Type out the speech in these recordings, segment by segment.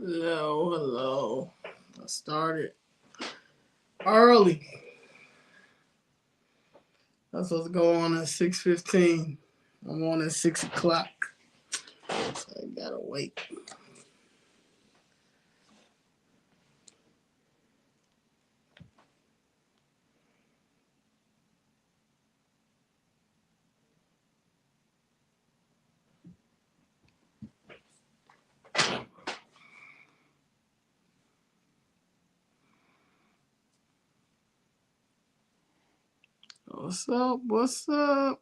Hello. I started early. I was supposed to go on at 6:15. I'm on at 6 o'clock. So I gotta wait. What's up? What's up?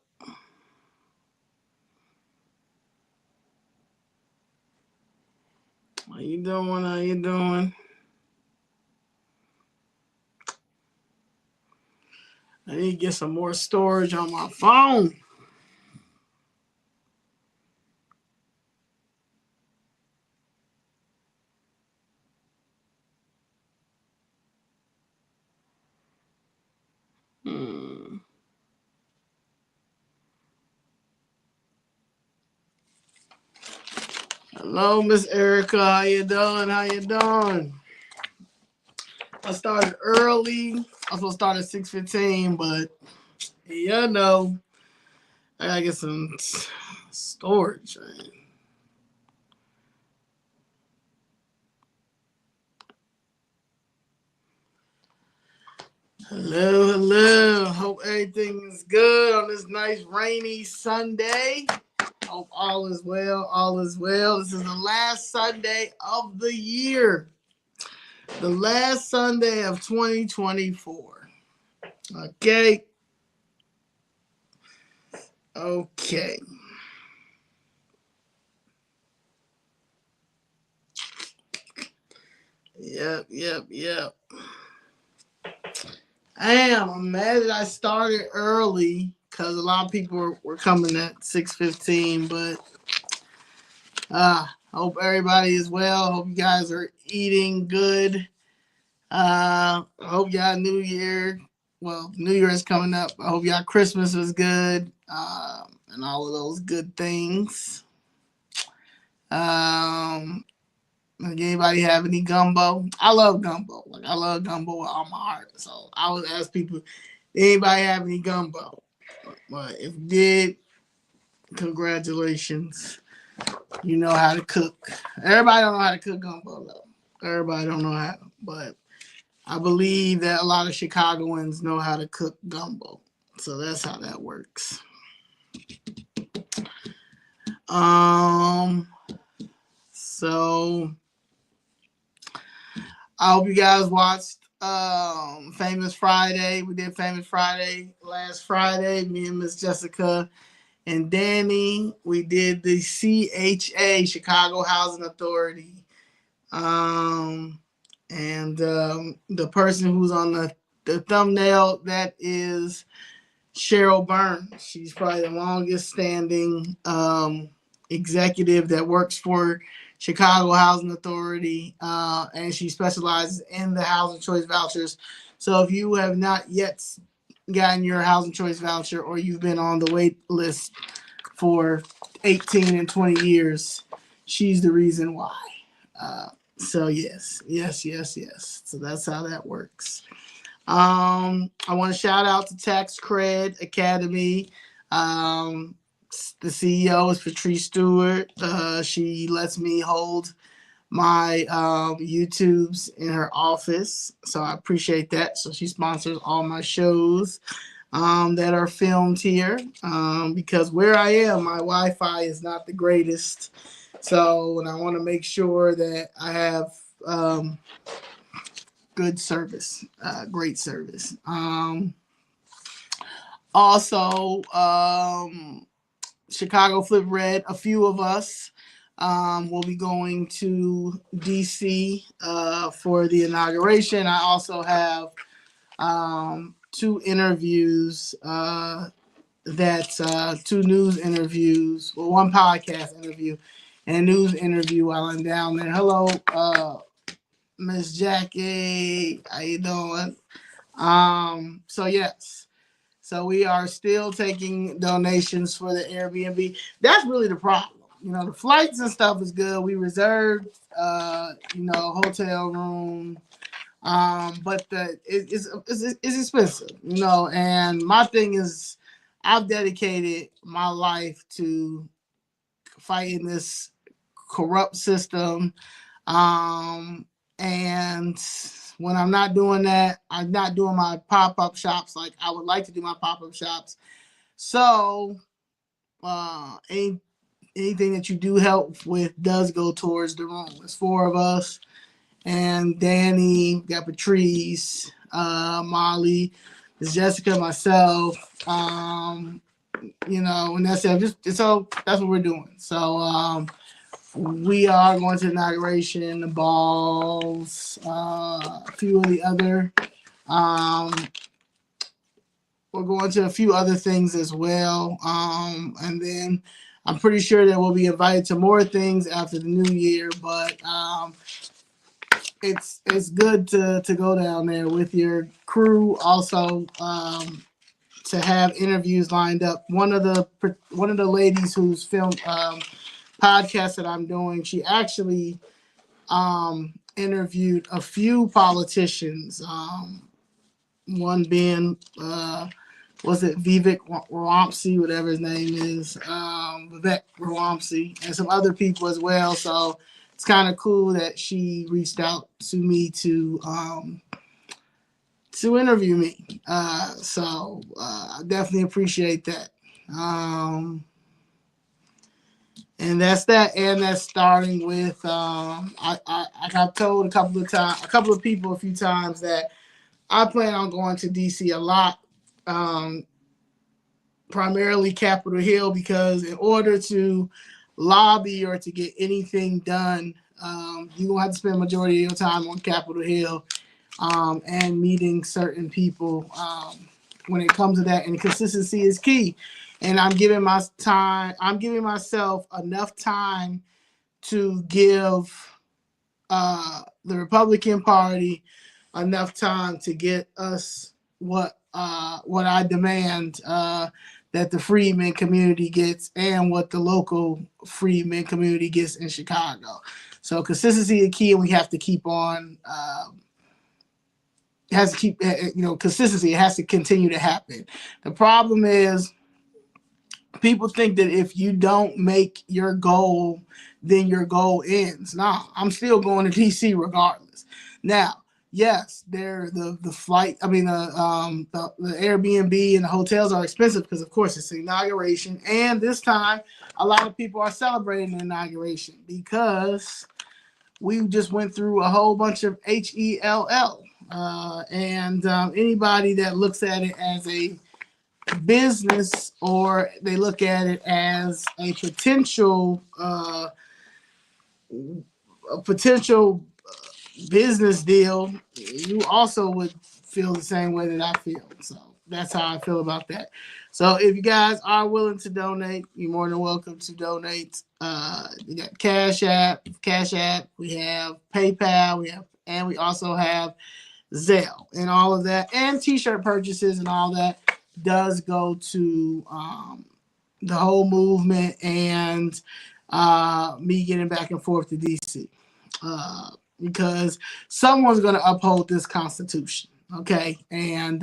How you doing? How you doing? I need to get some more storage on my phone. Hello, Miss Erica. How you doing? How you doing? I started early. I was supposed to start at 6:15, but you know, I gotta get some storage. Man. Hello, hello. Hope everything is good on this nice rainy Sunday. Hope all is well. All is well. This is the last Sunday of the year. The last Sunday of 2024. Okay. Okay. Yep. I'm mad that I started early because a lot of people were coming at 6:15, but hope everybody is well. Hope you guys are eating good. Hope y'all New Year. Well, New Year is coming up. I hope y'all Christmas was good. And all of those good things. Anybody have any gumbo? I love gumbo. Like I love gumbo with all my heart. So I would ask people, anybody have any gumbo? But if you did, congratulations. You know how to cook. Everybody don't know how to cook gumbo though. Everybody don't know how, but I believe that a lot of Chicagoans know how to cook gumbo. So that's how that works. So I hope you guys watched Famous Friday. We did Famous Friday last Friday. Me and Miss Jessica and Danny. We did the CHA, Chicago Housing Authority. And the person who's on the thumbnail, that is Cheryl Burns. She's probably the longest standing executive that works for Chicago Housing Authority, and she specializes in the housing choice vouchers. So if you have not yet gotten your housing choice voucher or you've been on the wait list for 18 and 20 years, she's the reason why. So yes. So that's how that works. I want to shout out to Tax Cred Academy. The CEO is Patrice Stewart. She lets me hold my YouTubes in her office, so I appreciate that. So she sponsors all my shows that are filmed here because where I am, my Wi-Fi is not the greatest. So, and I want to make sure that I have good service, great service. Also, Chicago Flip Red, a few of us will be going to DC for the inauguration. I also have 2 interviews two news interviews, well, 1 podcast interview and a news interview while I'm down there. Hello, Miss Jackie, how you doing? So yes. So we are still taking donations for the Airbnb. That's really the problem. the flights and stuff is good. We reserved, hotel room. But it's expensive, and my thing is I've dedicated my life to fighting this corrupt system. And when I'm not doing that, I'm not doing my pop-up shops like I would like to do my pop-up shops. So anything that you do help with does go towards the room. There's 4 of us. And Danny, got Patrice, Molly, there's Jessica, myself, and that's it. So that's what we're doing. So we are going to the inauguration, the balls, a few of the other. We're going to a few other things as well, and then I'm pretty sure that we'll be invited to more things after the new year, but it's good to go down there with your crew. Also, to have interviews lined up. One of the ladies who's filmed podcast that I'm doing, she actually interviewed a few politicians. One being was it Vivek Ramsey, whatever his name is, Vivek Ramsey, and some other people as well. So it's kind of cool that she reached out to me to interview me. So I definitely appreciate that. And that's that. And that's starting with I've told a couple of people a few times that I plan on going to DC a lot. Primarily Capitol Hill, because in order to lobby or to get anything done, you're going to have to spend the majority of your time on Capitol Hill and meeting certain people when it comes to that. And consistency is key. And I'm giving myself enough time to give the Republican Party enough time to get us what I demand that the freedmen community gets and what the local freedmen community gets in Chicago. So consistency is key, and we have to keep on. It has to keep, consistency. It has to continue to happen. The problem is people think that if you don't make your goal, then your goal ends. Nah, I'm still going to DC regardless. Now, yes, the flight. I mean, the Airbnb and the hotels are expensive because, of course, it's the inauguration, and this time a lot of people are celebrating the inauguration because we just went through a whole bunch of HELL, and anybody that looks at it as a business or they look at it as a potential business deal, you also would feel the same way that I feel. So that's how I feel about that. So if you guys are willing to donate, you're more than welcome to donate. You got Cash App, we have PayPal, and we also have Zelle and all of that, and t-shirt purchases and all that does go to the whole movement and me getting back and forth to DC. Because someone's going to uphold this Constitution, okay? And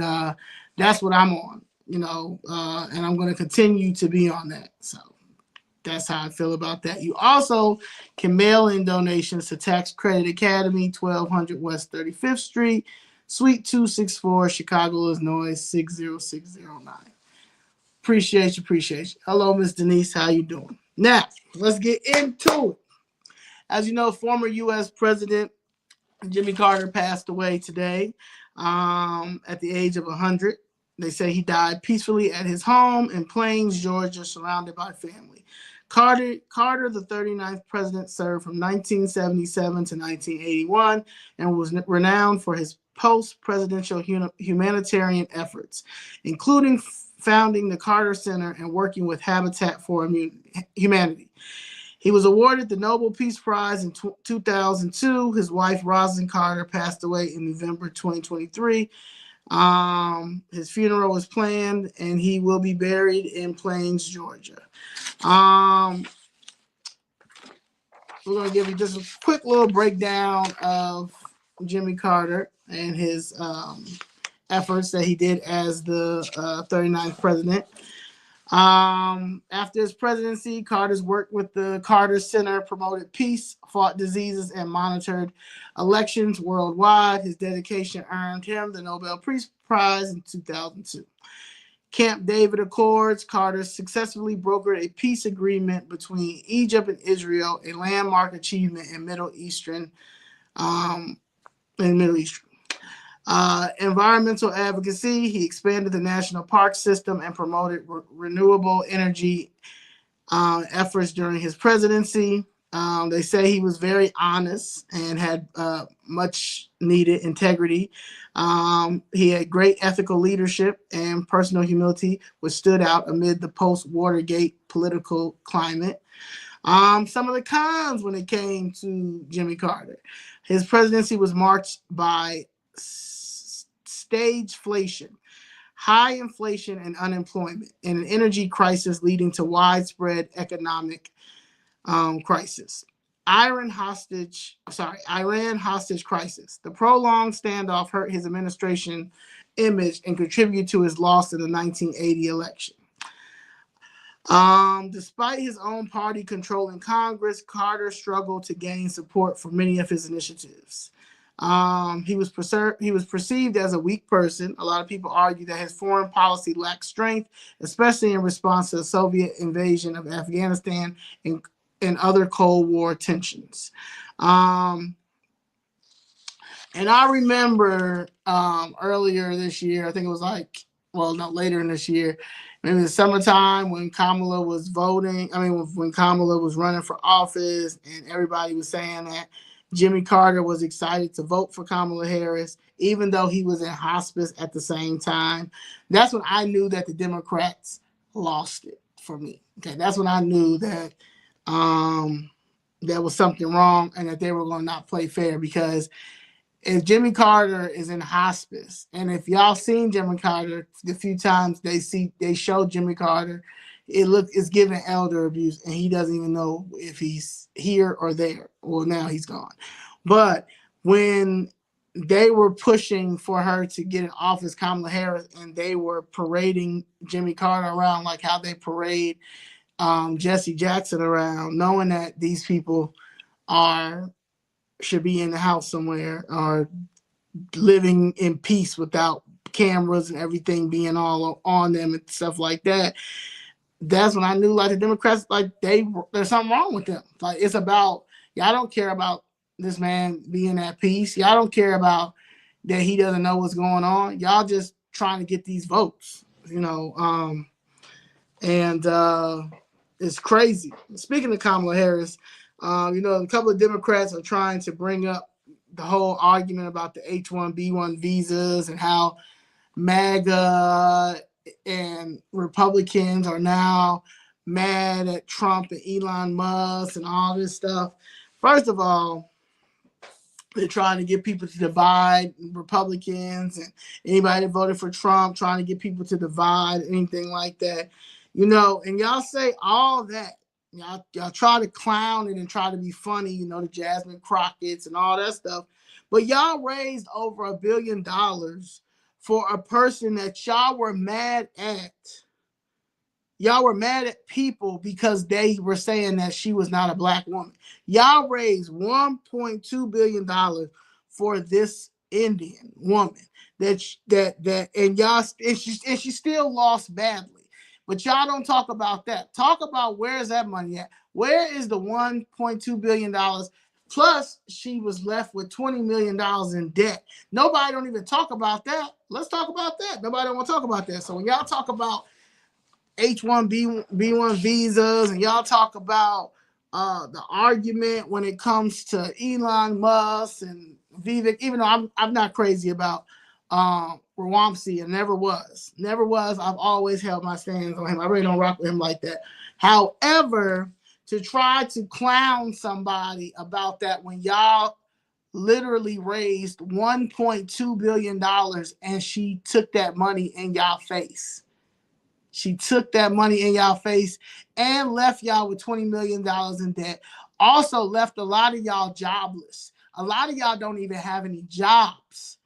that's what I'm on, and I'm going to continue to be on that. So that's how I feel about that. You also can mail in donations to Tax Credit Academy, 1200 West 35th Street, Suite 264, Chicago, Illinois, 60609. Appreciate you. Hello, Miss Denise. How you doing? Now, let's get into it. As you know, former U.S. President Jimmy Carter passed away today at the age of 100. They say he died peacefully at his home in Plains, Georgia, surrounded by family. Carter, the 39th president, served from 1977 to 1981 and was renowned for his post-presidential humanitarian efforts, including founding the Carter Center and working with Habitat for Humanity. He was awarded the Nobel Peace Prize in 2002. His wife, Rosalind Carter, passed away in November 2023. His funeral was planned, and he will be buried in Plains, Georgia. we're going to give you just a quick little breakdown of Jimmy Carter and his efforts that he did as the 39th president. After his presidency, Carter's worked with the Carter Center, promoted peace, fought diseases, and monitored elections worldwide. His dedication earned him the Nobel Peace Prize in 2002. Camp David Accords, Carter successfully brokered a peace agreement between Egypt and Israel, a landmark achievement in Middle Eastern. Environmental advocacy, he expanded the national park system and promoted renewable energy efforts during his presidency. They say he was very honest and had much needed integrity. He had great ethical leadership and personal humility, which stood out amid the post-Watergate political climate. Some of the cons when it came to Jimmy Carter. His presidency was marked by stagflation, high inflation and unemployment, and an energy crisis leading to widespread economic crisis. Iran hostage crisis. The prolonged standoff hurt his administration image and contributed to his loss in the 1980 election. Despite his own party controlling Congress, Carter struggled to gain support for many of his initiatives. He was perceived as a weak person. A lot of people argue that his foreign policy lacked strength, especially in response to the Soviet invasion of Afghanistan and other Cold War tensions. And I remember earlier this year, I think it was later in this year, maybe the summertime when Kamala was voting. When Kamala was running for office, and everybody was saying that Jimmy Carter was excited to vote for Kamala Harris, even though he was in hospice at the same time. That's when I knew that the Democrats lost it for me. Okay, that's when I knew that there was something wrong and that they were going to not play fair, because if Jimmy Carter is in hospice, and if y'all seen Jimmy Carter, the few times they show Jimmy Carter, it's giving elder abuse, and he doesn't even know if he's here or there. Well, now he's gone. But when they were pushing for her to get in office, Kamala Harris, and they were parading Jimmy Carter around like how they parade Jesse Jackson around, knowing that these people should be in the house somewhere or living in peace without cameras and everything being all on them and stuff like that. That's when I knew, like, the Democrats, like, there's something wrong with them. Like, it's about, y'all don't care about this man being at peace. Y'all don't care about that he doesn't know what's going on. Y'all just trying to get these votes, and it's crazy. Speaking of Kamala Harris, a couple of Democrats are trying to bring up the whole argument about the H-1B1 visas and how MAGA and Republicans are now mad at Trump and Elon Musk and all this stuff. First of all, they're trying to get people to divide Republicans and anybody that voted for Trump, trying to get people to divide, anything like that. And y'all say all that. Y'all try to clown it and try to be funny, the Jasmine Crockett's and all that stuff. But y'all raised over $1 billion for a person that y'all were mad at. Y'all were mad at people because they were saying that she was not a black woman. Y'all raised $1.2 billion for this Indian woman and she still lost badly. But y'all don't talk about that. Talk about where's that money at? Where is the $1.2 billion? Plus, she was left with $20 million in debt. Nobody don't even talk about that. Let's talk about that. Nobody don't want to talk about that. So when y'all talk about H-1B1 visas and y'all talk about the argument when it comes to Elon Musk and Vivek, even though I'm not crazy about Rawamsi, and never was. I've always held my stands on him. I really don't rock with him like that. However, to try to clown somebody about that when y'all literally raised $1.2 billion and she took that money in y'all face. She took that money in y'all face and left y'all with $20 million in debt. also left a lot of y'all jobless. A lot of y'all don't even have any jobs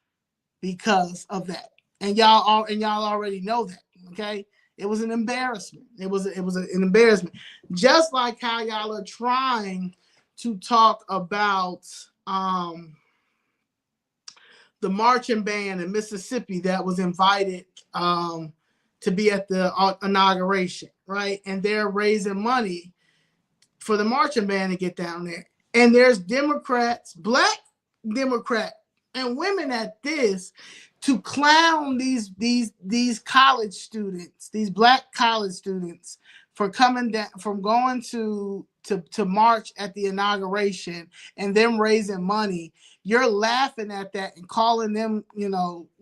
because of that. And y'all already know that, okay? It was an embarrassment. It was an embarrassment. Just like how y'all are trying to talk about the marching band in Mississippi that was invited to be at the inauguration, right? And they're raising money for the marching band to get down there. And there's Democrats, black Democrat, and women at this, to clown these college students, these black college students, for coming down, from going to march at the inauguration and them raising money. You're laughing at that and calling them,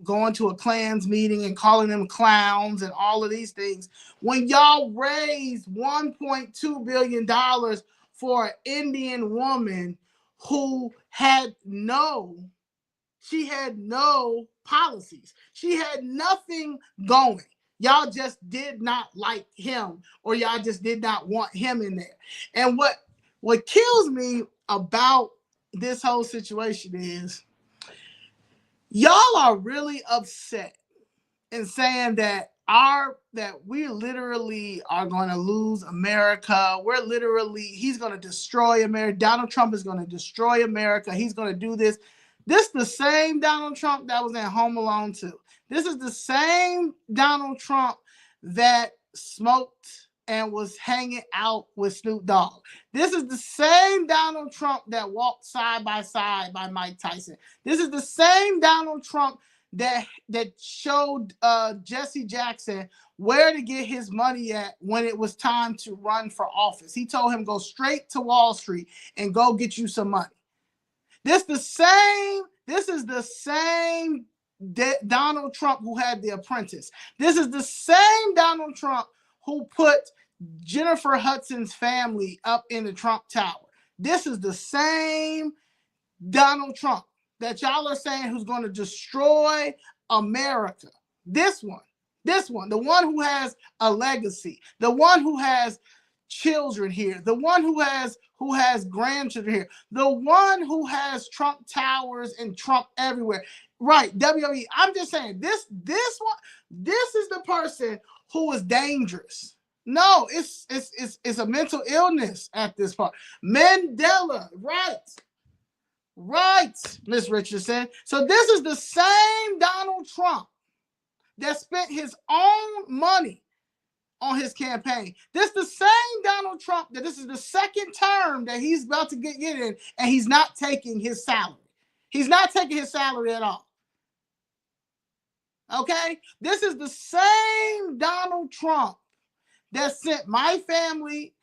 going to a Klans meeting and calling them clowns and all of these things, when y'all raised $1.2 billion for an Indian woman who had no policies. She had nothing going. Y'all just did not like him, or y'all just did not want him in there. And what kills me about this whole situation is y'all are really upset and saying that we literally are going to lose America. He's going to destroy America. Donald Trump is going to destroy America. He's going to do this. This is the same Donald Trump that was in Home Alone 2. This is the same Donald Trump that smoked and was hanging out with Snoop Dogg. This is the same Donald Trump that walked side by side by Mike Tyson. This is the same Donald Trump that showed Jesse Jackson where to get his money at when it was time to run for office. He told him, go straight to Wall Street and go get you some money. This is the same Donald Trump who had The Apprentice. This is the same Donald Trump who put Jennifer Hudson's family up in the Trump Tower. This is the same Donald Trump that y'all are saying who's going to destroy America. This one, the one who has a legacy, the one who has children here, the one who has grandchildren here, the one who has Trump Towers and Trump everywhere. Right, WWE. I'm just saying this is the person who is dangerous. No, it's a mental illness at this point. Mandela, right, Miss Richardson. So this is the same Donald Trump that spent his own money on his campaign. This is the same Donald Trump that this is the second term that he's about to get in, and he's not taking his salary. He's not taking his salary at all. Okay? This is the same Donald Trump that sent my family,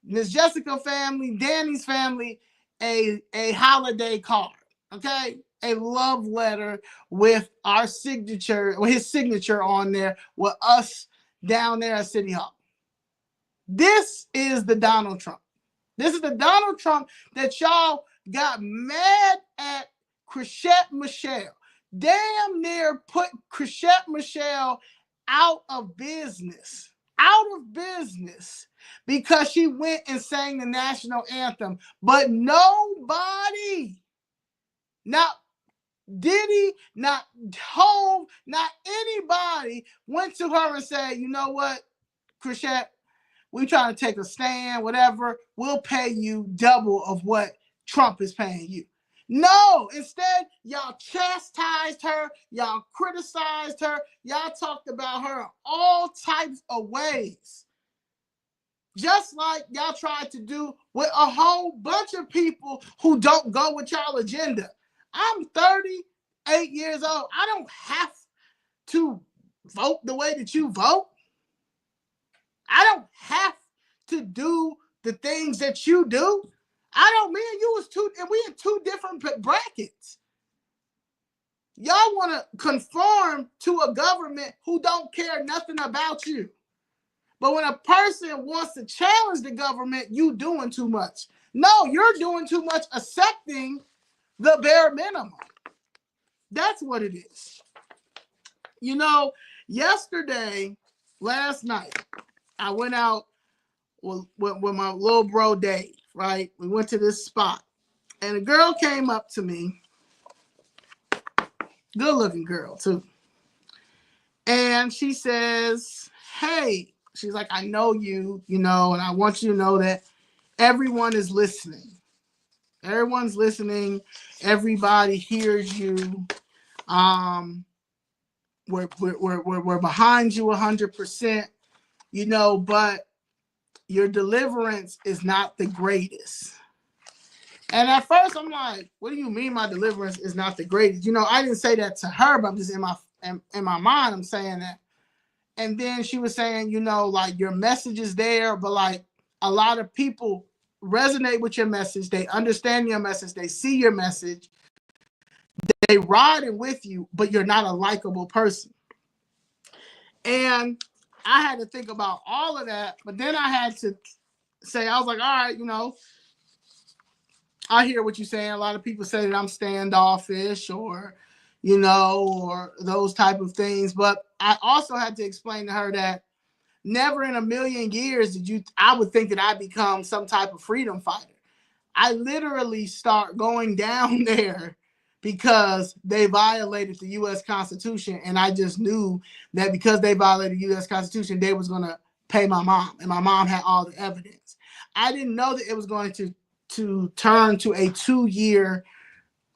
Miss Jessica's family, Danny's family, a holiday card. Okay? A love letter with our signature, or his signature on there, with us down there at City Hall. This is the Donald Trump. This is the Donald Trump that y'all got mad at Crockett Michelle. Damn near put Crockett Michelle out of business. Because she went and sang the national anthem. But nobody, not Diddy, not Hove, not anybody went to her and said, you know what, Crockett, we trying to take a stand, whatever. We'll pay you double of what Trump is paying you. No, instead, y'all chastised her. Y'all criticized her. Y'all talked about her in all types of ways. Just like y'all tried to do with a whole bunch of people who don't go with y'all agenda. I'm 38 years old. I don't have to vote the way that you vote. I don't have to do the things that you do. Me and you was we in two different brackets. Y'all want to conform to a government who don't care nothing about you. But when a person wants to challenge the government, you doing too much. No, you're doing too much accepting the bare minimum. That's what it is. Last night, I went out with my little bro Dave. right? We went to this spot, and a girl came up to me, good looking girl too. And she says, hey, she's like, I know you, and I want you to know that everyone is listening. Everyone's listening. Everybody hears you. We're behind you 100%, but your deliverance is not the greatest. And at first I'm like, what do you mean my deliverance is not the greatest? I didn't say that to her, but I'm just in my mind, I'm saying that. And then she was saying, like your message is there, but like a lot of people resonate with your message. They understand your message. They see your message. They riding with you, but you're not a likable person. And I had to think about all of that, but then I had to say, I was like, all right, I hear what you're saying. A lot of people say that I'm standoffish or those type of things. But I also had to explain to her that never in a million years I would think that I'd become some type of freedom fighter. I literally start going down there because they violated the U.S. Constitution. And I just knew that because they violated the U.S. Constitution, they was going to pay my mom. And my mom had all the evidence. I didn't know that it was going to turn to a 2-year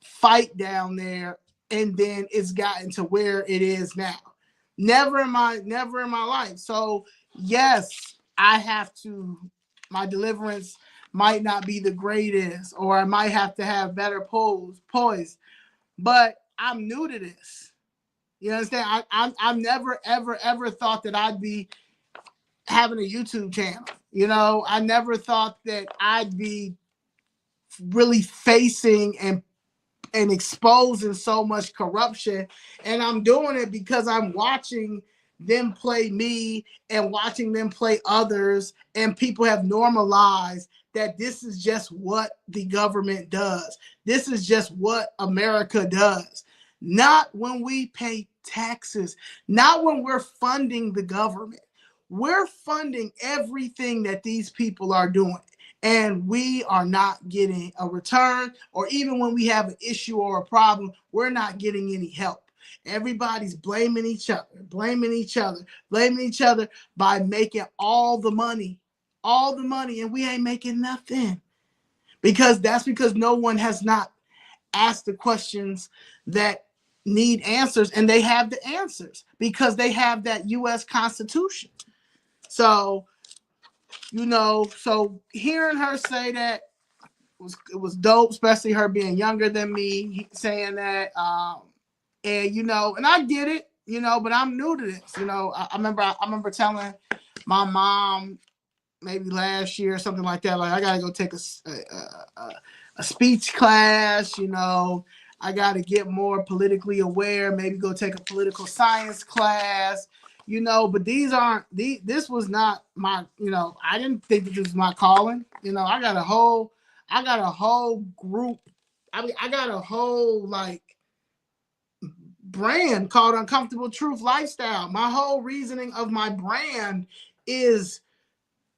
fight down there. And then it's gotten to where it is now. Never in my life. So yes, my deliverance might not be the greatest, or I might have to have better poise, but I'm new to this. You understand? I've never, ever thought that I'd be having a YouTube channel. I never thought that I'd be really facing and exposing so much corruption. And I'm doing it because I'm watching them play me and watching them play others. And people have normalized that this is just what the government does. This is just what America does. Not when we pay taxes, not when we're funding the government. We're funding everything that these people are doing. And we are not getting a return, or even when we have an issue or a problem, we're not getting any help. Everybody's blaming each other by making all the money, and we ain't making nothing. Because no one has not asked the questions that need answers, and they have the answers because they have that U.S. Constitution. So, so hearing her say that it was dope, especially her being younger than me, saying that, and and I get it, but I'm new to this. I remember telling my mom maybe last year or something like that, like I gotta go take a speech class. I gotta get more politically aware. Maybe go take a political science class. But this was not my, I didn't think that this was my calling. I got a whole group. I got a whole brand called Uncomfortabletruthlifestyle. My whole reasoning of my brand is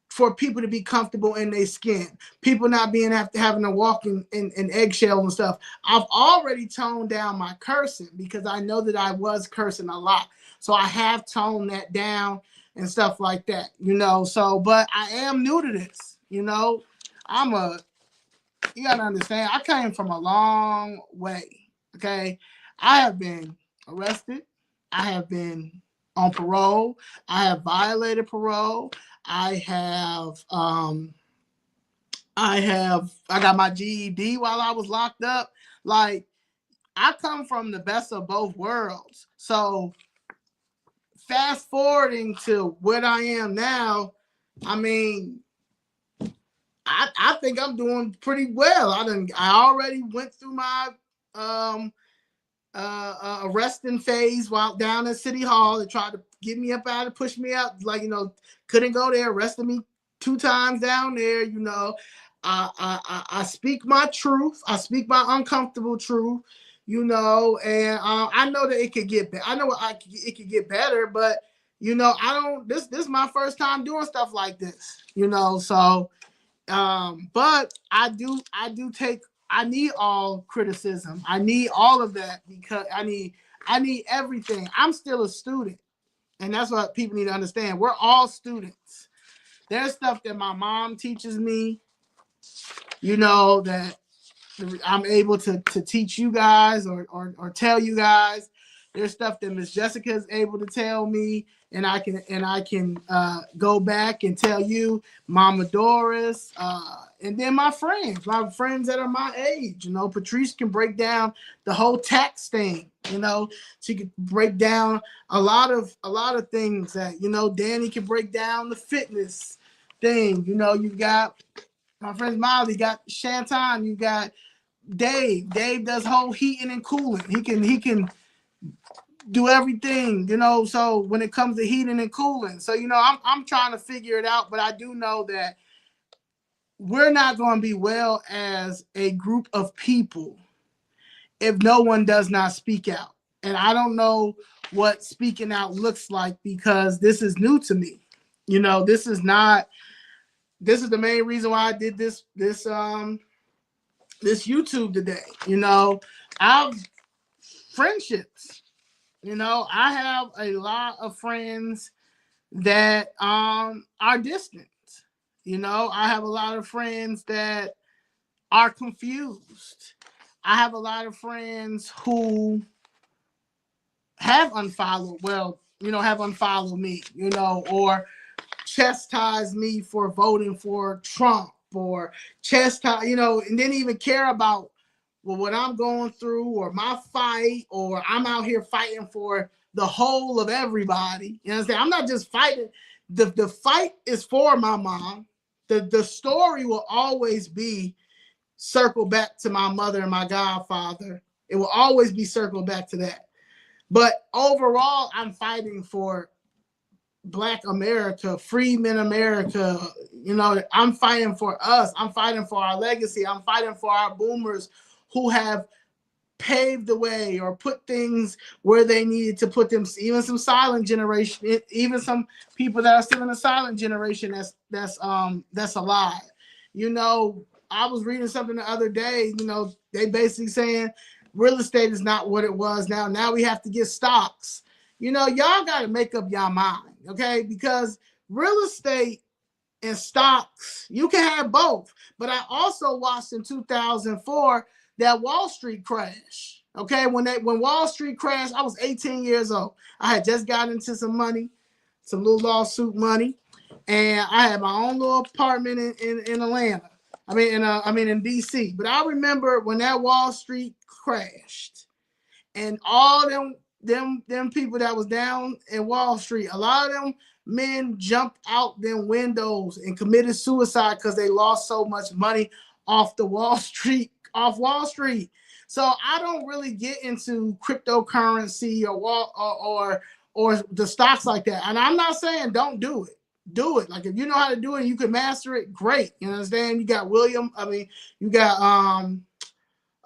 for people to be comfortable in their skin. People not having to walk in eggshells and stuff. I've already toned down my cursing because I know that I was cursing a lot. So I have toned that down and stuff like that, So, but I am new to this, you gotta understand, I came from a long way, okay? I have been arrested. I have been on parole. I have violated parole. I got my GED while I was locked up. Like, I come from the best of both worlds. So fast forwarding to what I am now, I mean, I think I'm doing pretty well. I already went through my arresting phase while down at City Hall. They tried to get me up out and push me out. Couldn't go there. Arrested me 2 times down there. I speak my truth. I speak my uncomfortable truth. And I know that it could get better. I know it could get better, but I don't. This is my first time doing stuff like this. So But I need all criticism. I need all of that because I need everything. I'm still a student. And that's what people need to understand. We're all students. There's stuff that my mom teaches me, that I'm able to teach you guys or tell you guys. There's stuff that Miss Jessica is able to tell me, and I can go back and tell you, Mama Doris, and then my friends that are my age. Patrice can break down the whole tax thing. She can break down a lot of things that Danny can break down the fitness thing. You've got my friend Molly, got Shanton, you got Dave. Dave does whole heating and cooling. He can do everything, so when it comes to heating and cooling. So, I'm trying to figure it out, but I do know that we're not going to be well as a group of people if no one does not speak out. And I don't know what speaking out looks like because this is new to me. This is the main reason why I did this YouTube today. I have friendships. I have a lot of friends that are distant. I have a lot of friends that are confused. I have a lot of friends who have unfollowed, have unfollowed me, or chastise me for voting for Trump, or chastise, and didn't even care about what I'm going through or my fight, or I'm out here fighting for the whole of everybody. You know what I'm saying? I'm not just fighting. The fight is for my mom. The story will always be circled back to my mother and my godfather. It will always be circled back to that. But overall, I'm fighting for Black America, Freeman America. I'm fighting for us. I'm fighting for our legacy. I'm fighting for our boomers who have paved the way or put things where they needed to put them. Even some silent generation, even some people that are still in the silent generation that's alive. I was reading something the other day. They basically saying real estate is not what it was now. Now we have to get stocks. Y'all got to make up y'all mind, okay? Because real estate and stocks, you can have both. But I also watched in 2004 that Wall Street crash. Okay, when Wall Street crashed, I was 18 years old. I had just got into some money, some little lawsuit money, and I had my own little apartment in Atlanta. I mean in DC. But I remember when that Wall Street crashed, and all them people that was down in Wall Street, a lot of them men jumped out them windows and committed suicide because they lost so much money off Wall Street. So I don't really get into cryptocurrency or the stocks like that. And I'm not saying don't do it. Do it. Like if you know how to do it and you can master it, great. You understand? You got you got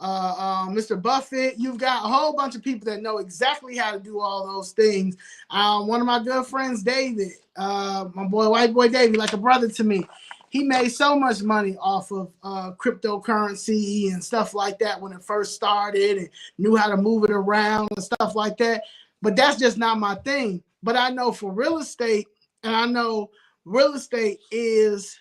Mr. Buffett. You've got a whole bunch of people that know exactly how to do all those things. One of my good friends, David, my white boy David, like a brother to me. He made so much money off of cryptocurrency and stuff like that when it first started, and knew how to move it around and stuff like that. But that's just not my thing. But I know for real estate, and I know real estate is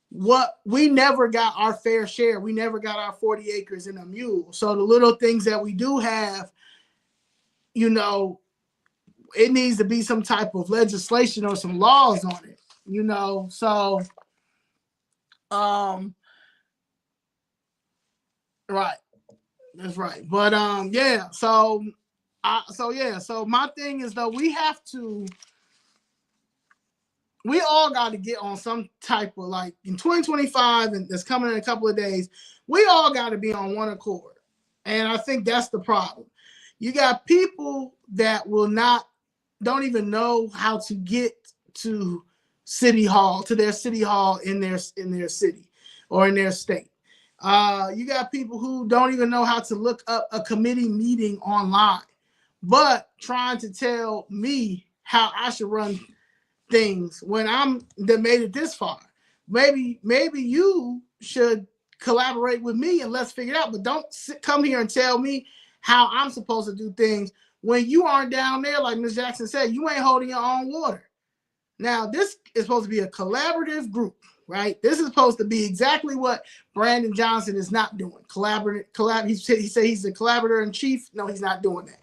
what we never got our fair share. We never got our 40 acres and a mule. So the little things that we do have, it needs to be some type of legislation or some laws on it, so right. That's right. But yeah, so my thing is though, we all got to get on some type of, like, in 2025, and that's coming in a couple of days, we all got to be on one accord. And I think that's the problem. You got people that don't even know how to get to their city hall in their city or in their state. You got people who don't even know how to look up a committee meeting online, but trying to tell me how I should run things when I'm that made it this far. maybe you should collaborate with me and let's figure it out. But don't come here and tell me how I'm supposed to do things when you aren't down there. Like Ms. Jackson said, you ain't holding your own water. Now, this is supposed to be a collaborative group, right? This is supposed to be exactly what Brandon Johnson is not doing. He said he's the collaborator in chief. No, he's not doing that.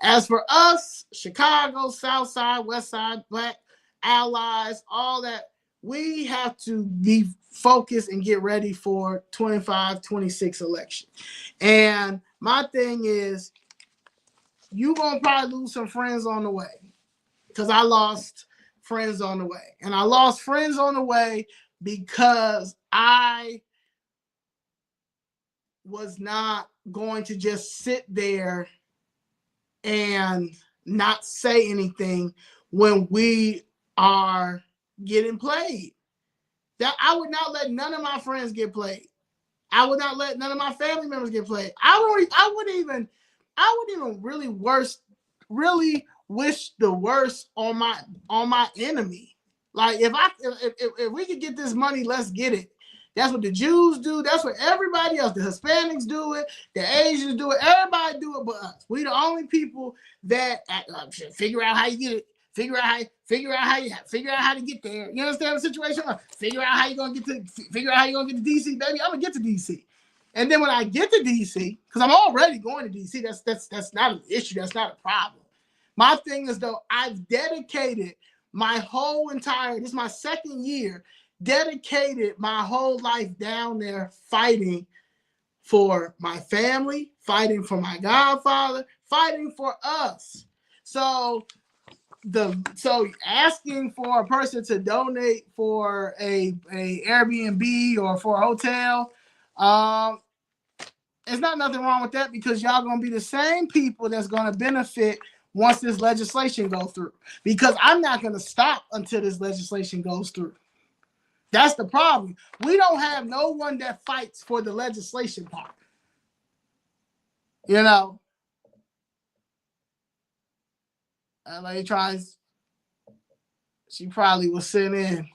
As for us, Chicago, South Side, West Side, Black allies, all that, we have to be focused and get ready for 25, 26 election. And my thing is, you're going to probably lose some friends on the way, because I lost friends on the way. And I lost friends on the way because I was not going to just sit there and not say anything when we are getting played. That I would not let none of my friends get played. I would not let none of my family members get played. I wouldn't even really wish the worst on my enemy. Like if we could get this money, let's get it. That's what the Jews do. That's what everybody else, the Hispanics do it, the Asians do it, everybody do it but us. We the only people that figure out how you get it. Figure out how to get there. You understand the situation? Figure out how you're gonna get to DC, baby. I'm gonna get to DC. And then when I get to DC, because I'm already going to DC, that's not an issue, that's not a problem. My thing is, though, I've dedicated my whole entire, this is my second year, dedicated my whole life down there fighting for my family, fighting for my godfather, fighting for us. So asking for a person to donate for a Airbnb or for a hotel, there's not nothing wrong with that, because y'all gonna be the same people that's gonna benefit once this legislation goes through. Because I'm not gonna stop until this legislation goes through. That's the problem. We don't have no one that fights for the legislation part. You know, LA tries. She probably was sitting in.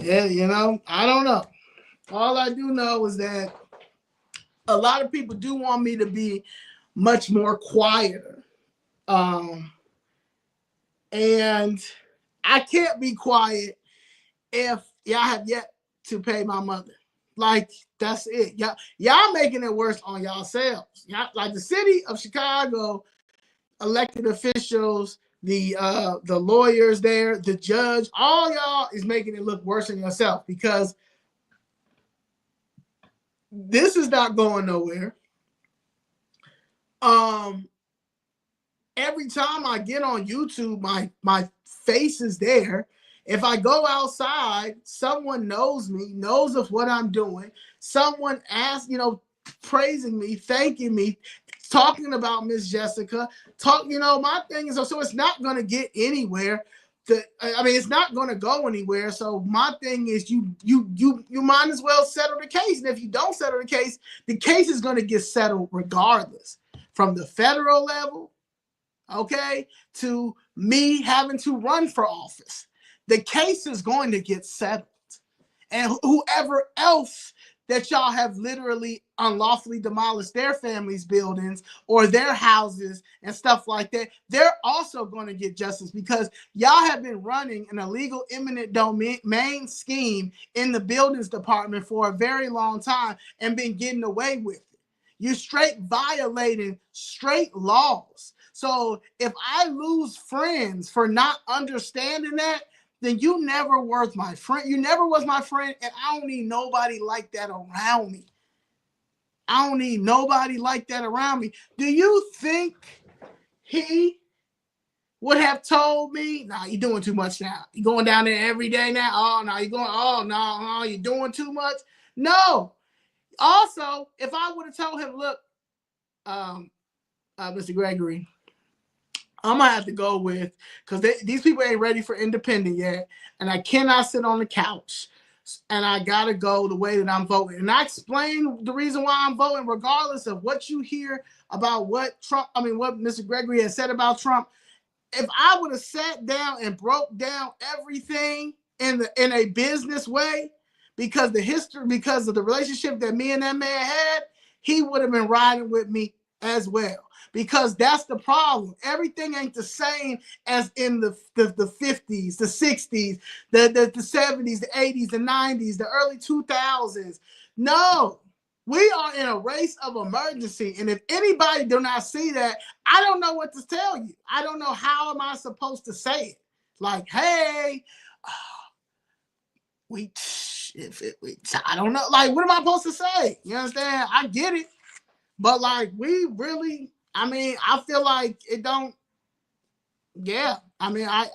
Yeah, you know, I don't know. All I do know is that a lot of people do want me to be much more quieter. And I can't be quiet if y'all have yet to pay my mother. Like, that's it. Y'all making it worse on yourselves. Y'all, like the city of Chicago, elected officials, the lawyers there, the judge, all y'all is making it look worse than yourself, because this is not going nowhere. Every time I get on YouTube, my face is there. If I go outside, someone knows me, knows of what I'm doing. Someone asks, praising me, thanking me, talking about Miss Jessica. My thing is, so it's not going to get anywhere. It's not going to go anywhere. So my thing is, you might as well settle the case. And if you don't settle the case is going to get settled regardless, from the federal level, okay, to me having to run for office. The case is going to get settled. And whoever else that y'all have literally unlawfully demolished their families' buildings or their houses and stuff like that, they're also going to get justice, because y'all have been running an illegal eminent domain scheme in the buildings department for a very long time and been getting away with it. You're straight violating straight laws. So if I lose friends for not understanding that, then you never worth my friend. You never was my friend, and I don't need nobody like that around me. I don't need nobody like that around me. Do you think he would have told me, nah, you're doing too much now. You're going down there every day now? Oh, no, you're doing too much? No. Also, if I would have told him, look, Mr. Gregory, I'm going to have to go with, because these people ain't ready for independent yet, and I cannot sit on the couch, and I got to go the way that I'm voting. And I explain the reason why I'm voting, regardless of what you hear about what Mr. Gregory has said about Trump. If I would have sat down and broke down everything in a business way, because of the relationship that me and that man had, he would have been riding with me as well. Because that's the problem. Everything ain't the same as in the 50s, the 60s, the 70s, the 80s, the 90s, the early 2000s. No, we are in a race of emergency. And if anybody do not see that, I don't know what to tell you. I don't know how am I supposed to say it. Like, hey, I don't know. Like, what am I supposed to say? You understand? I get it. But like, we really, I mean, I feel like it don't, yeah. I mean, I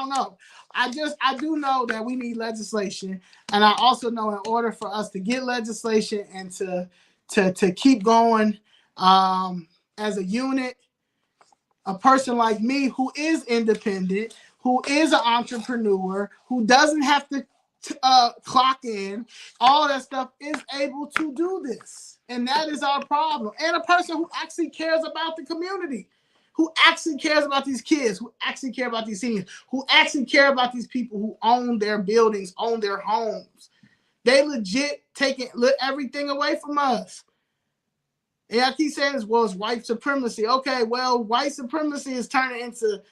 don't know. I do know that we need legislation. And I also know in order for us to get legislation and to keep going as a unit, a person like me who is independent, who is an entrepreneur, who doesn't have to clock in, all that stuff, is able to do this. And that is our problem. And a person who actually cares about the community, who actually cares about these kids, who actually care about these seniors, who actually care about these people who own their buildings, own their homes. They legit taking everything away from us. And I keep saying this, well, it's white supremacy. Okay, well, white supremacy is turning into,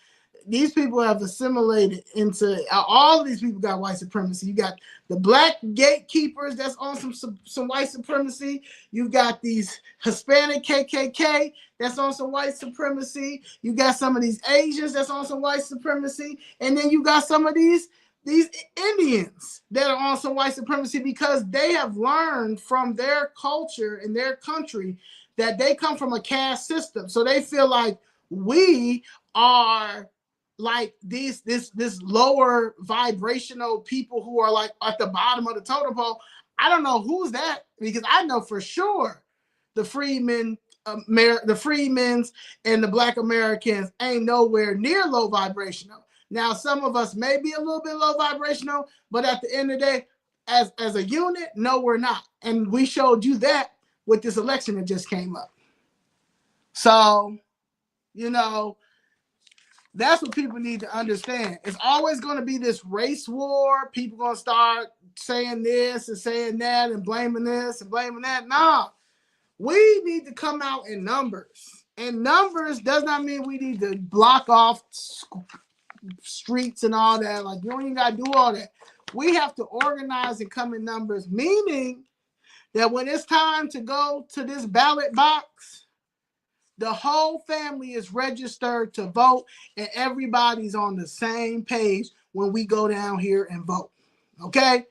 these people have assimilated into, all of these people got white supremacy. You got the black gatekeepers that's on some white supremacy. You got these Hispanic KKK that's on some white supremacy. You got some of these Asians that's on some white supremacy. And then you got some of these Indians that are on some white supremacy, because they have learned from their culture and their country that they come from a caste system. So they feel like we are like this lower vibrational people who are like at the bottom of the totem pole. I don't know who's that, because I know for sure the freedmen's and the black Americans ain't nowhere near low vibrational. Now, some of us may be a little bit low vibrational, but at the end of the day, as a unit, no, we're not. And we showed you that with this election that just came up. So, you know, that's what people need to understand. It's always going to be this race war. People going to start saying this and saying that and blaming this and blaming that. Nah, we need to come out in numbers. And numbers does not mean we need to block off streets and all that. Like, you don't even got to do all that. We have to organize and come in numbers, meaning that when it's time to go to this ballot box, the whole family is registered to vote and everybody's on the same page when we go down here and vote. Okay?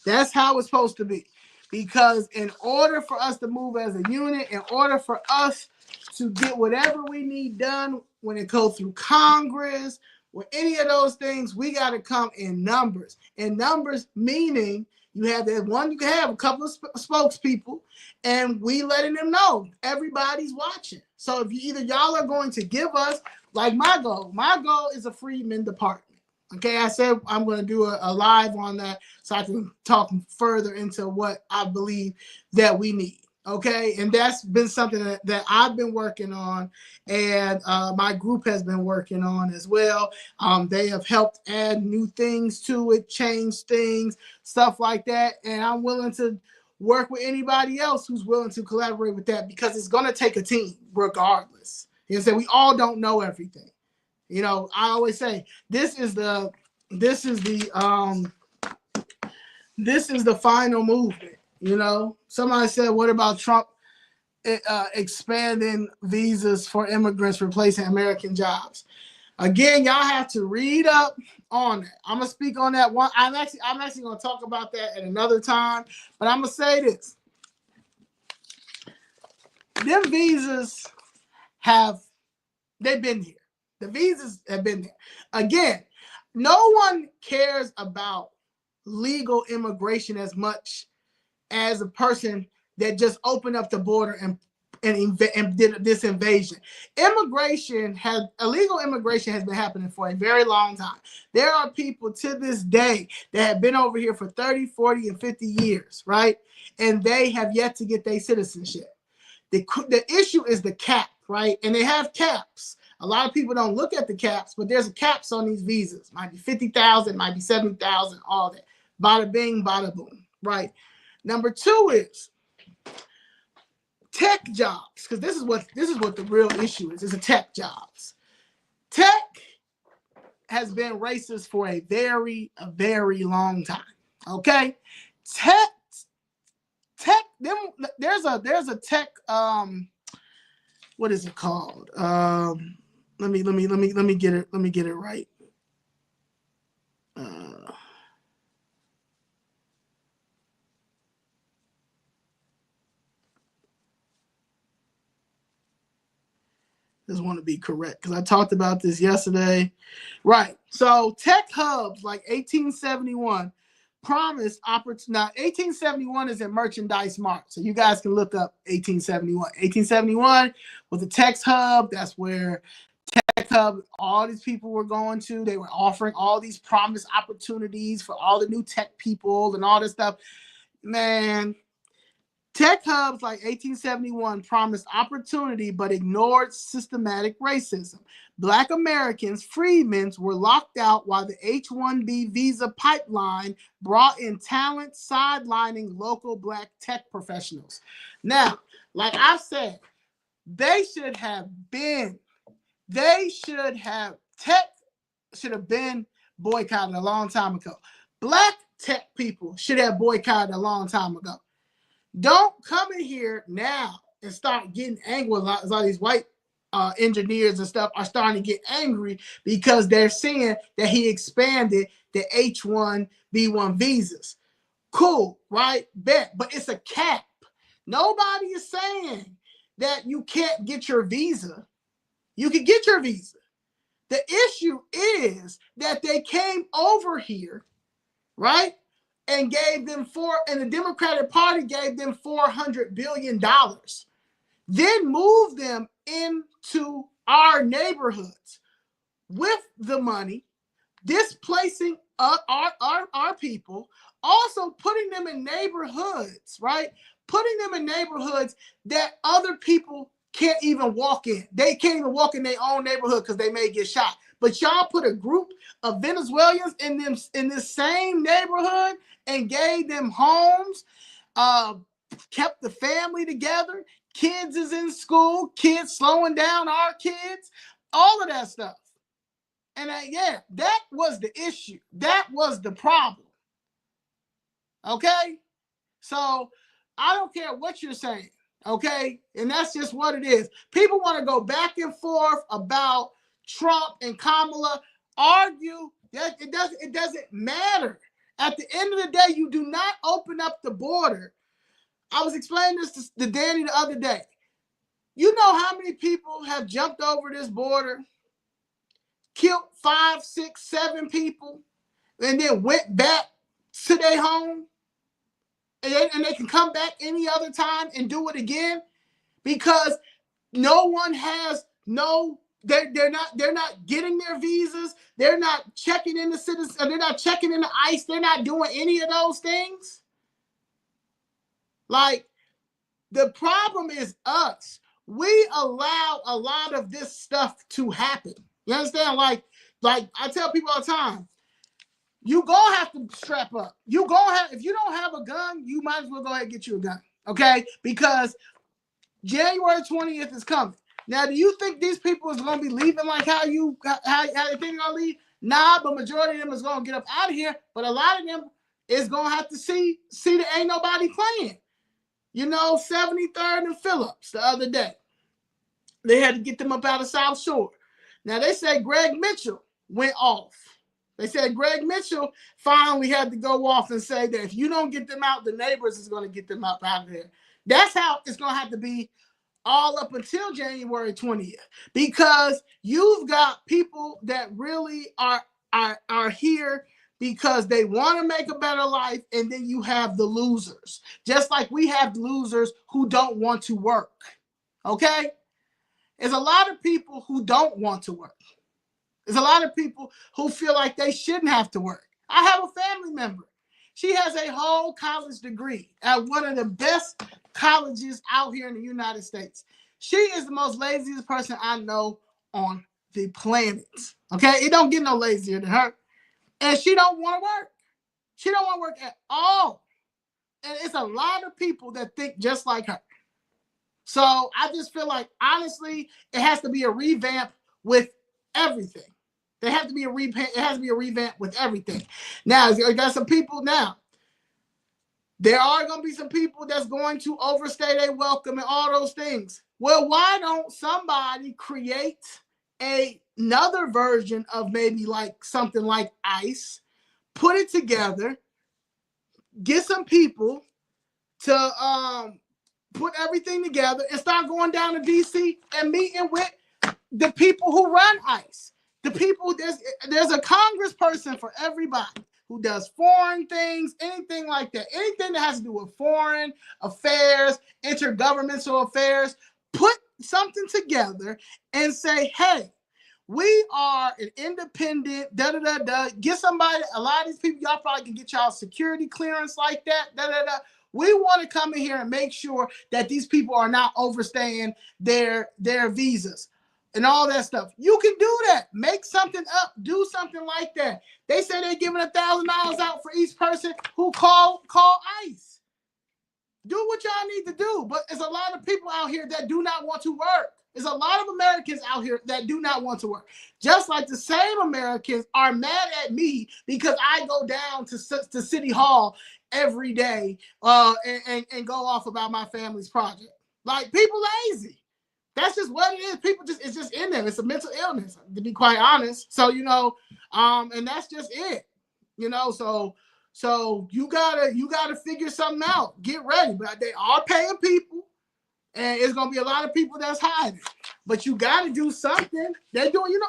That's how it's supposed to be. Because in order for us to move as a unit, in order for us to get whatever we need done when it goes through Congress, or any of those things, we got to come in numbers. And numbers meaning you have that one, you can have a couple of spokespeople, and we letting them know everybody's watching. So if y'all are going to give us, like my goal is a freedmen department. Okay, I said I'm going to do a live on that so I can talk further into what I believe that we need. Okay, and that's been something that I've been working on, and my group has been working on as well. They have helped add new things to it, change things, stuff like that, and I'm willing to work with anybody else who's willing to collaborate with that, because it's going to take a team regardless. You know, we all don't know everything. You know, I always say this is the final movement. You know, somebody said, what about Trump expanding visas for immigrants, replacing American jobs? Again, y'all have to read up on it. I'm gonna speak on that one. I'm actually gonna talk about that at another time, but I'm gonna say this. Them visas they've been here. The visas have been there. Again, no one cares about legal immigration as much as a person that just opened up the border and did this invasion. Illegal immigration has been happening for a very long time. There are people to this day that have been over here for 30, 40, and 50 years, right? And they have yet to get their citizenship. The issue is the cap, right? And they have caps. A lot of people don't look at the caps, but there's caps on these visas. Might be 50,000, might be 70,000, all that. Bada bing, bada boom, right? Number two is tech jobs, because this is what the real issue is. It's a tech jobs. Tech has been racist for a very long time. Okay, tech. There's a tech. What is it called? Let me get it. Let me get it right. Just want to be correct because I talked about this yesterday. Right. So tech hubs like 1871 promised opportunity. Now 1871 is in Merchandise Mart, so you guys can look up 1871. 1871 was a tech hub. That's where tech hub, all these people were going to. They were offering all these promised opportunities for all the new tech people and all this stuff. Man, tech hubs like 1871 promised opportunity but ignored systematic racism. Black Americans, freedmen, were locked out while the H-1B visa pipeline brought in talent, sidelining local Black tech professionals. Now, like I said, tech should have been boycotted a long time ago. Black tech people should have boycotted a long time ago. Don't come in here now and start getting angry. A lot of these white engineers and stuff are starting to get angry because they're seeing that he expanded the H-1B1 visas. Cool, right? Bet, but it's a cap. Nobody is saying that you can't get your visa. You can get your visa. The issue is that they came over here, right? And gave them and the Democratic Party gave them $400 billion. Then moved them into our neighborhoods with the money, displacing our people, also putting them in neighborhoods, right? Putting them in neighborhoods that other people can't even walk in. They can't even walk in their own neighborhood because they may get shot. But y'all put a group of Venezuelans in this same neighborhood and gave them homes, kept the family together. Kids is in school, kids slowing down our kids, all of that stuff. And that was the issue. That was the problem. Okay? So I don't care what you're saying. Okay? And that's just what it is. People want to go back and forth about Trump and Kamala, argue that it doesn't matter. At the end of the day, you do not open up the border. I was explaining this to Danny the other day. You know how many people have jumped over this border, killed 5, 6, 7 people, and then went back to their home, and they can come back any other time and do it again because no one has they're not getting their visas. They're not checking in the citizens. They're not checking in the ICE. They're not doing any of those things. Like, the problem is us. We allow a lot of this stuff to happen. You understand? Like I tell people all the time, you gonna have to strap up. If you don't have a gun, you might as well go ahead and get you a gun. Okay? Because January 20th is coming. Now, do you think these people is going to be leaving like how they think they're going to leave? Nah, but majority of them is going to get up out of here. But a lot of them is going to have to see that ain't nobody playing. 73rd and Phillips the other day. They had to get them up out of South Shore. Now, they said Greg Mitchell went off. They said Greg Mitchell finally had to go off and say that if you don't get them out, the neighbors is going to get them up out of there. That's how it's going to have to be all up until January 20th, because you've got people that really are here because they want to make a better life, and then you have the losers. Just like we have losers who don't want to work. Okay? There's a lot of people who don't want to work. There's a lot of people who feel like they shouldn't have to work. I have a family member. She has a whole college degree at one of the best colleges out here in the United States. She is the most laziest person I know on the planet. Okay, it don't get no lazier than her, and she don't want to work. She don't want to work at all, and it's a lot of people that think just like her. So I just feel like, honestly, it has to be a revamp with everything. There has to be a revamp. It has to be a revamp with everything. Now, you got some people now. There are going to be some people that's going to overstay their welcome and all those things. Well, why don't somebody create another version of maybe like something like ICE, put it together, get some people to put everything together and start going down to DC and meeting with the people who run ICE. The people, there's a congressperson for everybody who does foreign things, anything like that. Anything that has to do with foreign affairs, intergovernmental affairs, put something together and say, hey, we are an independent, get somebody, a lot of these people, y'all probably can get y'all security clearance like that, We want to come in here and make sure that these people are not overstaying their visas and all that stuff. You can do that. Make something up. Do something like that. They say they're giving $1,000 out for each person who call ICE. Do what y'all need to do. But there's a lot of people out here that do not want to work. There's a lot of Americans out here that do not want to work. Just like the same Americans are mad at me because I go down to City Hall every day and go off about my family's project. Like, people lazy. That's just what it is. People it's just in them. It's a mental illness, to be quite honest. So, and that's just it. So you gotta figure something out. Get ready. But they are paying people, and it's gonna be a lot of people that's hiding. But you gotta do something. They're doing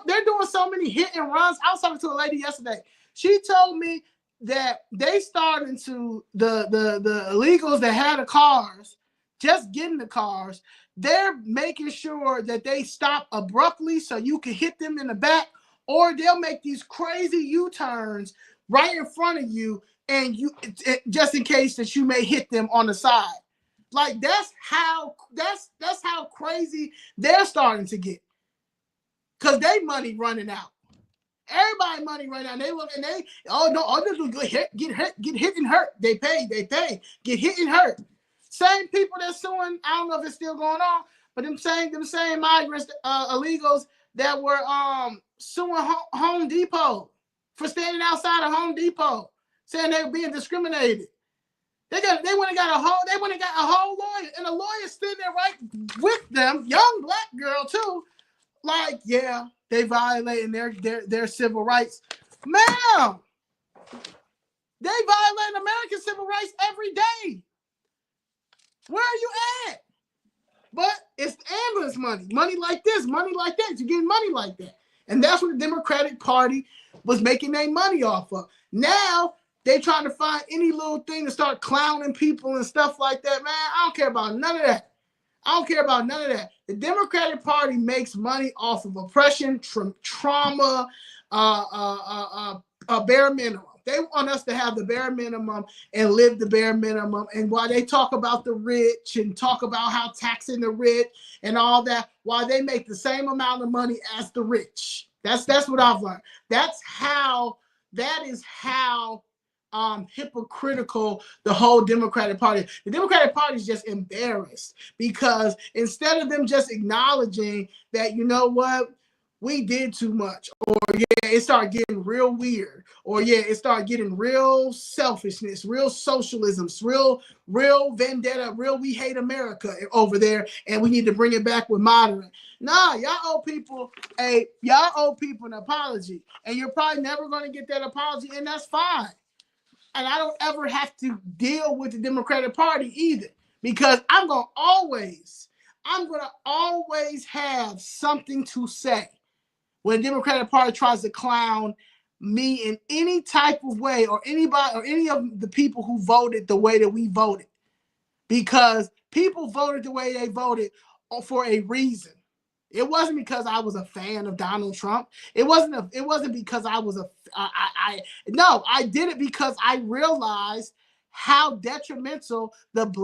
so many hit and runs. I was talking to a lady yesterday. She told me that they started to the illegals that had the cars, just getting the cars. They're making sure that they stop abruptly so you can hit them in the back, or they'll make these crazy U-turns right in front of you, and just in case that you may hit them on the side. Like, that's how crazy they're starting to get, because they money running out. Everybody money right now. They look and others will get hit and hurt. They pay, get hit and hurt. Same people that's suing. I don't know if it's still going on, but them same migrants, illegals that were suing Home Depot for standing outside of Home Depot, saying they were being discriminated. They went and got a whole lawyer, and a lawyer stood there right with them, young black girl too. Like, yeah, they violating their civil rights. Ma'am, they violate American civil rights every day. Where are you at? But it's ambulance money like this, money like that. You're getting money like that. And that's what the Democratic Party was making their money off of. Now, they trying to find any little thing to start clowning people and stuff like that. Man, I don't care about none of that. The Democratic Party makes money off of oppression, trauma, bare minimum. They want us to have the bare minimum and live the bare minimum. And while they talk about the rich and talk about how taxing the rich and all that, while they make the same amount of money as the rich. That's what I've learned. That is how hypocritical the whole Democratic Party. The Democratic Party is just embarrassed, because instead of them just acknowledging that, you know what, we did too much, or yeah, it started getting real weird, or yeah, it started getting real selfishness, real socialism, real vendetta, real we hate America over there, and we need to bring it back with moderate. Nah, y'all owe people an apology, and you're probably never going to get that apology, and that's fine. And I don't ever have to deal with the Democratic Party either, because I'm going to always have something to say when the Democratic Party tries to clown me in any type of way, or anybody or any of the people who voted the way that we voted, because people voted the way they voted for a reason. It wasn't because I was a fan of Donald Trump. It wasn't because I was I did it because I realized how detrimental detrimental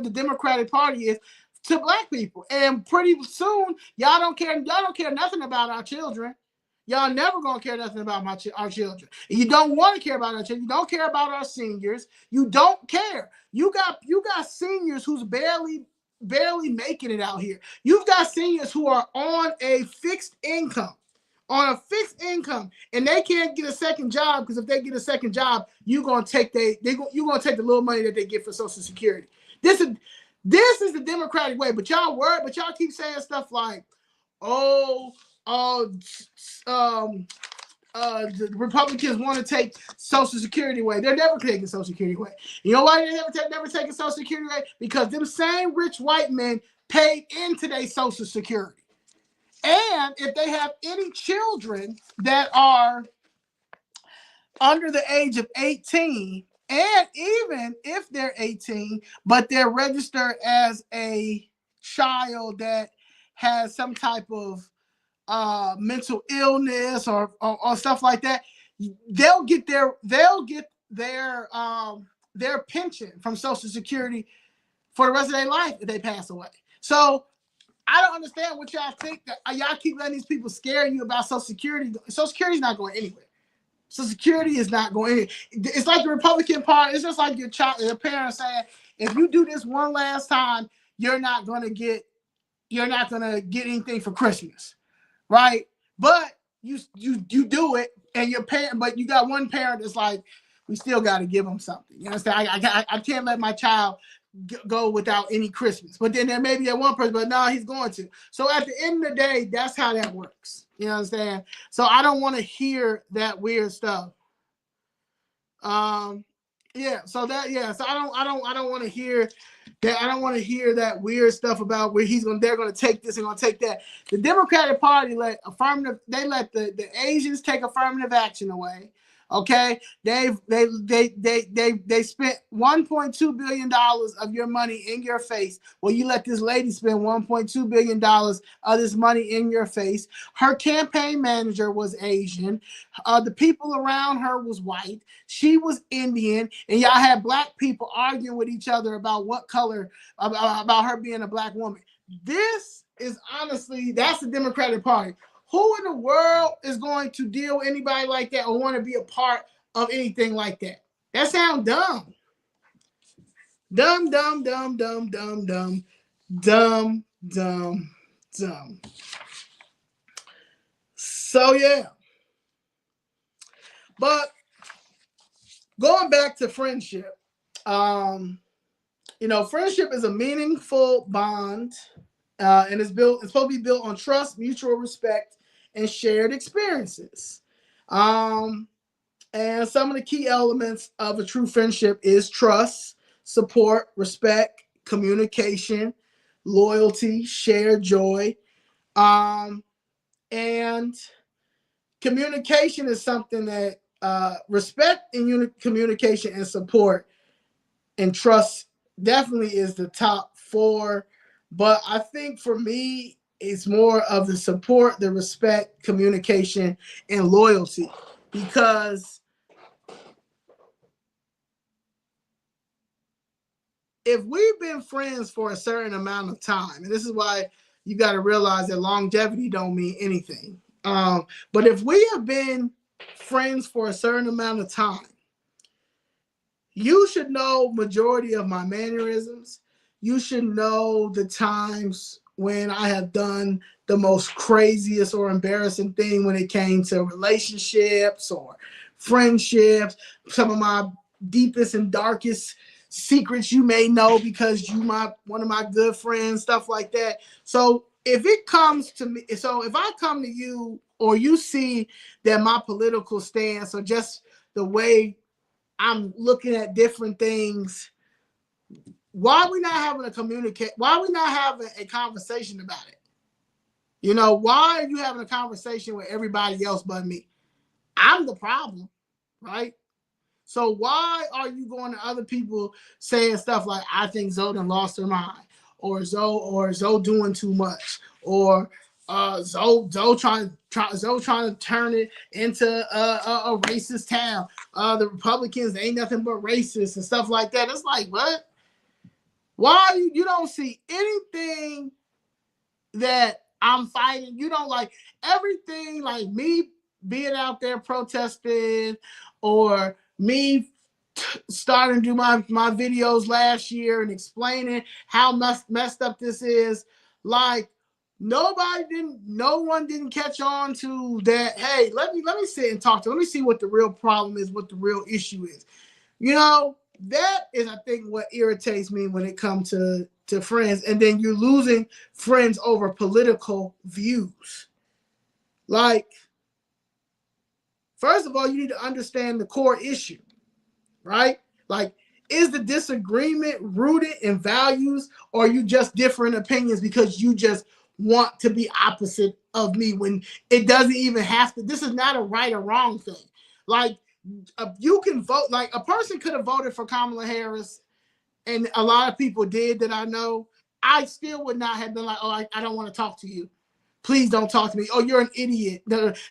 the Democratic Party is to black people. And pretty soon, y'all don't care nothing about our children. Y'all never gonna care nothing about our children. You don't want to care about our children. You don't care about our seniors. You don't care. You got seniors who's barely making it out here. You've got seniors who are on a fixed income. And they can't get a second job, because if they get a second job, you're gonna take the little money that they get for Social Security. This is the Democratic way, but y'all keep saying stuff like, the Republicans want to take Social Security away. They're never taking Social Security away. You know why they're never taking Social Security away? Because them same rich white men paid into their Social Security. And if they have any children that are under the age of 18, and even if they're 18, but they're registered as a child that has some type of mental illness or stuff like that, they'll get their pension from Social Security for the rest of their life if they pass away. So I don't understand what y'all think. Y'all keep letting these people scare you about Social Security. Social Security is not going anywhere. Social Security is not going anywhere. It's like the Republican Party. It's just like your parents saying, if you do this one last time, you're not gonna get anything for Christmas, right? But you do it, and your parent, but you got one parent that's like, we still got to give them something. You understand? I can't let my child go without any Christmas. But then there may be one person, but no, he's going to. So at the end of the day, that's how that works. You understand? So I don't want to hear that weird stuff. So I don't want to hear that. I don't want to hear that weird stuff about where they're going to take this and going to take that. The Democratic Party let the Asians take affirmative action away. Okay, they spent $1.2 billion of your money in your face. Well, you let this lady spend $1.2 billion of this money in your face. Her campaign manager was Asian. The people around her was white. She was Indian, and y'all had black people arguing with each other about what color, about her being a black woman. This is honestly, that's the Democratic Party. Who in the world is going to deal with anybody like that or want to be a part of anything like that? That sounds dumb. Dumb. So yeah. But going back to friendship, friendship is a meaningful bond, and it's supposed to be built on trust, mutual respect, and shared experiences. And some of the key elements of a true friendship is trust, support, respect, communication, loyalty, shared joy. And communication is something that respect and communication and support and trust definitely is the top 4. But I think for me, it's more of the support, the respect, communication, and loyalty. Because if we've been friends for a certain amount of time, and this is why you got to realize that longevity don't mean anything. But if we have been friends for a certain amount of time, you should know majority of my mannerisms. You should know the times when I have done the most craziest or embarrassing thing when it came to relationships or friendships. Some of my deepest and darkest secrets you may know because one of my good friends, stuff like that. So if it comes to me, so if I come to you or you see that my political stance or just the way I'm looking at different things, why are we not having a conversation about it? Why are you having a conversation with everybody else but me? I'm the problem, right? So why are you going to other people saying stuff like, I think Zoe done lost her mind, or Zoe doing too much, or Zoe trying to turn it into a racist town. The Republicans ain't nothing but racist and stuff like that. It's like, what? Why you don't see anything that I'm fighting? You don't like everything, like me being out there protesting, or me starting to do my videos last year and explaining how messed up this is. Like no one didn't catch on to that. Hey, let me sit and talk to. Let me see what the real problem is, what the real issue is. You know, that is, I think, what irritates me when it comes to friends. And then you're losing friends over political views. Like, first of all, you need to understand the core issue, right? Like, is the disagreement rooted in values, or are you just different opinions because you just want to be opposite of me when it doesn't even have to? This is not a right or wrong thing. Like, you can vote, like a person could have voted for Kamala Harris, and a lot of people did that I know. I still would not have been like, oh, I don't want to talk to you. Please don't talk to me. Oh, you're an idiot.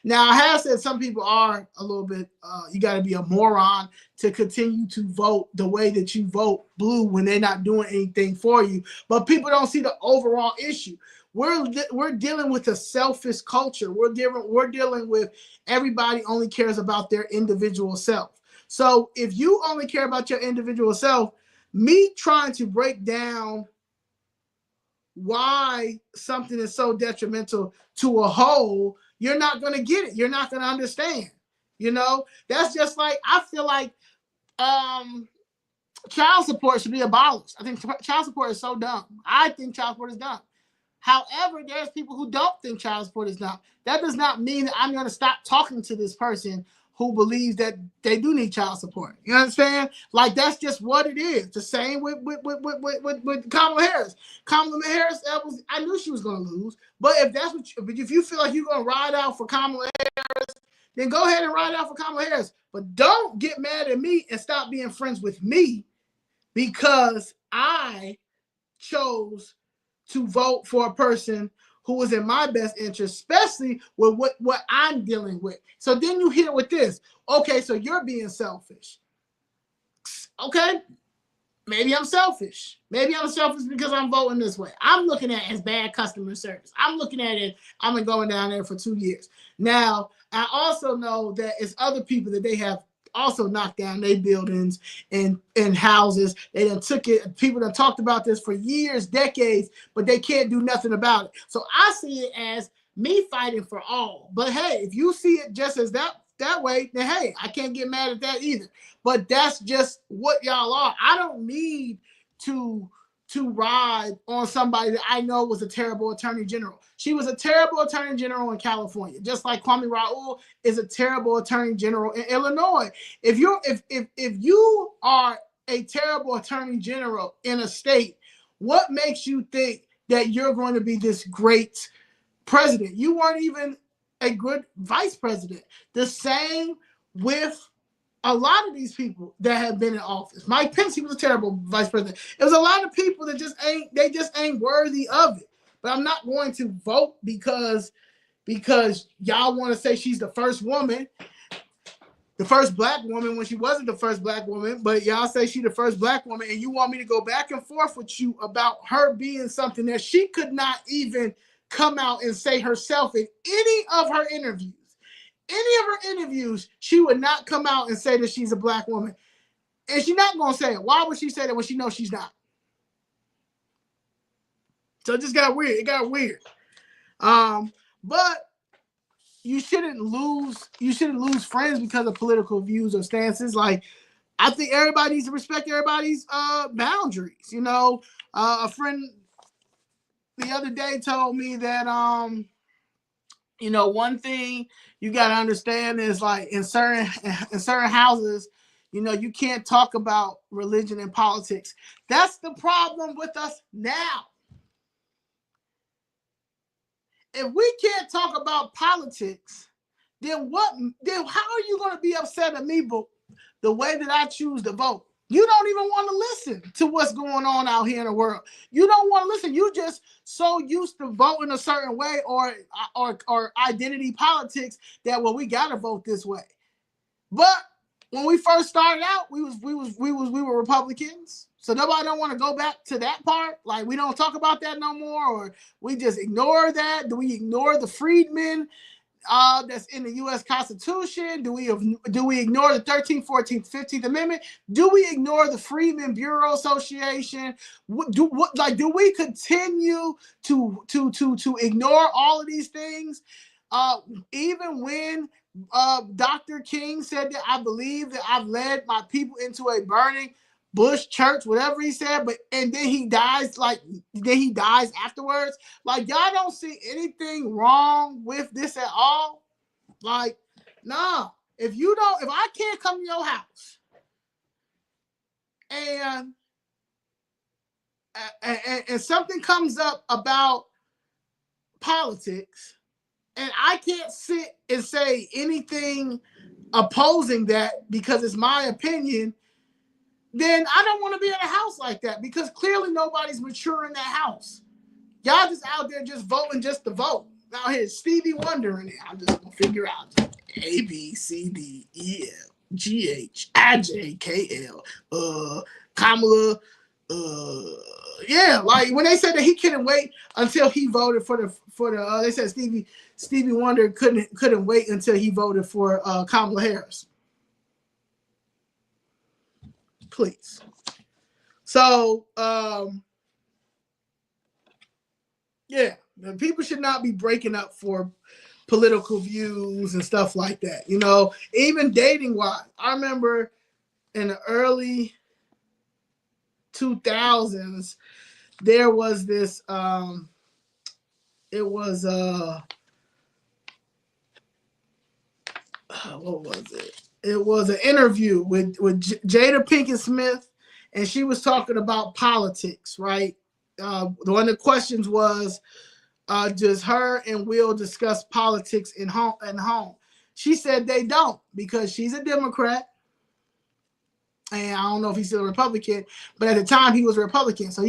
Now, I have said some people are a little bit, you got to be a moron to continue to vote the way that you vote blue when they're not doing anything for you. But people don't see the overall issue. We're dealing with a selfish culture. We're dealing with everybody only cares about their individual self. So if you only care about your individual self, me trying to break down why something is so detrimental to a whole, you're not going to get it. You're not going to understand. You know, that's just like, I feel like child support should be abolished. I think child support is so dumb. I think child support is dumb. However, there's people who don't think child support is dumb. That does not mean that I'm going to stop talking to this person who believes that they do need child support. You understand? Like, that's just what it is. The same with Kamala Harris. Kamala Harris, I knew she was going to lose. But if you feel like you're going to ride out for Kamala Harris, then go ahead and ride out for Kamala Harris. But don't get mad at me and stop being friends with me because I chose to vote for a person who was in my best interest, especially with what I'm dealing with. So then you hit it with this. Okay, so you're being selfish. Okay, maybe I'm selfish. Maybe I'm selfish because I'm voting this way. I'm looking at it as bad customer service. I'm looking at it, I've been going down there for 2 years. Now, I also know that it's other people that they have also knocked down their buildings and houses. They done took it. People done talked about this for years, decades, but they can't do nothing about it. So I see it as me fighting for all. But hey, if you see it just as that way, then hey, I can't get mad at that either. But that's just what y'all are. I don't need to ride on somebody that I know was a terrible attorney general. She was a terrible attorney general in California, just like Kwame Raoul is a terrible attorney general in Illinois. If you are a terrible attorney general in a state, what makes you think that you're going to be this great president? You weren't even a good vice president. The same with a lot of these people that have been in office. Mike Pence, he was a terrible vice president. It was a lot of people that just ain't worthy of it. But I'm not going to vote because y'all want to say she's the first woman, the first black woman when she wasn't the first black woman, but y'all say she's the first black woman, and you want me to go back and forth with you about her being something that she could not even come out and say herself in any of her interviews. Any of her interviews, she would not come out and say that she's a black woman. And she's not going to say it. Why would she say that when she knows she's not? So it just got weird. It got weird. But you shouldn't lose friends because of political views or stances. Like, I think everybody needs to respect everybody's boundaries. You know, a friend the other day told me that you know, one thing you got to understand is, like, in certain houses, you know, you can't talk about religion and politics. That's the problem with us now. If we can't talk about politics, then how are you going to be upset at me but the way that I choose to vote? You don't even want to listen to what's going on out here in the world. You don't want to listen. You just so used to voting a certain way or identity politics that, well, we got to vote this way. But when we first started out, we were Republicans. So nobody don't want to go back to that part. Like we don't talk about that no more, or we just ignore that. Do we ignore the freedmen that's in the U.S. Constitution? Do we ignore the 13th, 14th, 15th Amendment? Do we ignore the Freedmen Bureau Association? Do we continue to ignore all of these things? Even when Dr. King said that I believe that I've led my people into a burning bush church, whatever he said, and then he dies afterwards. Like, y'all don't see anything wrong with this at all. Like, nah. If I can't come to your house and something comes up about politics, and I can't sit and say anything opposing that because it's my opinion, then I don't want to be in a house like that, because clearly nobody's mature in that house. Y'all just out there just voting just to vote. Now here's Stevie Wonder in it. I'm just going to figure out A, B, C, D, E, F, G, H, I, J, K, L, Kamala. Yeah, like when they said that he couldn't wait until he voted for the they said Stevie Wonder couldn't wait until he voted for Kamala Harris. Please. So, yeah, people should not be breaking up for political views and stuff like that. You know, even dating wise, I remember in the early 2000s, there was this, it was, what was it? It was an interview with Jada Pinkett Smith, and she was talking about politics, right? One of the questions was, does her and Will discuss politics in home? She said they don't, because she's a Democrat, and I don't know if he's still a Republican, but at the time he was a Republican. So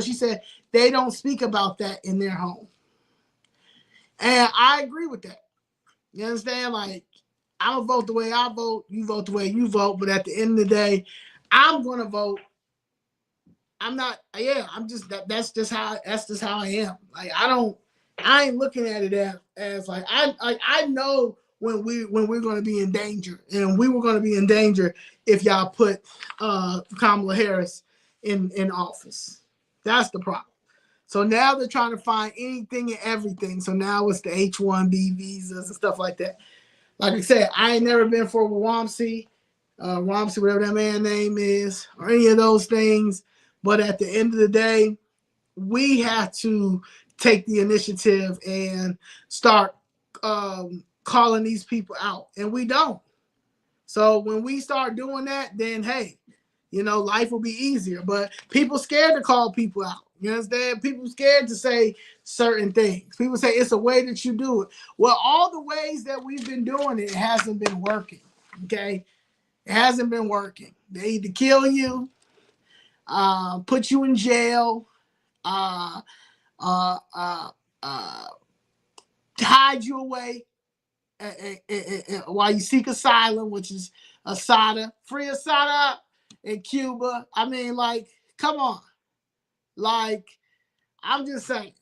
she said they don't speak about that in their home. And I agree with that. You understand? Like, I'm gonna vote the way I vote, you vote the way you vote, but at the end of the day, I'm gonna vote. I'm not, I'm just that's just how I am. Like, I ain't looking at it as like I know when we're gonna be in danger, and we were gonna be in danger if y'all put Kamala Harris in office. That's the problem. So now they're trying to find anything and everything. So now it's the H-1B visas and stuff like that. Like I said, I ain't never been for Wamsi, whatever that man's name is, or any of those things. But at the end of the day, we have to take the initiative and start calling these people out. And we don't. So when we start doing that, then, hey, you know, life will be easier. But people scared to call people out. You understand? People scared to say certain things. People say it's a way that you do it. Well, all the ways that we've been doing it hasn't been working. Okay? It hasn't been working. They either kill you, put you in jail, hide you away while you seek asylum, which is Asada, free Asada in Cuba. I mean, like, come on. Like, I'm just saying,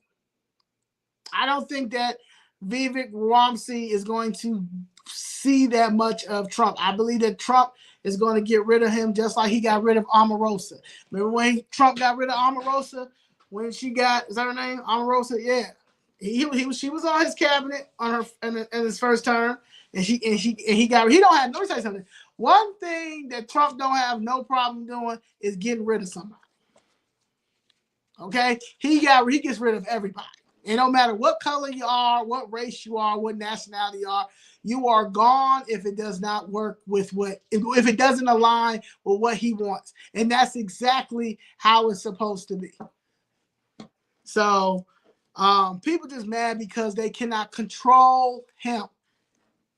I don't think that Vivek Ramsey is going to see that much of Trump. I believe that Trump is going to get rid of him just like he got rid of Omarosa. Remember when Trump got rid of Omarosa? When she got, is that her name? Omarosa? Yeah. She was on his cabinet on in his first term, and he got, he don't have, let me tell you something. One thing that Trump don't have no problem doing is getting rid of somebody. Okay? He gets rid of everybody. And no matter what color you are, what race you are, what nationality you are gone if it does not work with if it doesn't align with what he wants. And that's exactly how it's supposed to be. So people just mad because they cannot control him.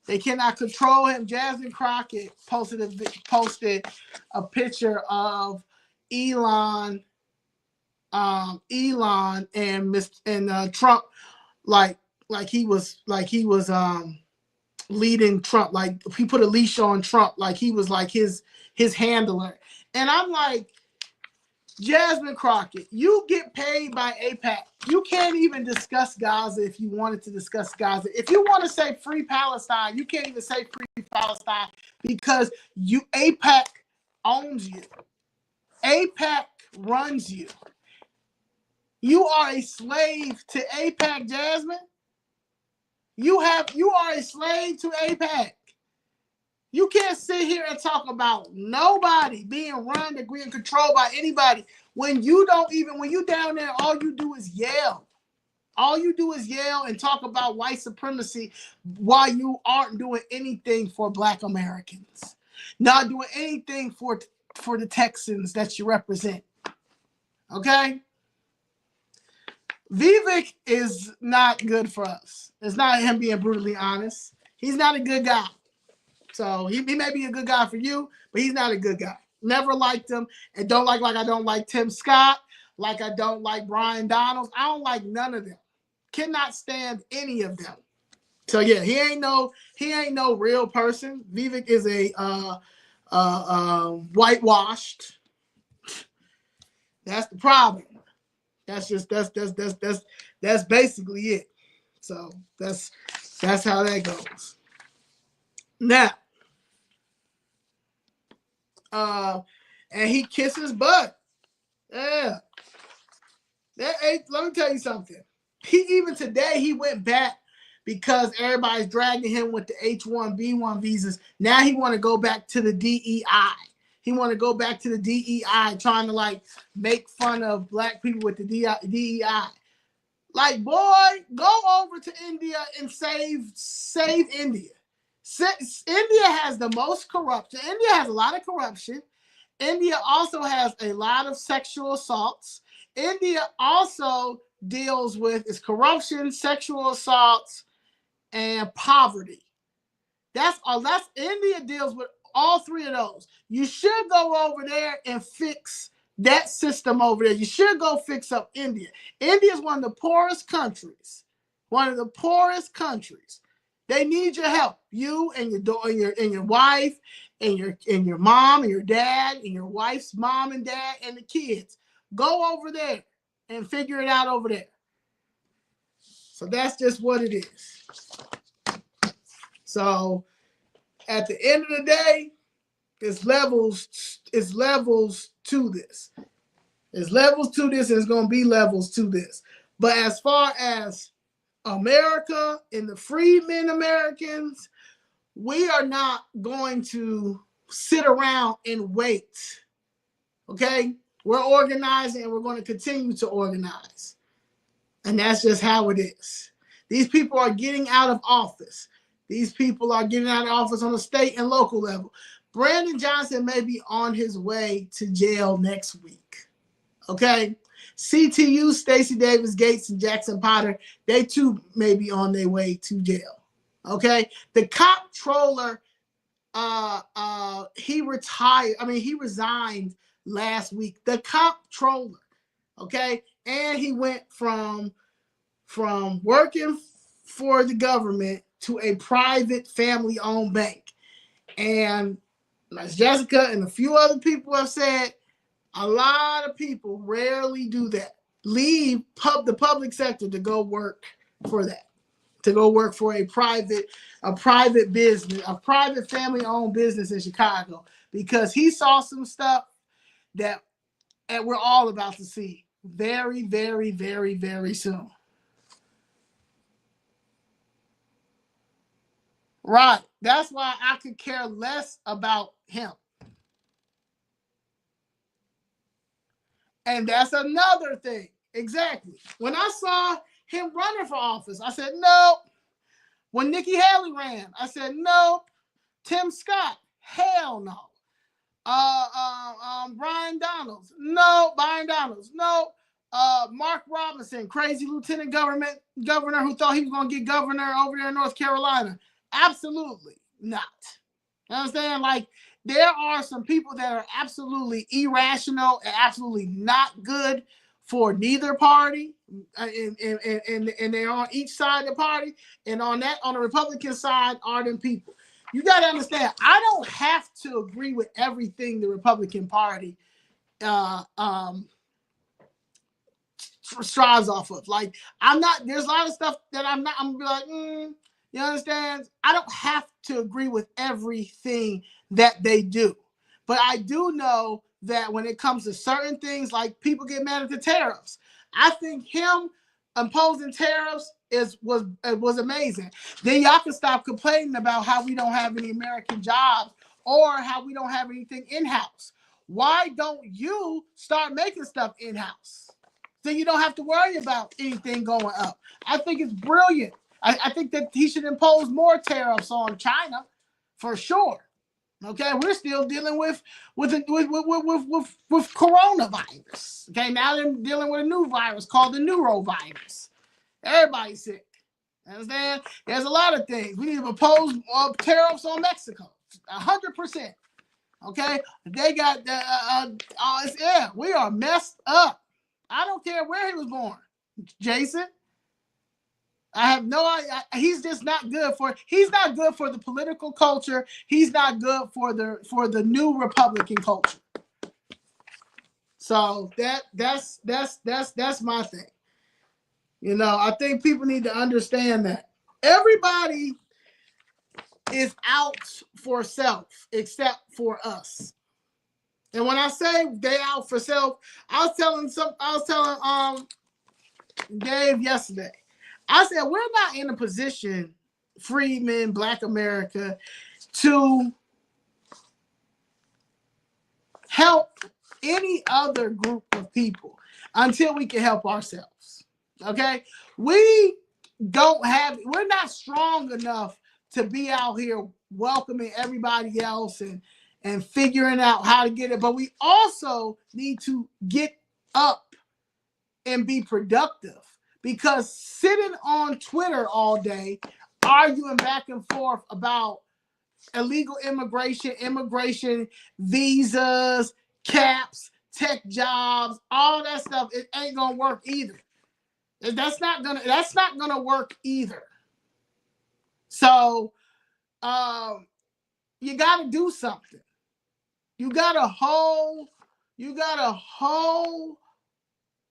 They cannot control him. Jasmine Crockett posted a picture of Elon and Trump, like he was leading Trump, like he put a leash on Trump, like he was like his handler. And I'm like, Jasmine Crockett, you get paid by AIPAC. You can't even discuss Gaza if you wanted to discuss Gaza. If you want to say free Palestine, you can't even say free Palestine because AIPAC owns you. AIPAC runs you. You are a slave to AIPAC, Jasmine. You are a slave to AIPAC. You can't sit here and talk about nobody being run or being controlled by anybody when you down there, all you do is yell. All you do is yell and talk about white supremacy while you aren't doing anything for Black Americans. Not doing anything for the Texans that you represent. Okay? Vivek is not good for us. It's not him being brutally honest. He's not a good guy. So he may be a good guy for you, but he's not a good guy. Never liked him, and don't like I don't like Tim Scott, like I don't like Brian Donalds. I don't like none of them. Cannot stand any of them. So yeah, he ain't no real person. Vivek is a whitewashed. That's the problem. That's basically it. So that's how that goes. Now, and he kisses butt. Yeah. Let me tell you something. Even today he went back because everybody's dragging him with the H-1B1 visas. Now he want to go back to the DEI. He want to go back to the DEI, trying to make fun of Black people with the DEI. Like, boy, go over to India and save India. India has the most corruption. India has a lot of corruption. India also has a lot of sexual assaults. India also deals with corruption, sexual assaults, and poverty. That's India deals with all three of those. You should go over there and fix that system over there. You should go fix up India. India is one of the poorest countries. One of the poorest countries. They need your help. You and your wife and your mom and your dad and your wife's mom and dad and the kids. Go over there and figure it out over there. So that's just what it is. So at the end of the day, it's levels to this. There's levels to this, and it's going to be levels to this. But as far as America and the freedmen Americans, we are not going to sit around and wait. Okay? We're organizing, and we're going to continue to organize. And that's just how it is. These people are getting out of office. These people are getting out of office on the state and local level. Brandon Johnson may be on his way to jail next week. Okay? CTU, Stacey Davis Gates, and Jackson Potter, they too may be on their way to jail. Okay? The comptroller, he resigned last week. The comptroller, okay? And he went from working for the government to a private family-owned bank. And as Jessica and a few other people have said, a lot of people rarely do that. Leave the public sector to go work for that, to go work for a private business, a private family-owned business in Chicago, because he saw some stuff that we're all about to see very, very, very, very soon. Right. That's why I could care less about him. And that's another thing. Exactly. When I saw him running for office, I said, nope. When Nikki Haley ran, I said, nope. Tim Scott, hell no. Brian Donalds, no. Brian Donalds, no. Mark Robinson, crazy lieutenant governor who thought he was going to get governor over there in North Carolina. Absolutely not. You understand? Like, there are some people that are absolutely irrational and absolutely not good for neither party, and they're on each side of the party. And on the Republican side are them people. You got to understand, I don't have to agree with everything the Republican Party strives off of. Like, there's a lot of stuff that I'm gonna be like, you understand? I don't have to agree with everything that they do. But I do know that when it comes to certain things, like people get mad at the tariffs. I think him imposing tariffs was amazing. Then y'all can stop complaining about how we don't have any American jobs or how we don't have anything in-house. Why don't you start making stuff in-house? So you don't have to worry about anything going up. I think it's brilliant. I think that he should impose more tariffs on China, for sure. Okay, we're still dealing with coronavirus. Okay, now they're dealing with a new virus called the neurovirus. Everybody's sick. Understand? There's a lot of things. We need to impose tariffs on Mexico. 100%. Okay, they got we are messed up. I don't care where he was born, Jason. I have no idea. He's just not good he's not good for the political culture. He's not good for the new Republican culture. So that's my thing. You know, I think people need to understand that everybody is out for self except for us. And when I say they out for self, I was telling Dave yesterday. I said, we're not in a position, freedmen, Black America, to help any other group of people until we can help ourselves. Okay? We're not strong enough to be out here welcoming everybody else and figuring out how to get it. But we also need to get up and be productive. Because sitting on Twitter all day, arguing back and forth about illegal immigration, visas, caps, tech jobs, all that stuff, it ain't gonna work either. That's not gonna work either. So you gotta do something. You got a whole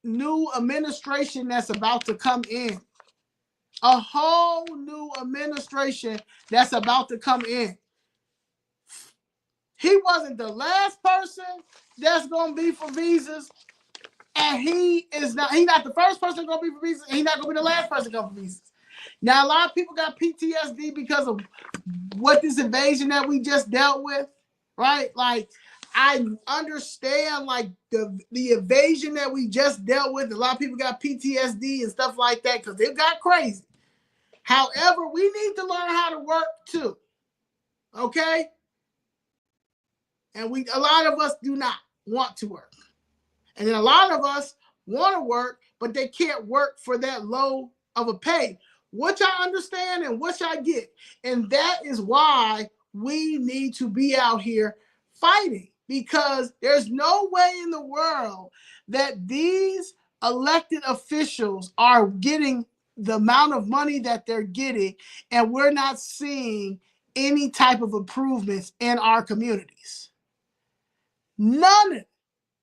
new administration that's about to come in. A whole new administration that's about to come in. He wasn't the last person that's going to be for visas. And he's not the first person going to be for visas. And he's not going to be the last person going for visas. Now, a lot of people got PTSD because of what this invasion that we just dealt with, right? Like, I understand, like, the invasion that we just dealt with. A lot of people got PTSD and stuff like that because it got crazy. However, we need to learn how to work too. Okay? And a lot of us do not want to work. And then a lot of us want to work, but they can't work for that low of a pay, which I understand and which I get. And that is why we need to be out here fighting, because there's no way in the world that these elected officials are getting the amount of money that they're getting, and we're not seeing any type of improvements in our communities. None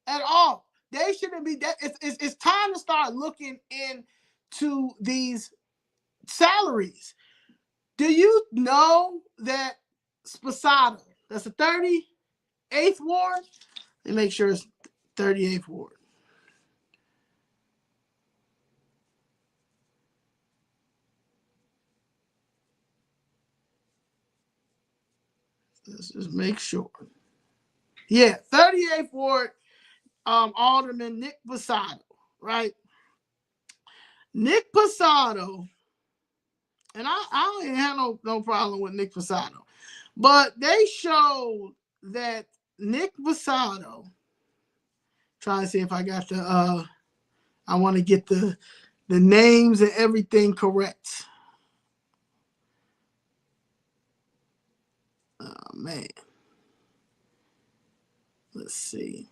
at all. They shouldn't be that. It's time to start looking into these salaries. Do you know that Sposato, that's the 38th ward? Let me make sure it's 38th ward. Let's just make sure. Yeah, 38th ward, Alderman Nick Sposato, right? Nick Sposato, and I ain't have no problem with Nick Sposato, but they showed that Nick Sposato, trying to see if I got I want to get the names and everything correct. Oh man. Let's see.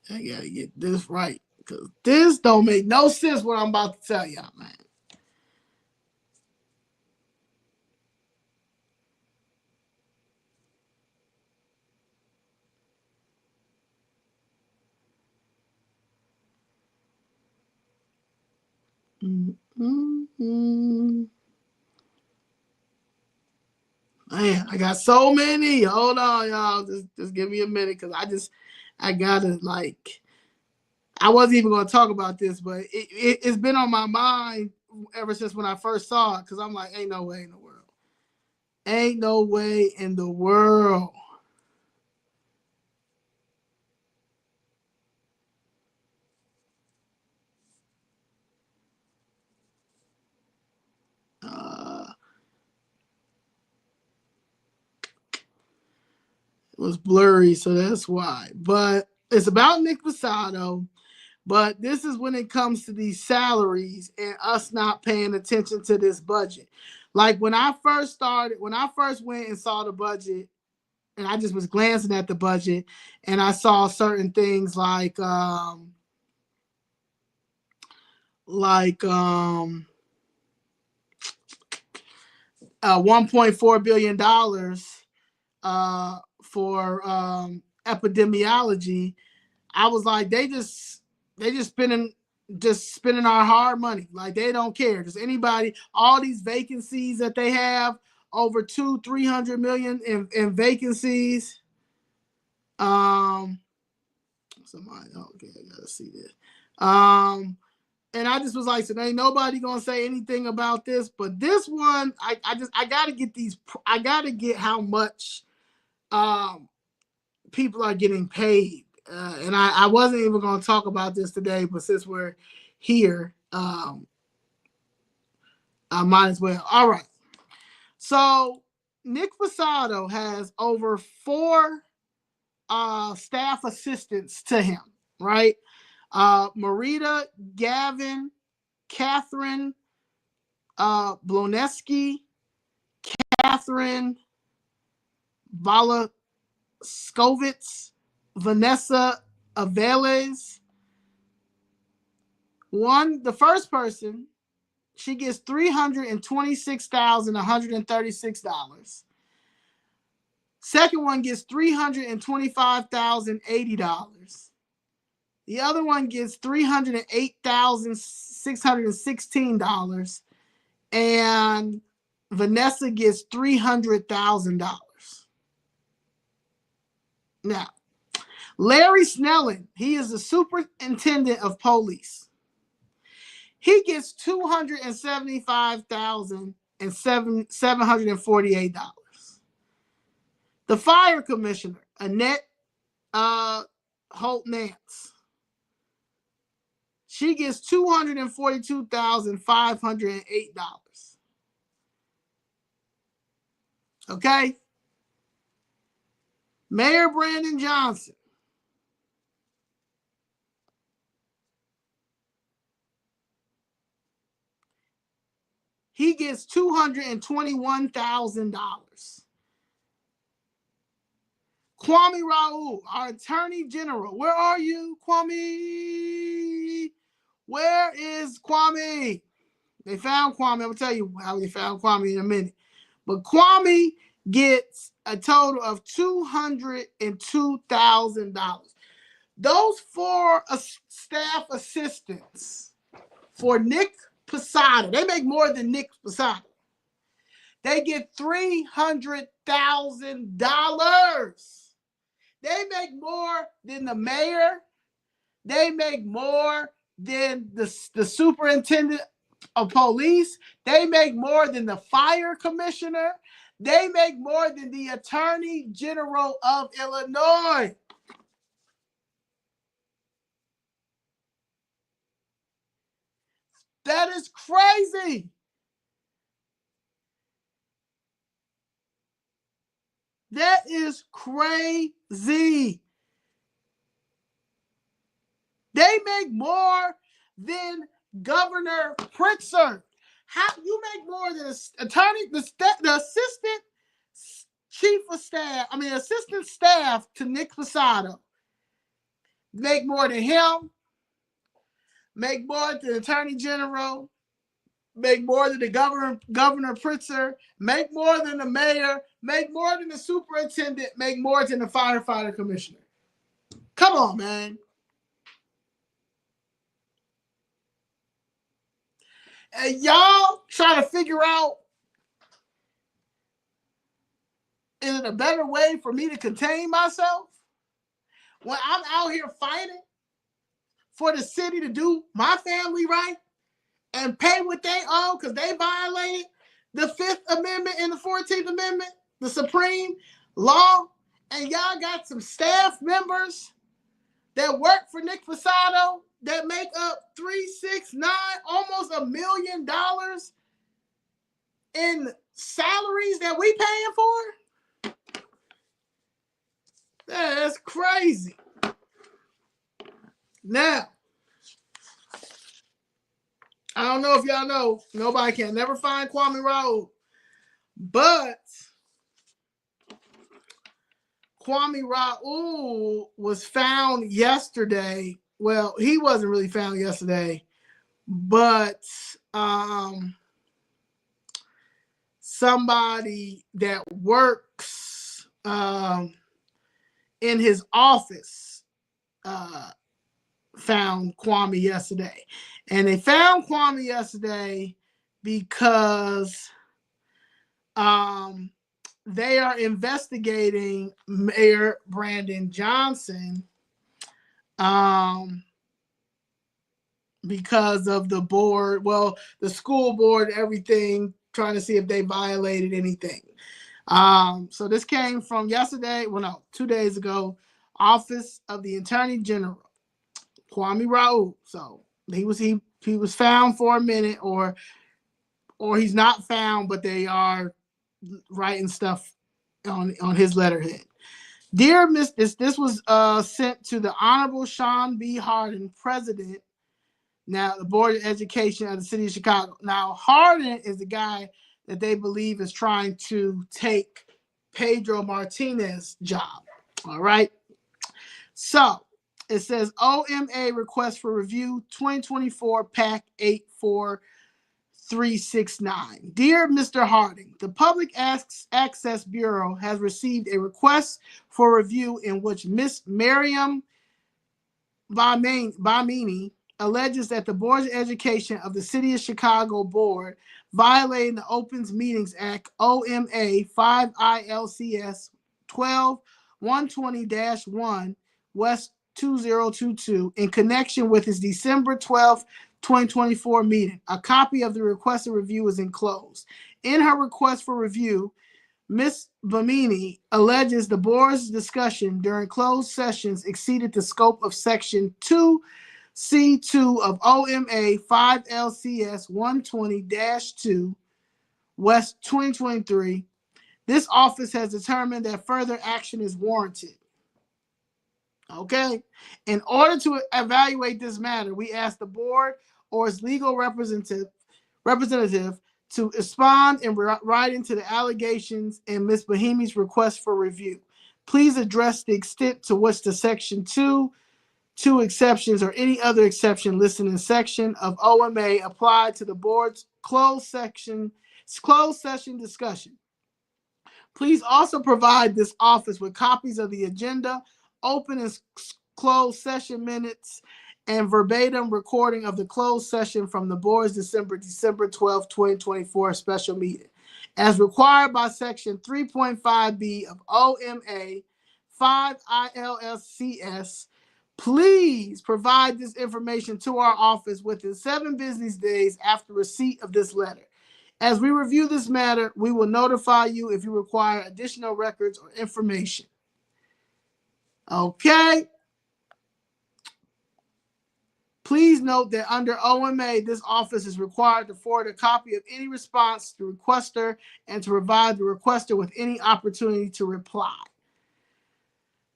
I gotta get this right, because this don't make no sense what I'm about to tell y'all, man. Man, I got so many. Hold on, y'all. Just give me a minute, because I gotta, like, I wasn't even gonna talk about this, but it's been on my mind ever since when I first saw it, because I'm like, ain't no way in the world. Ain't no way in the world. It was blurry, so that's why. But it's about Nick Passato. But this is when it comes to these salaries and us not paying attention to this budget. Like when I first went and saw the budget, and I just was glancing at the budget, and I saw certain things like $1.4 billion for epidemiology. I was like, they just spending our hard money. Like, they don't care. Does anybody, all these vacancies that they have, over 200-300 million in vacancies. Somebody, okay, I gotta see this. And I just was like, so ain't nobody gonna say anything about this. But this one, I gotta get how much people are getting paid. And I wasn't even going to talk about this today, but since we're here, I might as well. All right. So Nick Passato has over 4 staff assistants to him, right? Marita, Gavin, Catherine, Bloneski, Catherine Valaskovitz, Vanessa Aveles. The first person, she gets $326,136. Second one gets $325,080. The other one gets $308,616, and Vanessa gets $300,000. Now, Larry Snelling, he is the superintendent of police. He gets $275,748. The fire commissioner, Annette Holt Nance, she gets $242,508. Okay? Mayor Brandon Johnson, he gets $221,000. Kwame Raoul, our attorney general. Where are you, Kwame? Where is Kwame? They found Kwame. I'm going to tell you how they found Kwame in a minute. But Kwame gets a total of $202,000. Those 4 staff assistants for Nick Passato, they make more than Nick Passato. They get $300,000. They make more than the mayor. They make more than the superintendent of police. They make more than the fire commissioner. They make more than the attorney general of Illinois. That is crazy. That is crazy. They make more than Governor Pritzker. How you make more than the assistant chief of staff? I mean, assistant staff to Nick Passato. Make more than him. Make more than the attorney general. Make more than the Governor Pritzker. Make more than the mayor. Make more than the superintendent. Make more than the firefighter commissioner. Come on, man. And y'all try to figure out, is it a better way for me to contain myself when I'm out here fighting for the city to do my family right and pay what they owe because they violated the 5th Amendment and the 14th Amendment, the Supreme Law, and y'all got some staff members that work for Nick Fasado that make up 369, almost $1 million in salaries that we paying for? That's crazy. Now, I don't know if y'all know, nobody can never find Kwame Raoul, but Kwame Raoul was found yesterday. Well, he wasn't really found yesterday, but somebody that works in his office found Kwame yesterday. And they found Kwame yesterday because they are investigating Mayor Brandon Johnson because of the board, the school board, everything, trying to see if they violated anything. So this came from yesterday, 2 days ago, Office of the Attorney General, Kwame Raoul. So he was found for a minute, or he's not found, but they are writing stuff on his letterhead. Dear Miss, this was sent to the Honorable Sean B. Hardin, President, now the Board of Education of the City of Chicago. Now, Hardin is the guy that they believe is trying to take Pedro Martinez's job. All right. So it says OMA request for review 2024 PAC 84369. Dear Mr. Harding, the Public Access Bureau has received a request for review in which Miss Miriam Bamini alleges that the Board of Education of the City of Chicago Board violating the Opens Meetings Act, OMA 5 ILCS 12-120-1 West 2022 in connection with his December 12, 2024 meeting. A copy of the requested review is enclosed. In her request for review, Ms. Bamini alleges the board's discussion during closed sessions exceeded the scope of Section 2C2 of OMA 5 LCS 120-2 West 2023. This office has determined that further action is warranted. Okay. In order to evaluate this matter, we ask the board or its legal representative to respond in writing to the allegations in Ms. Bahimi's request for review. Please address the extent to which the Section 2 exceptions or any other exception listed in section of OMA applied to the board's closed session discussion. Please also provide this office with copies of the agenda, open and closed session minutes, and verbatim recording of the closed session from the board's December 12, 2024 special meeting. As required by Section 3.5B of OMA 5 ILCS, please provide this information to our office within 7 business days after receipt of this letter. As we review this matter, we will notify you if you require additional records or information. Okay. Please note that under OMA, this office is required to forward a copy of any response to the requester and to provide the requester with any opportunity to reply.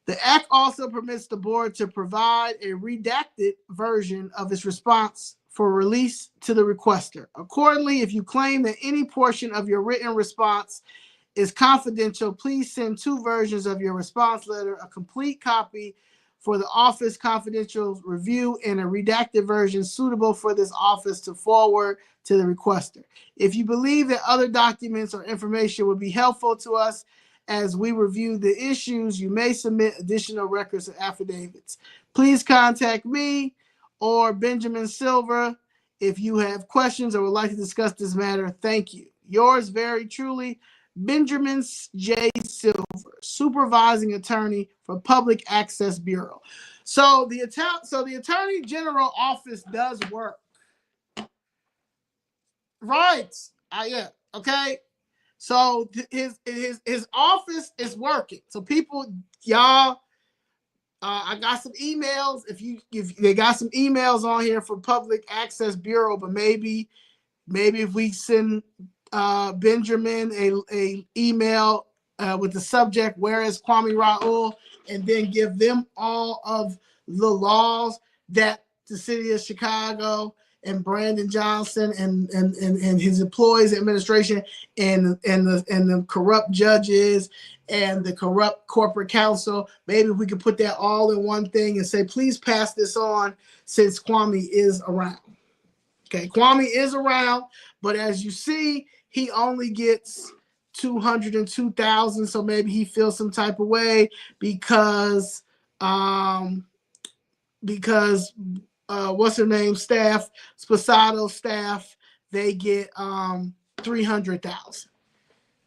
The Act also permits the board to provide a redacted version of its response for release to the requester. Accordingly, if you claim that any portion of your written response is confidential, please send 2 versions of your response letter, a complete copy for the office confidential review and a redacted version suitable for this office to forward to the requester. If you believe that other documents or information would be helpful to us as we review the issues, you may submit additional records and affidavits. Please contact me or Benjamin Silver If you have questions or would like to discuss this matter, thank you. Yours very truly, Benjamin J. Silver, supervising attorney for Public Access Bureau. So the Attorney General office does work. Right. Yeah. Okay. So his office is working. So people, y'all, I got some emails. If they got some emails on here for Public Access Bureau, but maybe if we send Benjamin a email with the subject "Where is Kwame Raoul?" and then give them all of the laws that the city of Chicago and Brandon Johnson and his employees, administration, and the corrupt judges and the corrupt corporate counsel. Maybe we could put that all in one thing and say, please pass this on since Kwame is around. Okay, Kwame is around, but as you see, he only gets 202,000. So maybe he feels some type of way because what's her name staff, Spasado staff, they get 300,000.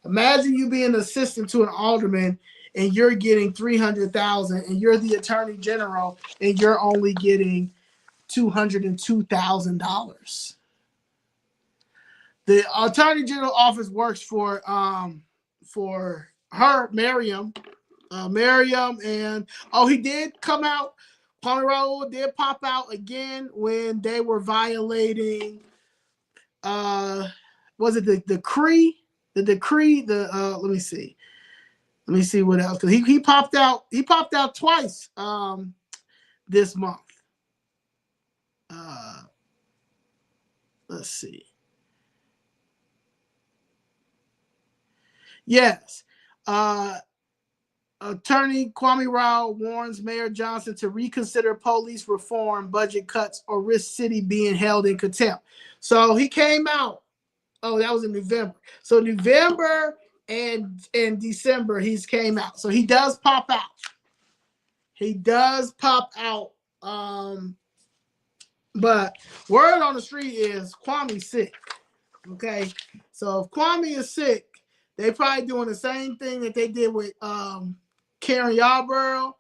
Imagine you being an assistant to an alderman and you're getting 300,000, and you're the attorney general and you're only getting $202,000. The attorney general office works for her, Miriam, and he did come out. Kwame Raoul did pop out again when they were violating. Was it the decree? The decree. Let me see. Let me see what else. Because he popped out. He popped out twice this month. Let's see. Yes. Attorney Kwame Raoul warns Mayor Johnson to reconsider police reform, budget cuts, or risk city being held in contempt. So he came out. Oh, that was in November. So November and December, he's came out. So he does pop out. He does pop out. But word on the street is Kwame's sick. Okay. So if Kwame is sick, they probably doing the same thing that they did with Karen Yarborough,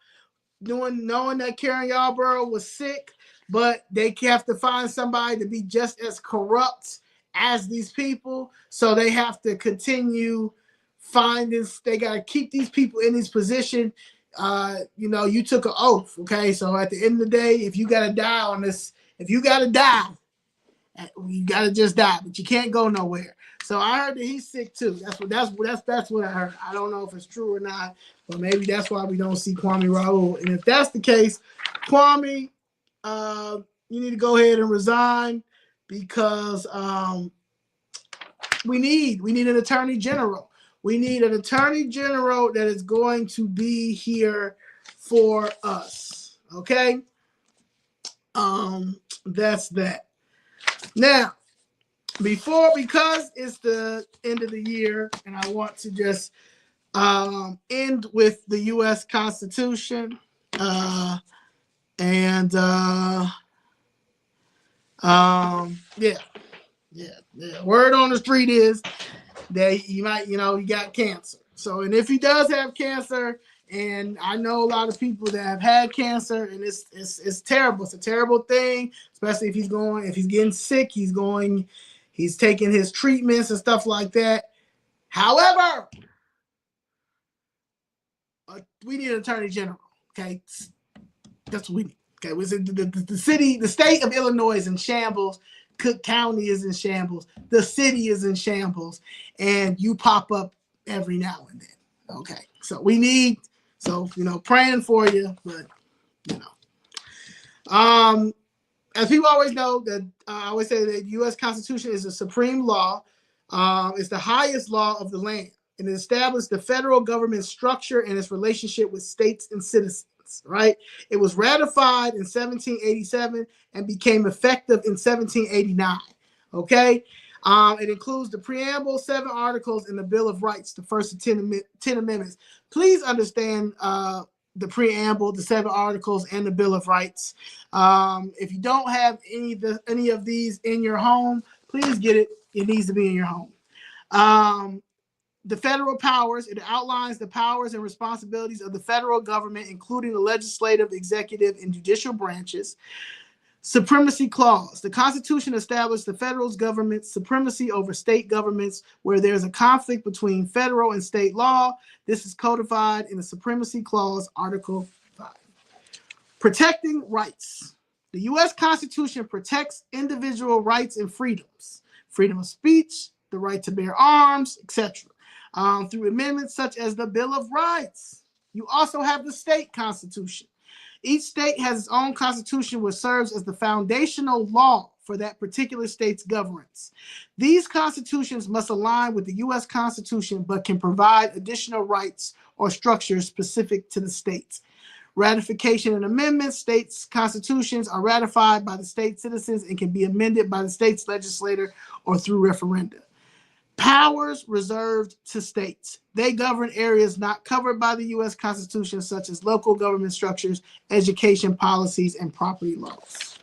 knowing that Karen Yarborough was sick, but they have to find somebody to be just as corrupt as these people. So they have to continue finding. They got to keep these people in this position. You took an oath. Okay. So at the end of the day, if you got to die on this, you got to just die, but you can't go nowhere. So I heard that he's sick too. That's what I heard. I don't know if it's true or not, but maybe that's why we don't see Kwame Raoul. And if that's the case, Kwame, you need to go ahead and resign because we need an attorney general. We need an attorney general that is going to be here for us. Okay. That's that. Now, because it's the end of the year, and I want to just end with the U.S. Constitution, yeah. Word on the street is that he might, he got cancer. So, and if he does have cancer, and I know a lot of people that have had cancer, and it's terrible. It's a terrible thing, especially if he's getting sick, he's taking his treatments and stuff like that. However, we need an attorney general. Okay, that's what we need. Okay, the state of Illinois is in shambles. Cook County is in shambles. The city is in shambles, and you pop up every now and then. Okay, so we need. So, praying for you, but, as people always know, that I always say that the U.S. Constitution is the supreme law. It's the highest law of the land, and it established the federal government structure and its relationship with states and citizens, right? It was ratified in 1787 and became effective in 1789, okay? It includes the preamble, 7 articles, and the Bill of Rights, the first of 10 amendments. Please understand, the preamble, the 7 articles, and the Bill of Rights. If you don't have any of these in your home, please get it. It needs to be in your home. The federal powers, it outlines the powers and responsibilities of the federal government, including the legislative, executive, and judicial branches. Supremacy clause. The Constitution established the federal government's supremacy over state governments where there's a conflict between federal and state law. This is codified in the Supremacy Clause, Article 5. Protecting rights. The U.S. Constitution protects individual rights and freedoms. Freedom of speech, the right to bear arms, etc. Through amendments such as the Bill of Rights. You also have the state constitution. Each state has its own constitution, which serves as the foundational law for that particular state's governance. These constitutions must align with the U.S. Constitution, but can provide additional rights or structures specific to the states. Ratification and amendments. States' constitutions are ratified by the state citizens and can be amended by the state's legislature or through referenda. Powers reserved to states. They govern areas not covered by the U.S. Constitution, such as local government structures, education policies, and property laws.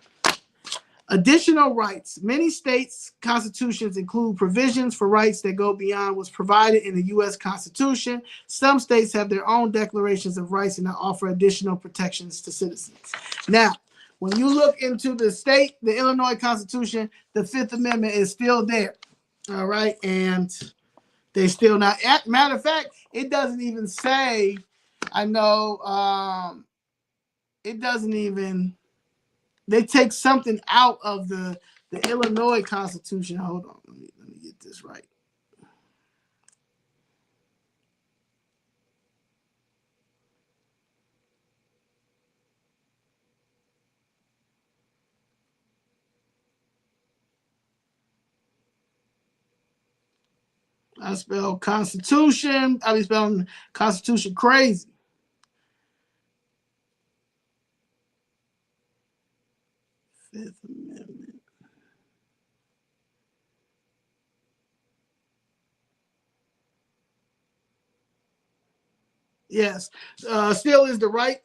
Additional rights. Many states' constitutions include provisions for rights that go beyond what's provided in the U.S. Constitution. Some states have their own declarations of rights and offer additional protections to citizens. Now, when you look into the Illinois Constitution, the Fifth Amendment is still there. All right, and they still not. Matter of fact, it doesn't even say. I know it doesn't even. They take something out of the Illinois Constitution. Hold on, let me get this right. I spell Constitution. I be spelling Constitution crazy. Fifth Amendment. Yes. Still is the right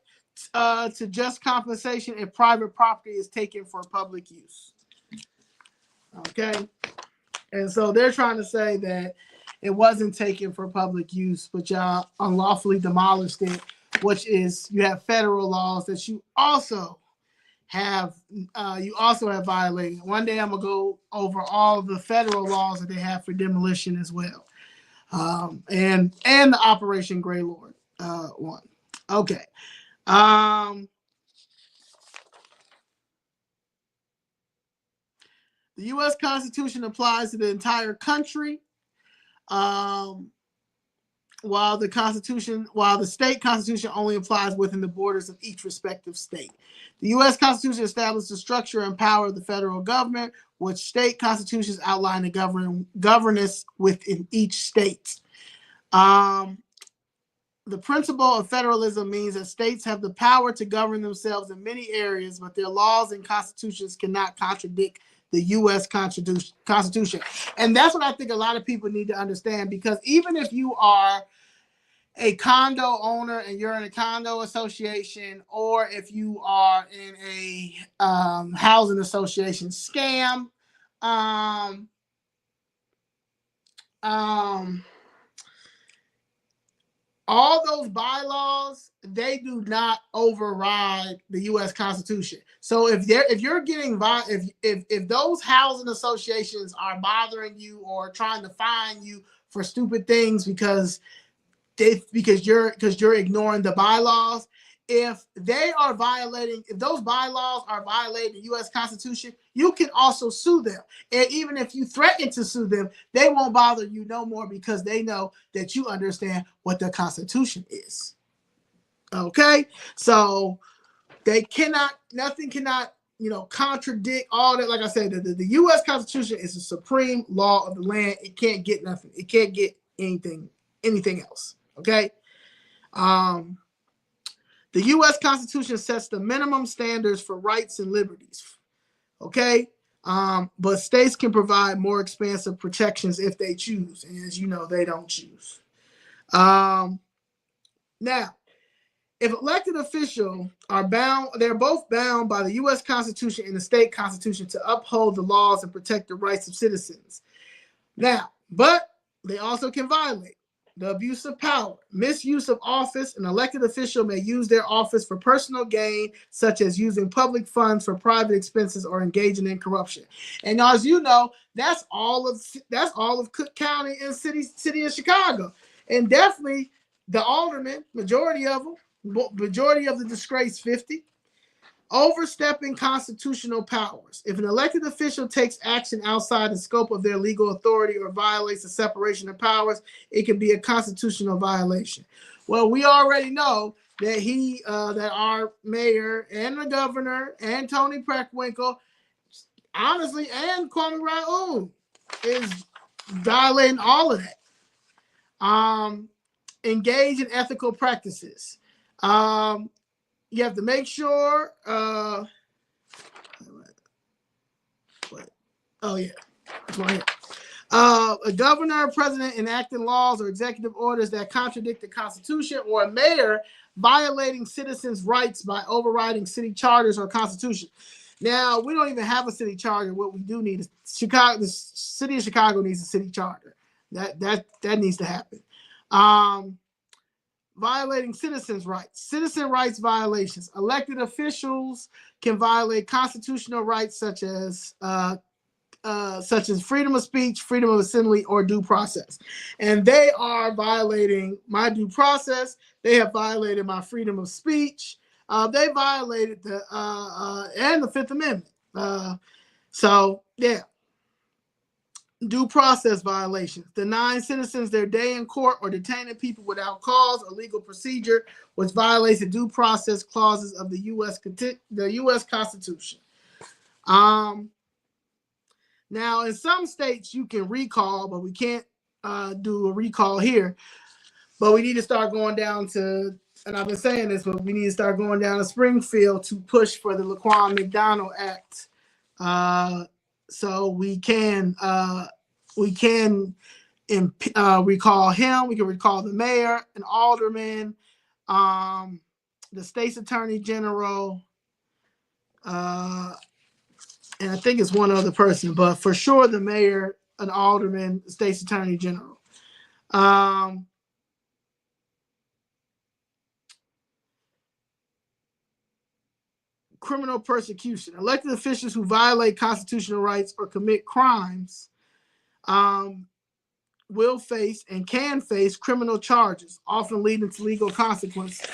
to just compensation if private property is taken for public use. Okay. And so they're trying to say that it wasn't taken for public use, but y'all unlawfully demolished it, which is you have federal laws that you also have violated. One day I'm gonna go over all of the federal laws that they have for demolition as well, and the Operation Grey Lord one. Okay. The U.S. Constitution applies to the entire country, while the state constitution only applies within the borders of each respective state. The U.S. Constitution establishes the structure and power of the federal government, which state constitutions outline the governance within each state. The principle of federalism means that states have the power to govern themselves in many areas, but their laws and constitutions cannot contradict the U.S. Constitution. And that's what I think a lot of people need to understand, because even if you are a condo owner and you're in a condo association, or if you are in a housing association scam, all those bylaws, they do not override the U.S. Constitution. So if you're getting if those housing associations are bothering you or trying to fine you for stupid things because you're ignoring the bylaws, if those bylaws are violating the U.S. Constitution, you can also sue them. And even if you threaten to sue them, they won't bother you no more, because they know that you understand what the Constitution is. Okay? So nothing cannot, contradict all that. Like I said, the U.S. Constitution is the supreme law of the land. It can't get nothing. It can't get anything else. Okay? The U.S. Constitution sets the minimum standards for rights and liberties. Okay? But states can provide more expansive protections if they choose. And as you know, they don't choose. Now, if elected officials are bound, they're both bound by the U.S. Constitution and the state constitution to uphold the laws and protect the rights of citizens. Now, but they also can violate the abuse of power, misuse of office. An elected official may use their office for personal gain, such as using public funds for private expenses or engaging in corruption. And as you know, that's all of Cook County and city of Chicago, and definitely the aldermen, majority of the disgraced 50. Overstepping constitutional powers. If an elected official takes action outside the scope of their legal authority or violates the separation of powers, it can be a constitutional violation. Well, we already know that that our mayor and the governor and Tony Preckwinkle, honestly, and Kwame Raoul is violating all of that. Engage in ethical practices. You have to make sure. Oh yeah, it's right here. A governor or president enacting laws or executive orders that contradict the Constitution, or a mayor violating citizens' rights by overriding city charters or constitution. Now, we don't even have a city charter. What we do need is Chicago. The city of Chicago needs a city charter. That needs to happen. Violating citizens' rights. Citizen rights violations. Elected officials can violate constitutional rights such as freedom of speech, freedom of assembly, or due process. And they are violating my due process. They have violated my freedom of speech. They violated and the Fifth Amendment. So yeah. Due process violations. Denying citizens their day in court or detaining people without cause or legal procedure, which violates the due process clauses of the U.S. Constitution. Now, in some states, you can recall, but we can't do a recall here. But we need to start going down to, and I've been saying this, but we need to start going down to Springfield to push for the Laquan McDonald Act. So we can recall him. We can recall the mayor, an alderman, the state's attorney general, and I think it's one other person, but for sure the mayor, an alderman, the state's attorney general. Criminal persecution. Elected officials who violate constitutional rights or commit crimes will face and can face criminal charges, often leading to legal consequences.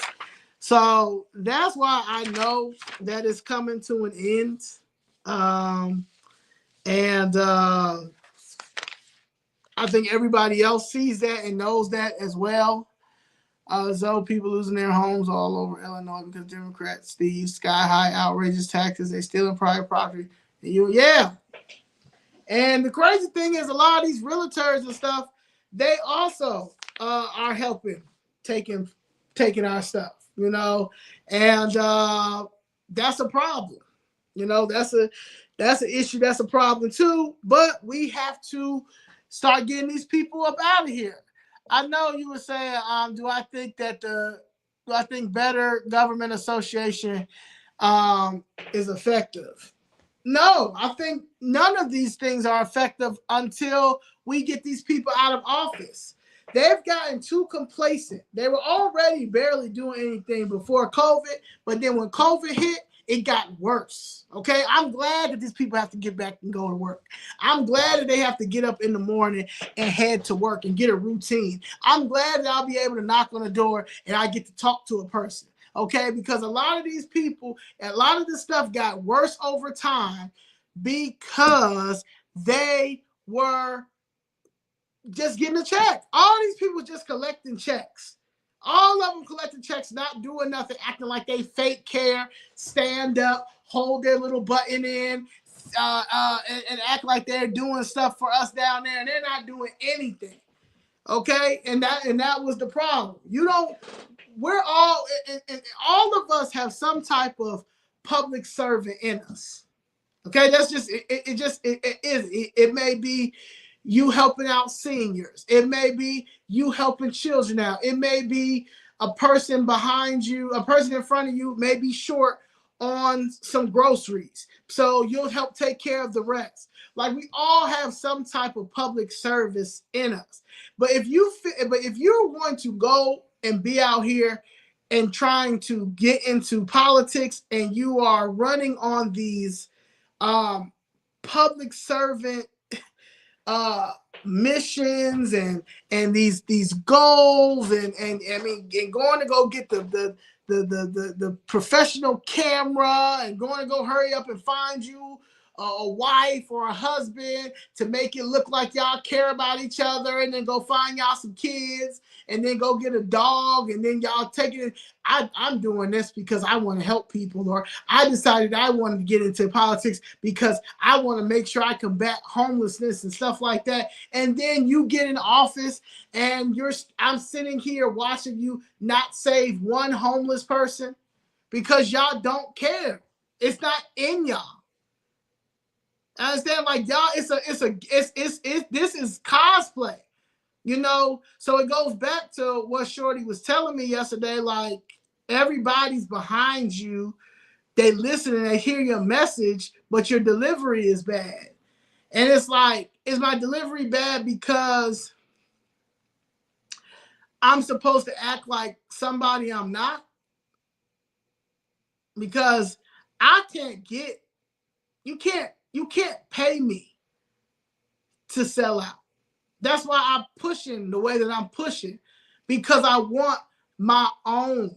So that's why I know that it's coming to an end. I think everybody else sees that and knows that as well. So people losing their homes all over Illinois because Democrats, these sky-high outrageous taxes, they stealing private property. And the crazy thing is, a lot of these realtors and stuff, they also are helping taking our stuff, and that's a problem. That's an issue. That's a problem too. But we have to start getting these people up out of here. I know you were saying, do I think better government association is effective? No, I think none of these things are effective until we get these people out of office. They've gotten too complacent. They were already barely doing anything before COVID, but then when COVID hit, it got worse. Okay, I'm glad that these people have to get back and go to work. I'm glad that they have to get up in the morning and head to work and get a routine. I'm glad that I'll be able to knock on the door and I get to talk to a person. Okay, because a lot of these people, a lot of this stuff got worse over time because they were just getting a check. All these people just collecting checks. All of them collecting checks, not doing nothing, acting like they fake care, stand up, hold their little button in, and act like they're doing stuff for us down there, and they're not doing anything. Okay, and that was the problem. We're all of us have some type of public servant in us. Okay, that's just it may be you helping out seniors. It may be you helping children out. It may be a person behind you, a person in front of you may be short on some groceries. So you'll help take care of the rest. Like, we all have some type of public service in us. But if you're going to go and be out here and trying to get into politics, and you are running on these public servant missions and these goals, and I mean, and going to go get the professional camera, and going to go hurry up and find you a wife or a husband to make it look like y'all care about each other, and then go find y'all some kids, and then go get a dog, and then y'all take it. I'm doing this because I want to help people, or I decided I wanted to get into politics because I want to make sure I combat homelessness and stuff like that. And then you get in office, and I'm sitting here watching you not save one homeless person because y'all don't care. It's not in y'all. I understand, like, y'all, this is cosplay, you know. So it goes back to what Shorty was telling me yesterday. Like, everybody's behind you, they listen and they hear your message, but your delivery is bad. And it's like, is my delivery bad because I'm supposed to act like somebody I'm not? Because you can't pay me to sell out. That's why I'm pushing the way that I'm pushing, because I want my own.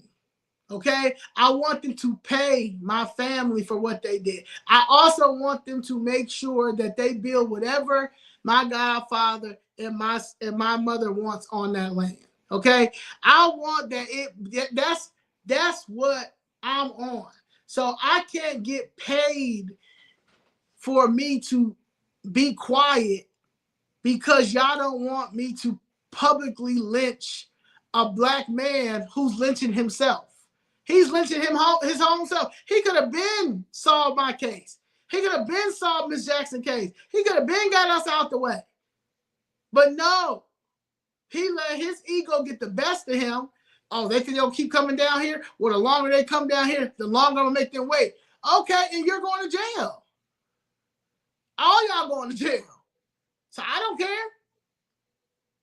Okay, I want them to pay my family for what they did. I also want them to make sure that they build whatever my godfather and my mother wants on that land. Okay, I want that. That's what I'm on. So I can't get paid for me to be quiet because y'all don't want me to publicly lynch a black man who's lynching himself. He's lynching his own self. He could have been solved my case. He could have been solved Miss Jackson case. He could have been got us out the way. But no, he let his ego get the best of him. Oh, they think they'll keep coming down here? Well, the longer they come down here, the longer I'm going to make them wait. Okay, and you're going to jail. All y'all going to jail. So I don't care.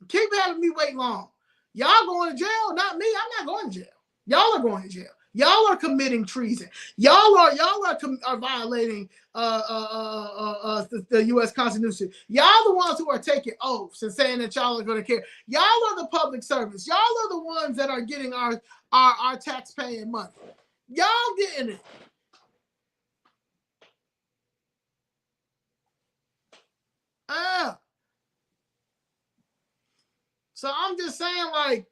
Keep having me wait long. Y'all going to jail, not me. I'm not going to jail. Y'all are going to jail. Y'all are committing treason. Y'all are violating the U.S. Constitution. Y'all the ones who are taking oaths and saying that y'all are going to care. Y'all are the public servants. Y'all are the ones that are getting our tax-paying money. Y'all getting it. So I'm just saying, like,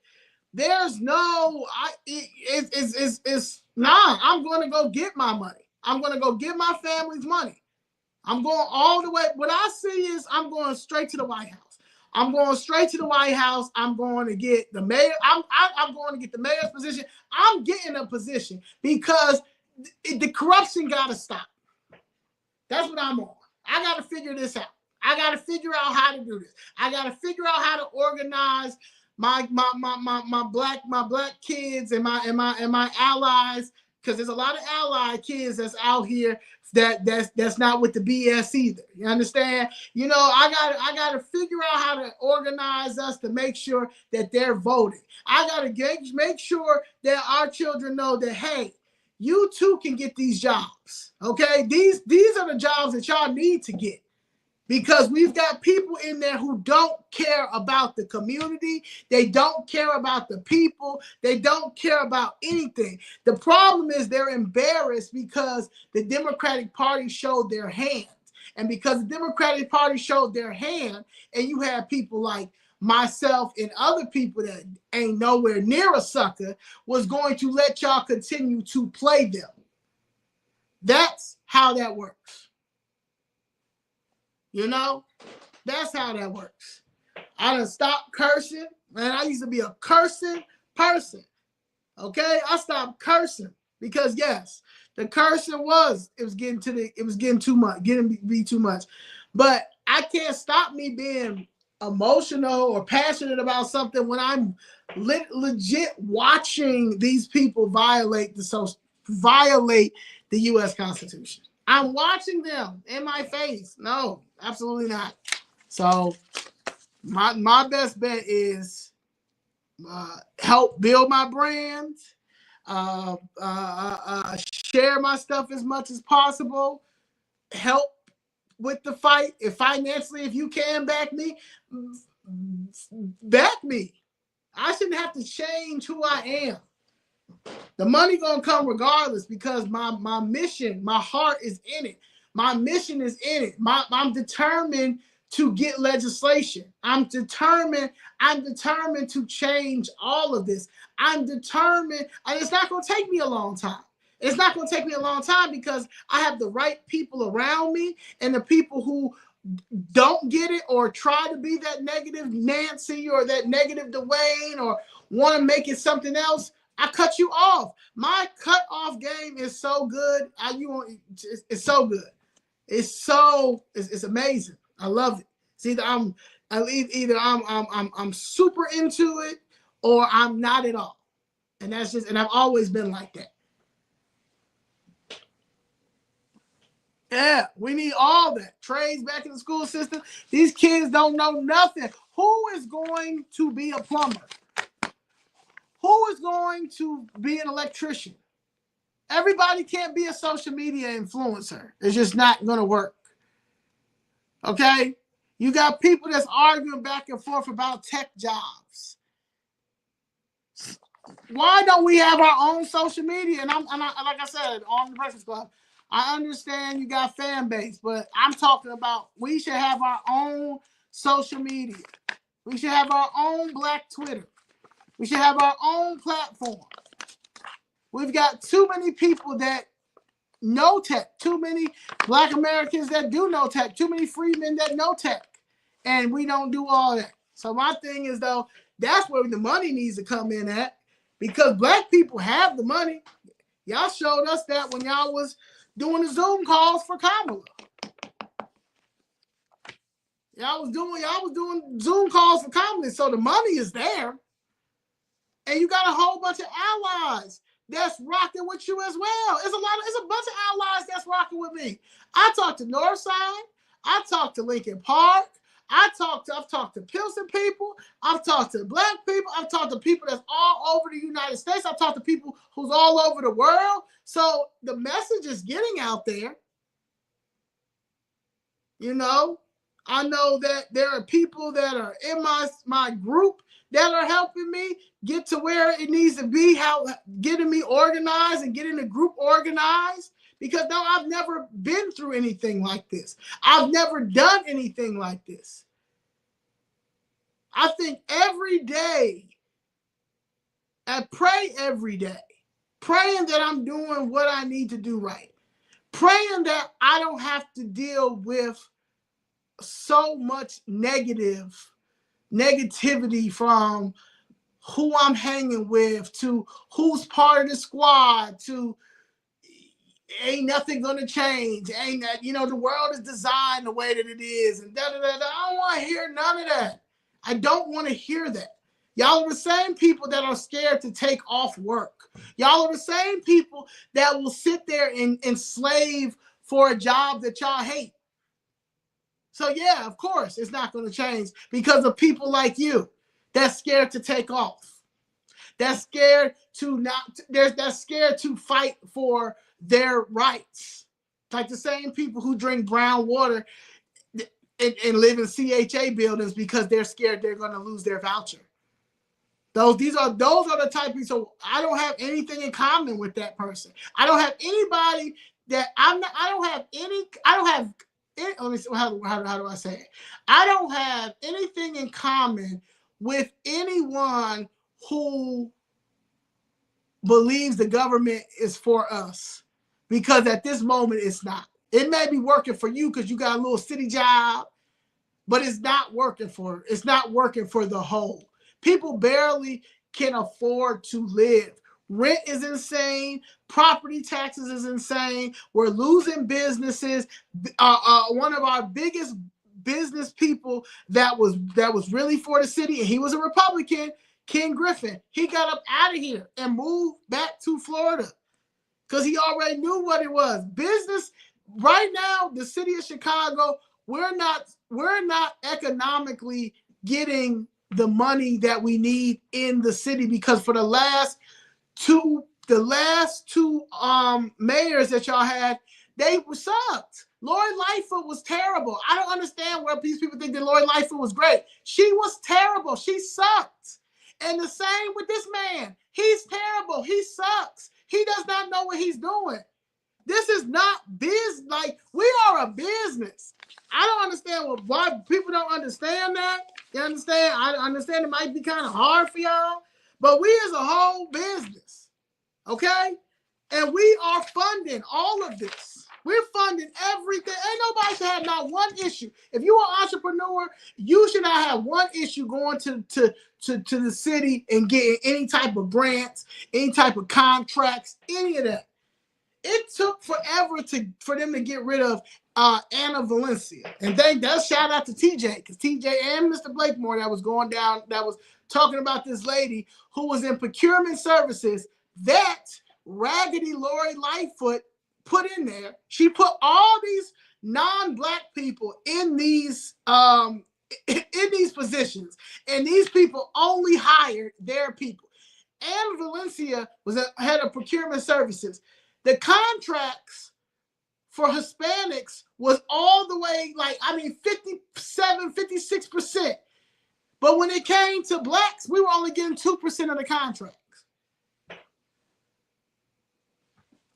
there's no, I'm going to go get my money. I'm going to go get my family's money. I'm going all the way. What I see is I'm going straight to the White House. I'm going straight to the White House. I'm going to get the mayor. I'm going to get the mayor's position. I'm getting a position because the corruption got to stop. That's what I'm on. I got to figure this out. I got to figure out how to do this. I got to figure out how to organize my black kids and my allies, because there's a lot of allied kids that's out here that's not with the BS either. You understand? You know, I gotta figure out how to organize us to make sure that they're voting. I gotta make sure that our children know that, hey, you too can get these jobs. Okay, these are the jobs that y'all need to get. Because we've got people in there who don't care about the community. They don't care about the people. They don't care about anything. The problem is they're embarrassed because the Democratic Party showed their hand. And because the Democratic Party showed their hand, and you have people like myself and other people that ain't nowhere near a sucker, was going to let y'all continue to play them. That's how that works. You know, that's how that works. I done stopped cursing. Man, I used to be a cursing person. Okay? I stopped cursing because, yes, the cursing was getting too much, getting to be too much. But I can't stop me being emotional or passionate about something when I'm legit watching these people violate the U.S. Constitution. I'm watching them in my face. No, absolutely not. So my best bet is help build my brand, share my stuff as much as possible, help with the fight. If financially, if you can back me, back me. I shouldn't have to change who I am. The money gonna come regardless because my mission, my heart is in it. My mission is in it. I'm determined to get legislation. I'm determined to change all of this. I'm determined, and it's not gonna take me a long time. It's not gonna take me a long time because I have the right people around me, and the people who don't get it or try to be that negative Nancy or that negative Dwayne or want to make it something else, I cut you off. My cut off game is so good. It's so good. It's amazing. I love it. See, I'm super into it or I'm not at all. And I've always been like that. Yeah, we need all that. Trades back in the school system. These kids don't know nothing. Who is going to be a plumber? Who is going to be an electrician? Everybody can't be a social media influencer. It's just not going to work. Okay? You got people that's arguing back and forth about tech jobs. Why don't we have our own social media? And like I said, on the Breakfast Club, I understand you got fan base, but I'm talking about we should have our own social media. We should have our own Black Twitter. We should have our own platform. We've got too many people that know tech, too many Black Americans that do know tech, too many freemen that know tech, and we don't do all that. So my thing is, though, that's where the money needs to come in at, because Black people have the money. Y'all showed us that when y'all was doing the Zoom calls for Kamala. Y'all was doing Zoom calls for Kamala, so the money is there. And you got a whole bunch of allies that's rocking with you as well. It's a bunch of allies that's rocking with me. I talked to Northside. I talked to Lincoln Park. I've talked to Pilsen people. I've talked to Black people. I've talked to people that's all over the United States. I've talked to people who's all over the world. So the message is getting out there. You know, I know that there are people that are in my group that are helping me get to where it needs to be, getting me organized and getting the group organized. Because no, I've never been through anything like this. I've never done anything like this. I think every day, I pray every day, praying that I'm doing what I need to do right. Praying that I don't have to deal with so much negativity from who I'm hanging with, to who's part of the squad, to ain't nothing gonna change. Ain't that, the world is designed the way that it is, and da da da da. I don't want to hear none of that. I don't want to hear that. Y'all are the same people that are scared to take off work. Y'all are the same people that will sit there and slave for a job that y'all hate. So yeah, of course, it's not going to change because of people like you that's scared to take off. That's scared that's scared to fight for their rights. Like the same people who drink brown water and live in CHA buildings because they're scared they're going to lose their voucher. Those are the type of people. So I don't have anything in common with that person. I don't have anybody that let me see, how do I say it? I don't have anything in common with anyone who believes the government is for us, because at this moment it's not. It may be working for you because you got a little city job, but it's not working for the whole. People barely can afford to live. Rent is insane. Property taxes is insane. We're losing businesses. One of our biggest business people that was really for the city, and he was a Republican, Ken Griffin. He got up out of here and moved back to Florida because he already knew what it was. Business right now, the city of Chicago, we're not economically getting the money that we need in the city, because for the last two mayors that y'all had, they sucked. Lori Lightfoot was terrible. I don't understand where these people think that Lori Lightfoot was great. She was terrible. She sucked. And the same with this man. He's terrible. He sucks. He does not know what he's doing. This is not business. Like, we are a business. I don't understand why people don't understand that. You understand? I understand it might be kind of hard for y'all, but we as a whole business, okay? And we are funding all of this. We're funding everything. Ain't nobody should have not one issue. If you're an entrepreneur, you should not have one issue going to the city and getting any type of grants, any type of contracts, any of that. It took forever for them to get rid of Anna Valencia. And that's shout out to TJ, because TJ and Mr. Blakemore that was going down, that was talking about this lady who was in procurement services that raggedy Lori Lightfoot put in there. She put all these non-black people in these positions, and these people only hired their people. Anna Valencia was head of procurement services. The contracts for Hispanics was all the way, 57, 56%. But when it came to blacks, we were only getting 2% of the contracts.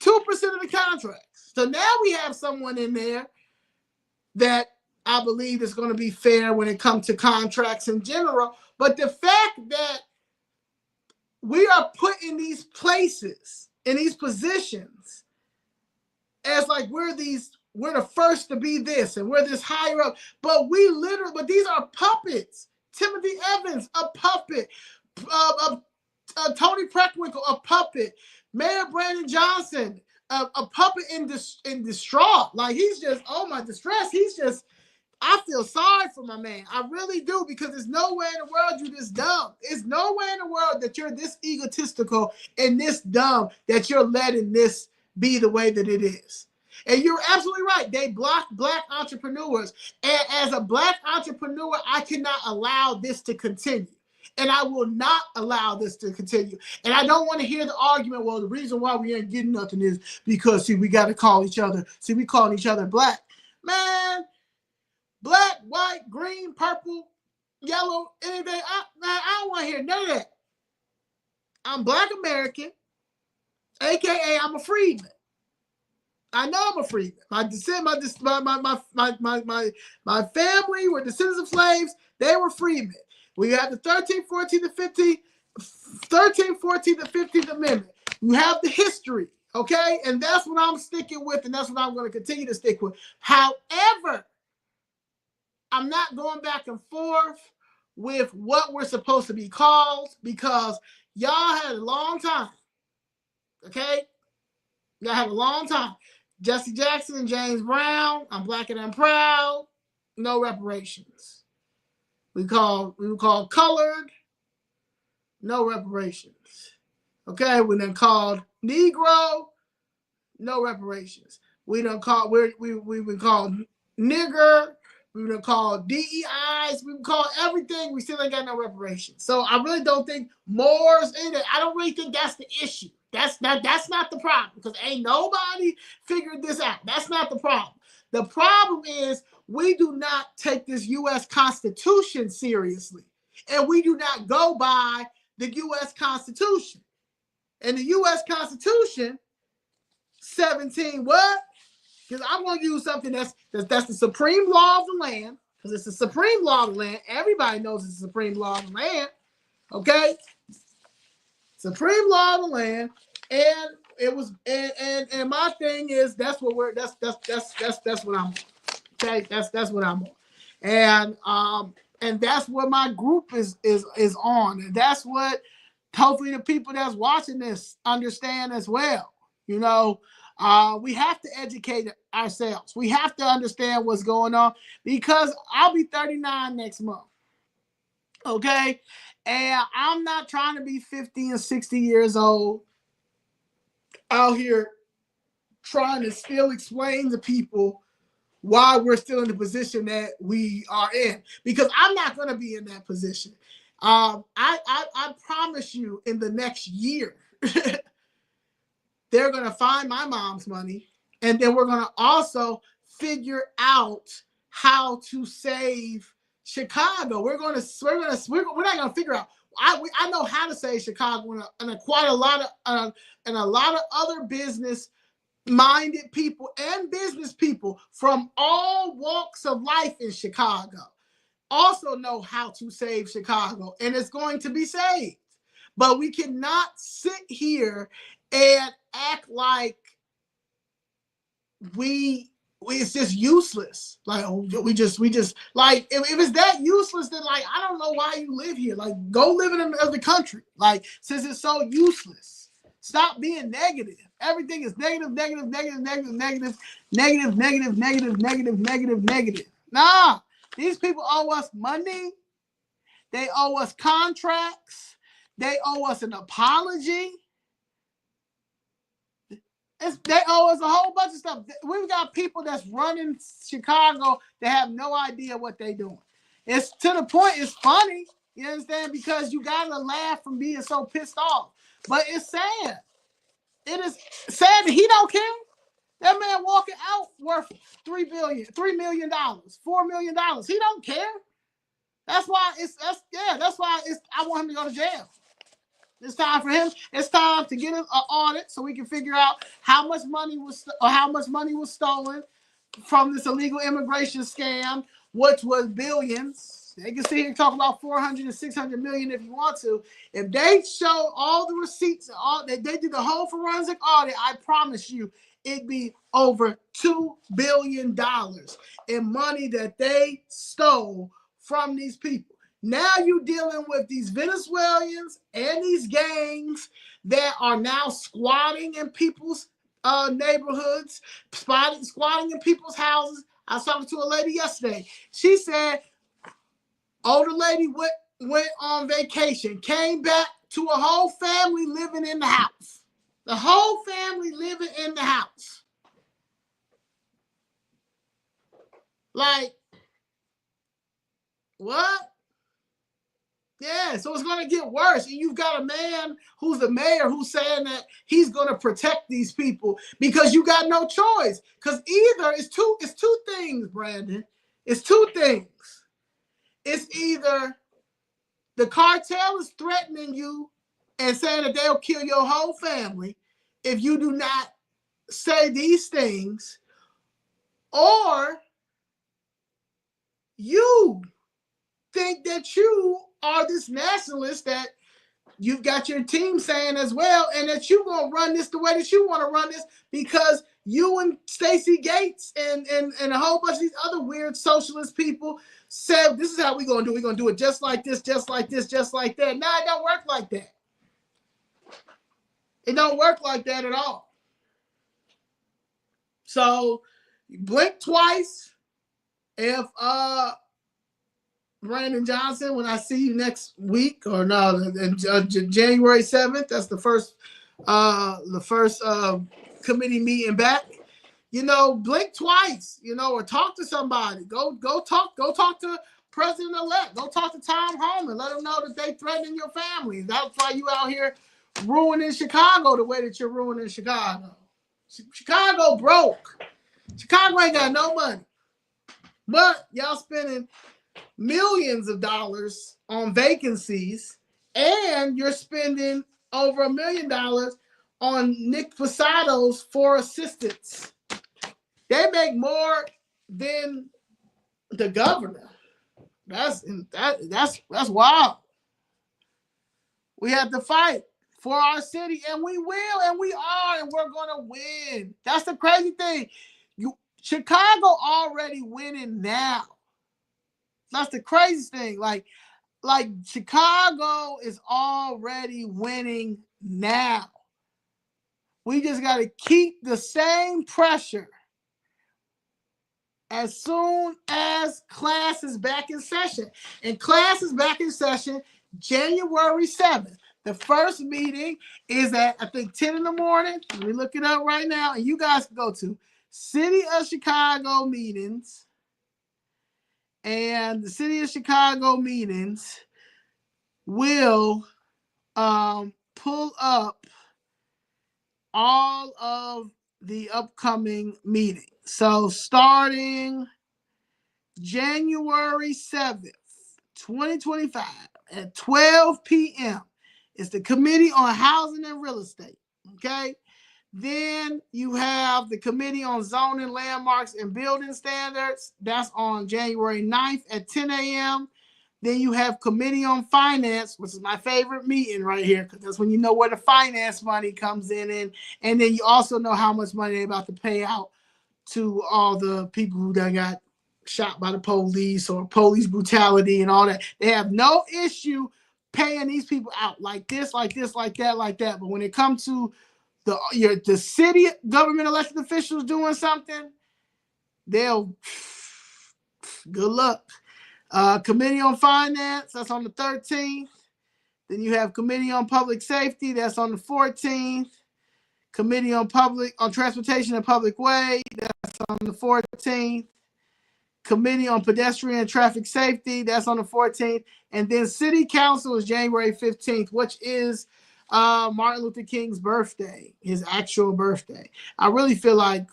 2% of the contracts. So now we have someone in there that I believe is going to be fair when it comes to contracts in general. But the fact that we are put in these places, in these positions, as like we're the first to be this and we're this higher up, but these are puppets. Timothy Evans, a puppet. Tony Preckwinkle, a puppet. Mayor Brandon Johnson, a puppet in distraught. Like, he's just, oh my distress. I feel sorry for my man. I really do, because there's nowhere in the world you're this dumb. There's nowhere in the world that you're this egotistical and this dumb that you're letting this be the way that it is. And you're absolutely right. They block black entrepreneurs. And as a black entrepreneur, I cannot allow this to continue. And I will not allow this to continue. And I don't want to hear the argument, well, the reason why we ain't getting nothing is because, we got to call each other. We calling each other black. Man, black, white, green, purple, yellow, anything. I don't want to hear none of that. I'm Black American, a.k.a. I'm a freedman. I know I'm a freedman. My family were descendants of slaves. They were freedmen. We have the 13th, 14th, 15th Amendment. You have the history, okay? And that's what I'm sticking with, and that's what I'm going to continue to stick with. However, I'm not going back and forth with what we're supposed to be called, because y'all had a long time, okay? Y'all had a long time. Jesse Jackson and James Brown, I'm black and I'm proud, no reparations. We were called colored, no reparations. Okay, we then called Negro, no reparations. We've been called nigger, we've been called DEIs, we've been called everything, we still ain't got no reparations. So I really don't think Moors in it. I don't really think that's the issue. That's not the problem, because ain't nobody figured this out. That's not the problem. The problem is we do not take this U.S. Constitution seriously, and we do not go by the U.S. Constitution. And the U.S. Constitution, 17 what? Because I'm going to use something that's the supreme law of the land, because it's the supreme law of the land. Everybody knows it's the supreme law of the land. Okay? Supreme law of the land. And it was, and my thing is, that's what I'm on. Okay, that's what I'm on, and that's what my group is on, and that's what hopefully the people that's watching this understand as well. We have to educate ourselves. We have to understand what's going on, because I'll be 39 next month. Okay? And I'm not trying to be 50 and 60 years old out here trying to still explain to people why we're still in the position that we are in, because I'm not going to be in that position. I promise you, in the next year, they're going to find my mom's money, and then we're going to also figure out how to save Chicago. We're not going to figure out. I know how to save Chicago, and quite a lot of and a lot of other business minded people and business people from all walks of life in Chicago also know how to save Chicago, and it's going to be saved. But we cannot sit here and act like it's just useless. Like, we just like, if it's that useless, then like, I don't know why you live here. Like, go live in another country. Like, since it's so useless, stop being negative. Everything is negative, negative, negative, negative, negative, negative, negative, negative, negative, negative, negative. Nah, these people owe us money. They owe us contracts. They owe us an apology. They owe us a whole bunch of stuff. We've got people that's running Chicago that have no idea what they're doing. It's to the point, it's funny, you understand, because you gotta laugh from being so pissed off. But it's sad. It is sad that he don't care. That man walking out worth $3 million, $4 million. He don't care. That's why I want him to go to jail. It's time for him. It's time to get an audit so we can figure out how much money was stolen from this illegal immigration scam, which was billions. They can sit here and talk about 400 and 600 million if you want to. If they show all the receipts, they did the whole forensic audit, I promise you, it'd be over $2 billion in money that they stole from these people. Now you're dealing with these Venezuelans and these gangs that are now squatting in people's neighborhoods, squatting in people's houses. I was talking to a lady yesterday. She said, older lady went on vacation, came back to a whole family living in the house. The whole family living in the house. Like, what? Yeah, so it's going to get worse. And you've got a man who's the mayor who's saying that he's going to protect these people because you got no choice. Because either it's two things, Brandon. It's two things. It's either the cartel is threatening you and saying that they'll kill your whole family if you do not say these things, or you think that you are this nationalist that you've got your team saying as well, and that you're going to run this the way that you want to run this because you and Stacey Gates and a whole bunch of these other weird socialist people said, this is how we're going to do it. We're going to do it just like this, just like this, just like that. No, it don't work like that. It don't work like that at all. So blink twice if Brandon Johnson, when I see you next week, or no, January 7th, that's the first committee meeting back. Blink twice, or talk to somebody. Go talk to President-elect. Go talk to Tom Homan. Let them know that they threatening your family. That's why you out here ruining Chicago the way that you're ruining Chicago. Chicago broke. Chicago ain't got no money. But y'all spending millions of dollars on vacancies, and you're spending over $1 million on Nick Posado's 4 assistants. They make more than the governor. That's wild. We have to fight for our city, and we will, and we are, and we're gonna win. That's the crazy thing. Chicago already winning now. That's the craziest thing. Like Chicago is already winning now. We just got to keep the same pressure as soon as class is back in session. And class is back in session January 7th. The first meeting is at, I think, 10 in the morning. Let me look it up right now. And you guys can go to City of Chicago meetings. And the City of Chicago meetings will pull up all of the upcoming meetings. So starting January 7th, 2025 at 12 p.m. is the Committee on Housing and Real Estate. Okay. Then you have the Committee on Zoning, Landmarks, and Building Standards. That's on January 9th at 10 a.m. Then you have Committee on Finance, which is my favorite meeting right here, because that's when you know where the finance money comes in. And then you also know how much money they're about to pay out to all the people who done got shot by the police or police brutality and all that. They have no issue paying these people out like this, like this, like that, like that. But when it comes to the city government elected officials doing something, they'll good luck. Committee on Finance, that's on the 13th. Then you have Committee on Public Safety, that's on the 14th. Committee on Transportation and Public Way, that's on the 14th. Committee on Pedestrian and Traffic Safety, that's on the 14th. And then City Council is January 15th, which is Martin Luther King's birthday, his actual birthday. I really feel like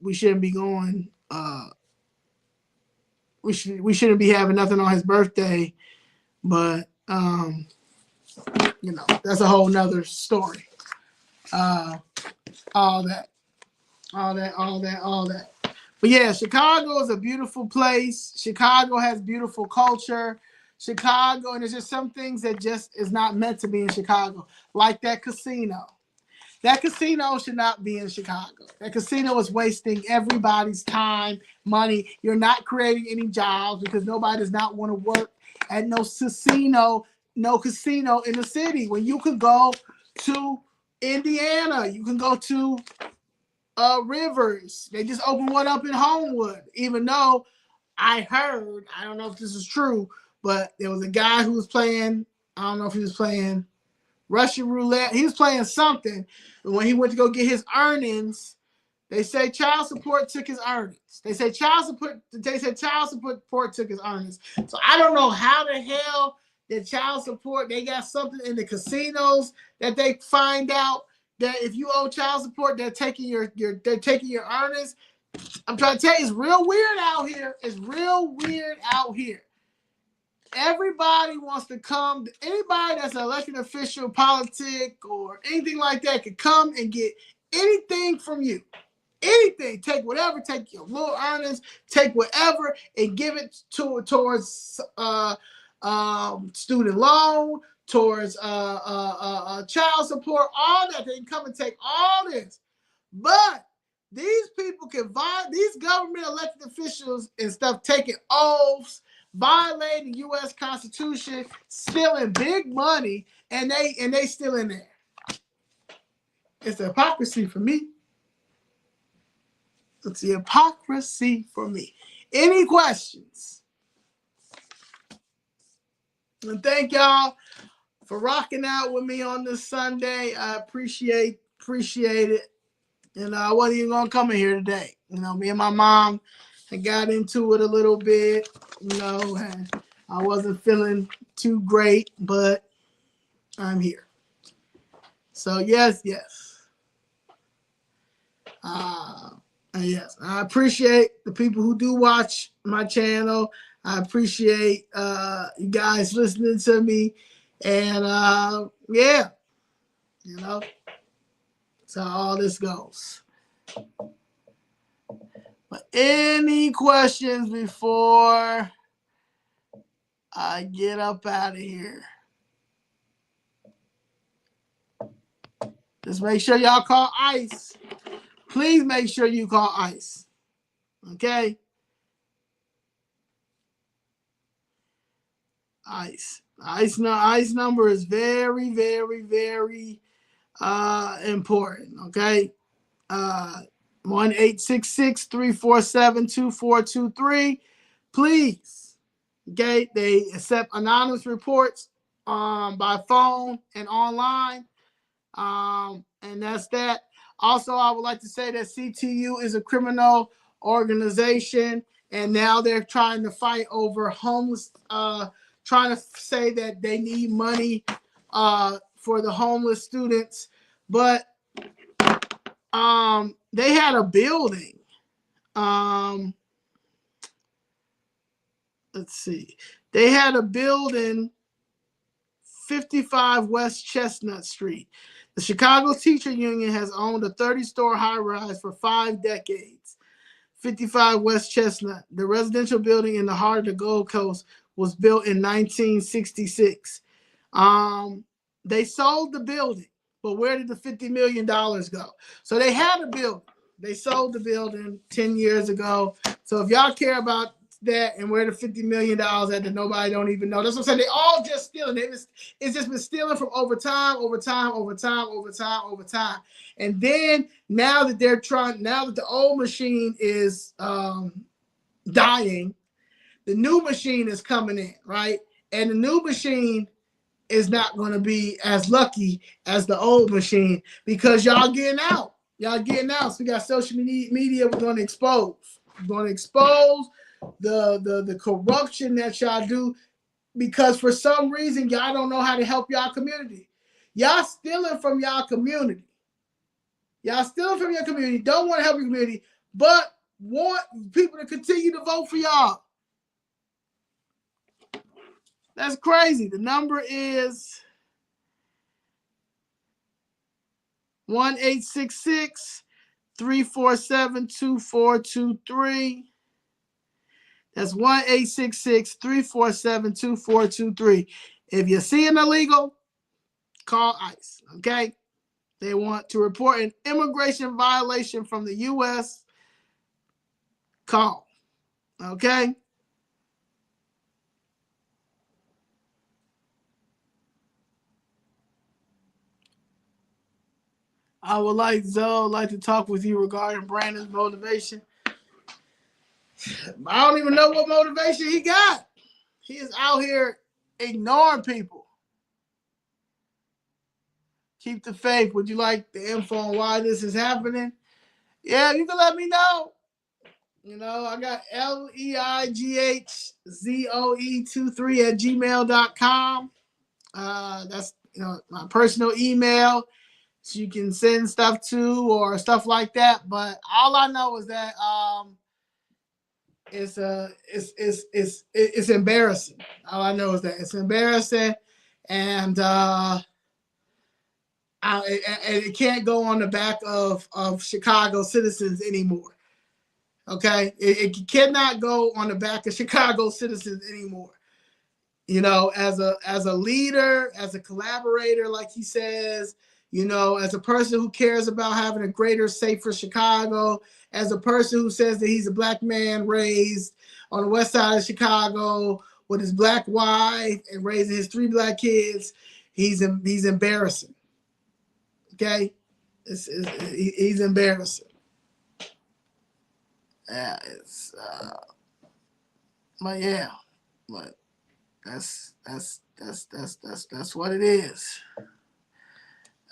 we shouldn't be going, we shouldn't be having nothing on his birthday, but that's a whole nother story. All that. But yeah, Chicago is a beautiful place. Chicago has beautiful culture. Chicago, and there's just some things that just is not meant to be in Chicago, like that casino. That casino should not be in Chicago. That casino is wasting everybody's time, money. You're not creating any jobs because nobody does not want to work at no casino in the city. When you could go to Indiana, you can go to Rivers. They just opened one up in Homewood, even though I heard, I don't know if this is true, but there was a guy who was playing, I don't know if he was playing Russian roulette. He was playing something. And when he went to go get his earnings, they say child support took his earnings. They said child support took his earnings. So I don't know how the hell that child support, they got something in the casinos that they find out that if you owe child support, they're taking your earnings. I'm trying to tell you, it's real weird out here. It's real weird out here. Everybody wants to come. Anybody that's an elected official, politic, or anything like that can come and get anything from you. Anything. Take whatever. Take your little earnings. Take whatever and give it towards student loan, towards child support, all that. They can come and take all this. But these people can these government elected officials and stuff taking oaths, violating the U.S. Constitution, stealing big money, and they still in there. It's the hypocrisy for me. It's the hypocrisy for me. Any questions? And thank y'all for rocking out with me on this Sunday. I appreciate it. And I wasn't even gonna come in here today. Me and my mom had got into it a little bit. And I wasn't feeling too great, but I'm here. So yes. Yes, I appreciate the people who do watch my channel. I appreciate you guys listening to me. And that's how all this goes. But any questions before I get up out of here? Just make sure y'all call ICE. Please make sure you call ICE. Okay? ICE. ICE number is very, very, very important. Okay. 1-866-347-2423. Please. Okay. They accept anonymous reports by phone and online. And that's that. Also, I would like to say that CTU is a criminal organization, and now they're trying to fight over homeless, trying to say that they need money for the homeless students. But they had a building. Let's see. They had a building, 55 West Chestnut Street. The Chicago Teacher Union has owned a 30-story high-rise for 5 decades. 55 West Chestnut. The residential building in the heart of the Gold Coast was built in 1966. They sold the building, but where did the $50 million go? So they had a building. They sold the building 10 years ago. So if y'all care about that and where the $50 million at that nobody don't even know. That's what I'm saying. They all just stealing. It's just been stealing from over time. And then now that the old machine is dying, the new machine is coming in, right? And the new machine is not going to be as lucky as the old machine because y'all getting out. So we got social media. We're going to expose. The corruption that y'all do, because for some reason y'all don't know how to help y'all community. Y'all stealing from y'all community. Don't want to help your community, but want people to continue to vote for y'all. That's crazy. The number is 1-866-347-2423. That's 1-866-347-2423. If you're seeing illegal, call ICE, okay? They want to report an immigration violation from the U.S. Call, okay? I would like Zelle to talk with you regarding Brandon's motivation. I don't even know what motivation he got. He is out here ignoring people. Keep the faith. Would you like the info on why this is happening? Yeah, you can let me know. You know, I got leighzoe23@gmail.com. That's my personal email. So you can send stuff to or stuff like that. But all I know is that it's embarrassing. All I know is that it's embarrassing, and it can't go on the back of Chicago citizens anymore. Okay, it cannot go on the back of Chicago citizens anymore. You know, as a leader, as a collaborator, like he says, you know, as a person who cares about having a greater, safer Chicago, as a person who says that he's a black man raised on the west side of Chicago with his black wife and raising his 3 black kids, he's embarrassing. Okay, he's embarrassing. Yeah, but yeah, but that's what it is.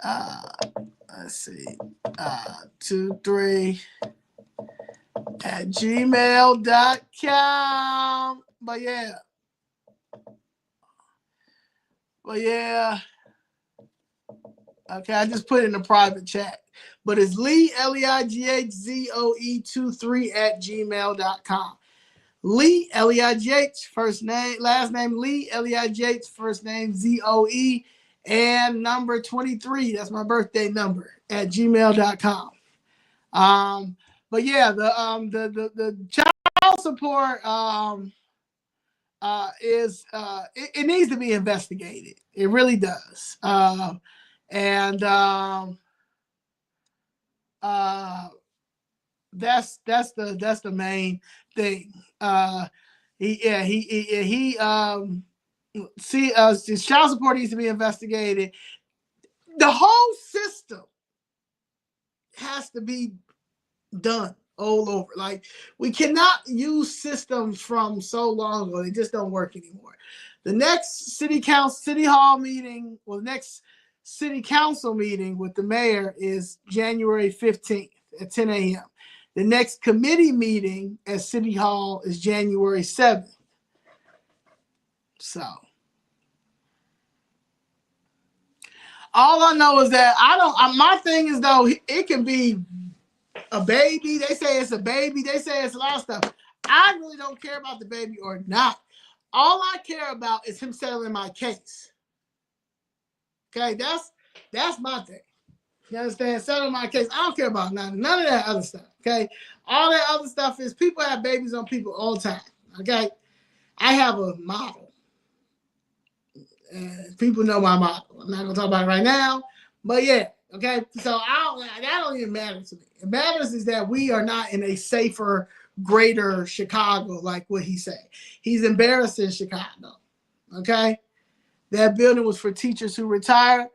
Let's see, 23@gmail.com. But yeah. Okay, I just put it in a private chat. But it's Leigh, LEIGHZOE23@gmail.com. Leigh, LEIGH, first name, last name Leigh, LEIGH, first name ZOE, and number 23, that's my birthday number, @gmail.com. But yeah, the child support is it needs to be investigated. It really does. That's the main thing. His child support needs to be investigated. The whole system to be done all over. Like, we cannot use systems from so long ago. They just don't work anymore. The next city hall meeting, well, the next city council meeting with the mayor is January 15th at 10 a.m. The next committee meeting at City Hall is January 7th. So all I know is that my thing is, though, it can be a baby. They say it's a baby. They say it's a lot of stuff. I really don't care about the baby or not. All I care about is him settling my case. Okay, that's my thing. You understand? Settling my case. I don't care about none of that other stuff. Okay, all that other stuff is people have babies on people all the time. Okay, I have a model. People know my model. I'm not gonna talk about it right now, but yeah. Okay, so that don't even matter to me. It matters is that we are not in a safer, greater Chicago like what he said. He's embarrassing Chicago. Okay, that building was for teachers who retired,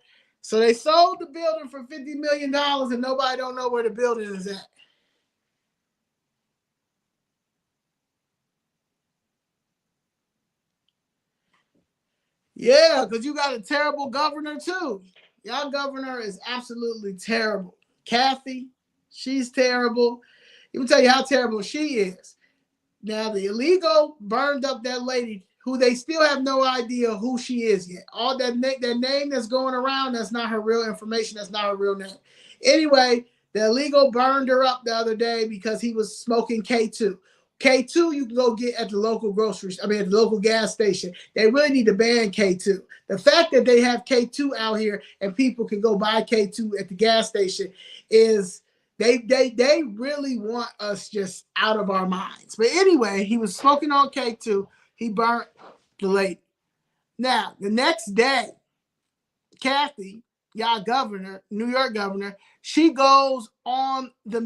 so they sold the building for $50 million, and nobody don't know where the building is at. Yeah, because you got a terrible governor too. Y'all governor is absolutely terrible. Kathy, she's terrible. Let me tell you how terrible she is. Now, the illegal burned up that lady who they still have no idea who she is yet. All that name that's going around, that's not her real information. That's not her real name. Anyway, the illegal burned her up the other day because he was smoking K2. K2 you can go get at the local at the local gas station. They really need to ban K2. The fact that they have K2 out here and people can go buy K2 at the gas station is they really want us just out of our minds. But anyway, he was smoking on K2. He burnt the lady. Now, the next day, Kathy, y'all governor, New York governor, she goes on the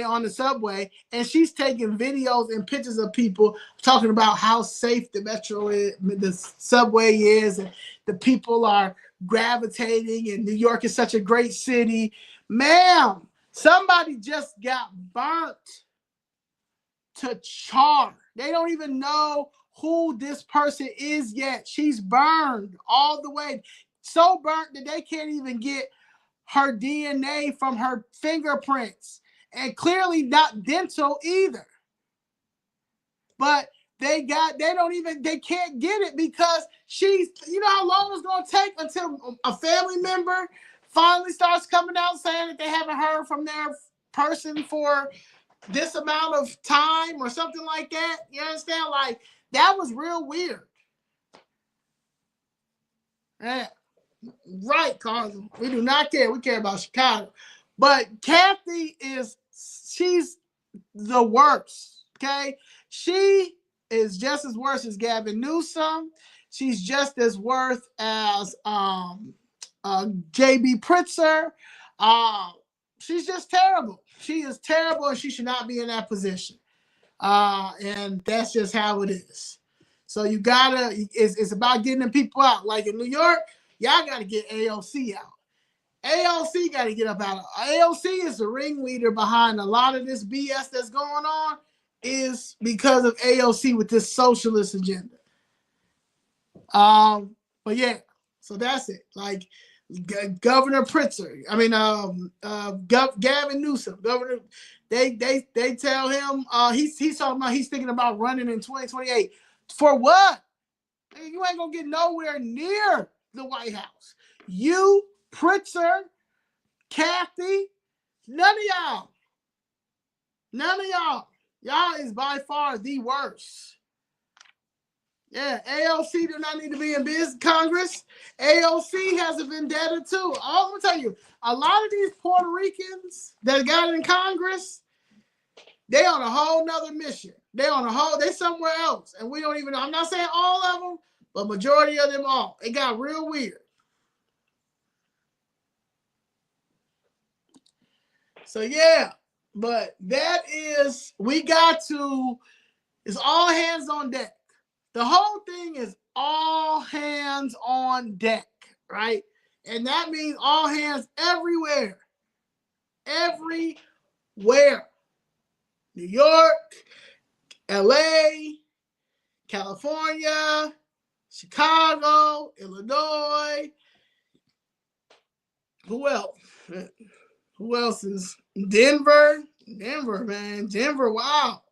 on the subway, and she's taking videos and pictures of people talking about how safe the metro is, the subway is, and the people are gravitating, and New York is such a great city. Ma'am, somebody just got burnt to char. They don't even know who this person is yet. She's burned all the way. So burnt that they can't even get her DNA from her fingerprints. And clearly not dental either. But they can't get it because you know how long it's going to take until a family member finally starts coming out saying that they haven't heard from their person for this amount of time or something like that. You understand? Like, that was real weird. Yeah. Right, Carlos. We do not care. We care about Chicago. But Kathy she's the worst. Okay? She is just as worse as Gavin Newsom. She's just as worse as JB Pritzker. She's just terrible. She is terrible, and she should not be in that position. And that's just how it is. So you gotta, it's about getting the people out. Like in New York, y'all gotta get AOC out. AOC gotta get up out of AOC is the ringleader behind a lot of this BS that's going on, is because of AOC with this socialist agenda. But yeah, so that's it. Like Governor Pritzker, Gavin Newsom, Governor, they tell him he's talking about he's thinking about running in 2028. For what? You ain't gonna get nowhere near the White House. You, Pritzker, Kathy, none of y'all. Y'all is by far the worst. Yeah, AOC do not need to be in Congress. AOC has a vendetta too. I'm gonna tell you, a lot of these Puerto Ricans that got in Congress, they on a whole nother mission. They somewhere else, and we don't even know. I'm not saying all of them, but majority of them all. It got real weird. So yeah, but it's all hands on deck. The whole thing is all hands on deck, right? And that means all hands everywhere. everywhere. New York, LA, California, Chicago, Illinois. Who else? Who else is Denver? Denver, man. Denver, wow.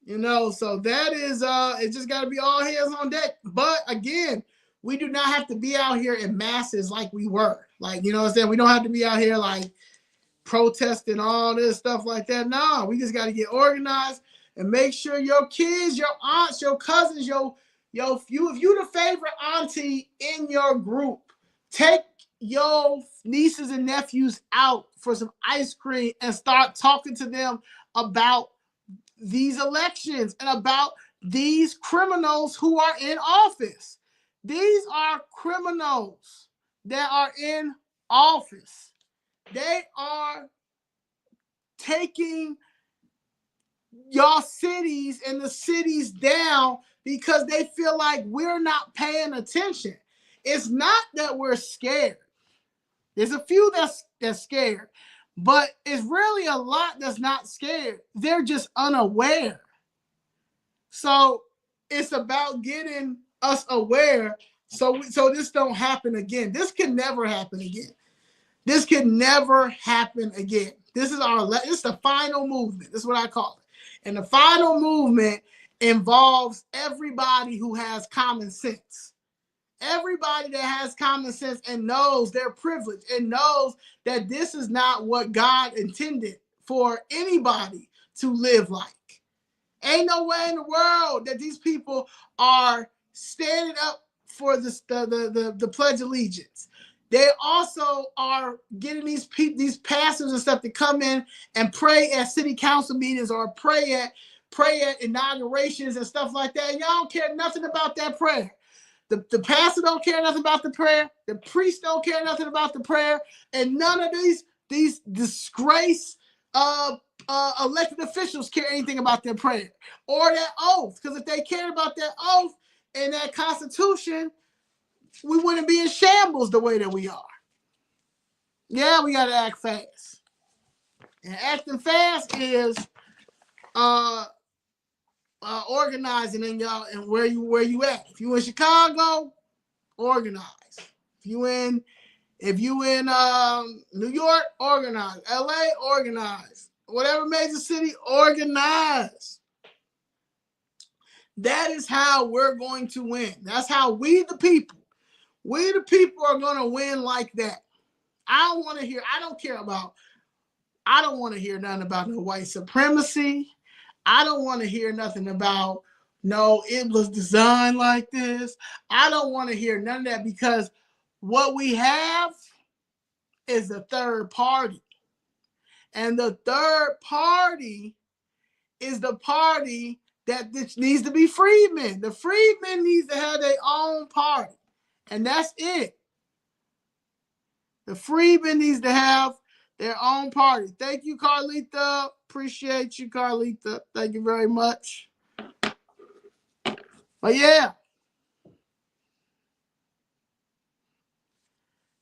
You know, so that is it just gotta be all hands on deck. But again, we do not have to be out here in masses like we were. Like, you know what I'm saying? We don't have to be out here like protesting all this stuff like that. No, we just gotta get organized and make sure your kids, your aunts, your cousins, if you the favorite auntie in your group, take your nieces and nephews out for some ice cream and start talking to them about these elections and about these criminals who are in office. These are criminals that are in office. They are taking y'all cities and the cities down because they feel like we're not paying attention. It's not that we're scared. There's a few that's scared, but it's really a lot that's not scared. They're just unaware. So it's about getting us aware so this don't happen again. This can never happen again. This can never happen again. This is the final movement. This is what I call it. And the final movement involves everybody who has common sense. Everybody that has common sense and knows their privilege and knows that this is not what God intended for anybody to live like. Ain't no way in the world that these people are standing up for the Pledge of Allegiance. They also are getting these pastors and stuff to come in and pray at city council meetings or pray at inaugurations and stuff like that. And y'all don't care nothing about that prayer. The pastor don't care nothing about the prayer. The priest don't care nothing about the prayer. And none of these disgraced elected officials care anything about their prayer or that oath. Because if they cared about that oath and that Constitution, we wouldn't be in shambles the way that we are. Yeah, we got to act fast. And acting fast is organizing in y'all and where you at. If you in Chicago, organize. If you in New York, organize. LA, organize. Whatever major city, organize. That is how we're going to win. That's how we the people are going to win like that. I don't want to hear nothing about no white supremacy. I don't want to hear nothing about, no, it was designed like this. I don't want to hear none of that because what we have is a third party. And the third party is the party that needs to be freedmen. The freedmen needs to have their own party. And that's it. The freedmen needs to have their own party. Thank you, Carlita. Appreciate you, Carlita. Thank you very much. But yeah.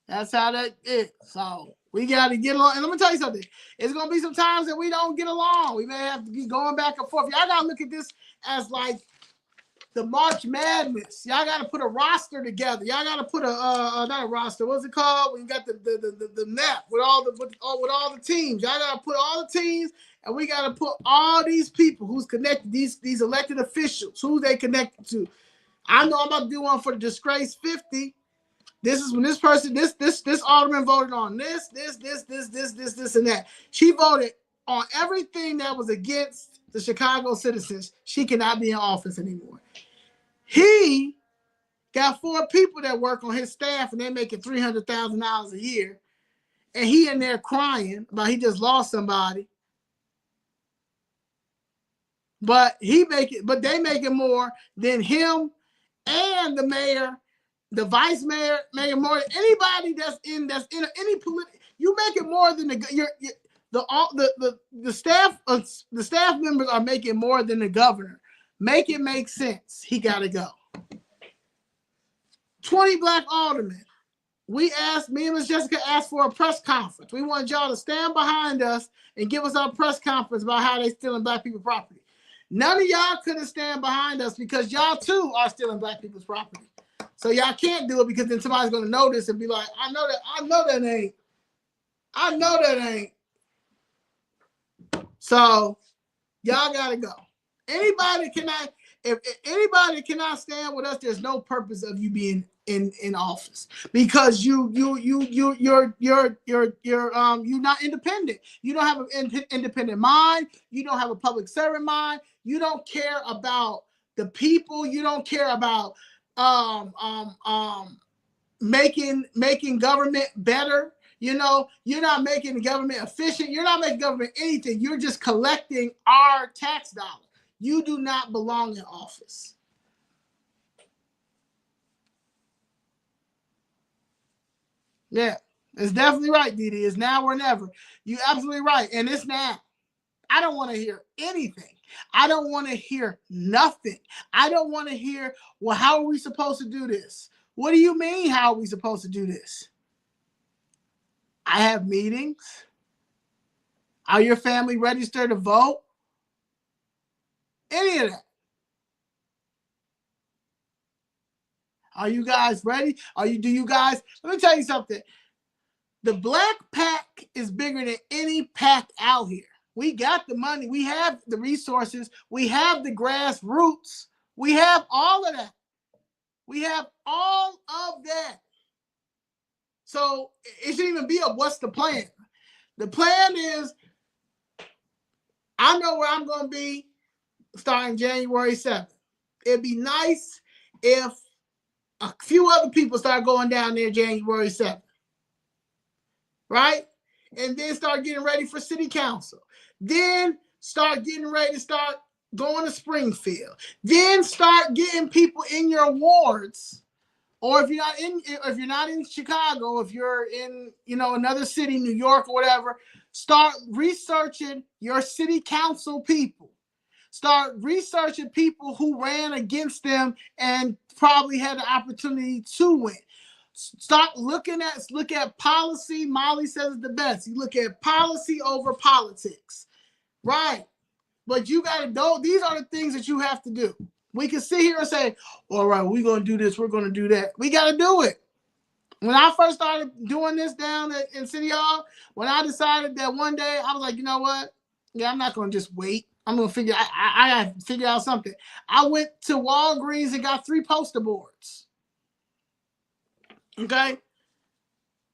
That's how that is. So we got to get along. And let me tell you something. It's going to be some times that we don't get along. We may have to be going back and forth. Y'all got to look at this as like the March Madness. Y'all got to put a roster together. Y'all got to put not a roster. What's it called? We got the map with all the teams. Y'all got to put all the teams, and we got to put all these people who's connected, these elected officials, who they connected to. I know I'm about to do one for the Disgrace 50. This is when this person, this alderman voted on this, and that. She voted on everything that was against the Chicago citizens. She cannot be in office anymore. He got 4 people that work on his staff, and they're making $300,000 a year. And he in there crying about he just lost somebody. But they make it more than him and the mayor, the vice mayor, more than anybody that's in any political. You make it more than the staff members are making more than the governor. Make it make sense. He got to go. 20 black aldermen. me and Miss Jessica asked for a press conference. We want y'all to stand behind us and give us our press conference about how they stealing black people's property. None of y'all couldn't stand behind us because y'all too are stealing black people's property. So y'all can't do it because then somebody's gonna notice and be like, I know that ain't. So y'all gotta go. Anybody cannot, if anybody cannot stand with us, there's no purpose of you being in office because you're not independent. You don't have an independent mind. You don't have a public servant mind. You don't care about the people. You don't care about making government better. You know, you're not making the government efficient. You're not making government anything. You're just collecting our tax dollars. You do not belong in office. Yeah, it's definitely right, Didi. It's now or never. You're absolutely right. And it's now. I don't want to hear anything. I don't want to hear nothing. I don't want to hear, well, how are we supposed to do this? What do you mean, how are we supposed to do this? I have meetings. Are your family registered to vote? Any of that. Are you guys ready? Do you guys, let me tell you something. The black pack is bigger than any pack out here. We got the money. We have the resources. We have the grassroots. We have all of that. We have all of that. So it shouldn't even be a what's the plan. The plan is, I know where I'm going to be starting January 7th. It'd be nice if a few other people start going down there January 7th. Right? And then start getting ready for city council. Then start getting ready to start going to Springfield. Then start getting people in your wards. Or if you're not in Chicago, if you're in, another city, New York or whatever, start researching your city council people. Start researching people who ran against them and probably had the opportunity to win. Look at policy. Molly says it's the best. You look at policy over politics. Right. But you got to know, these are the things that you have to do. We can sit here and say, all right, we're going to do this, we're going to do that. We got to do it. When I first started doing this down in City Hall, when I decided that one day, I was like, you know what? Yeah, I'm not going to just wait. I'm going to I got to figure out something. I went to Walgreens and got 3 poster boards. Okay?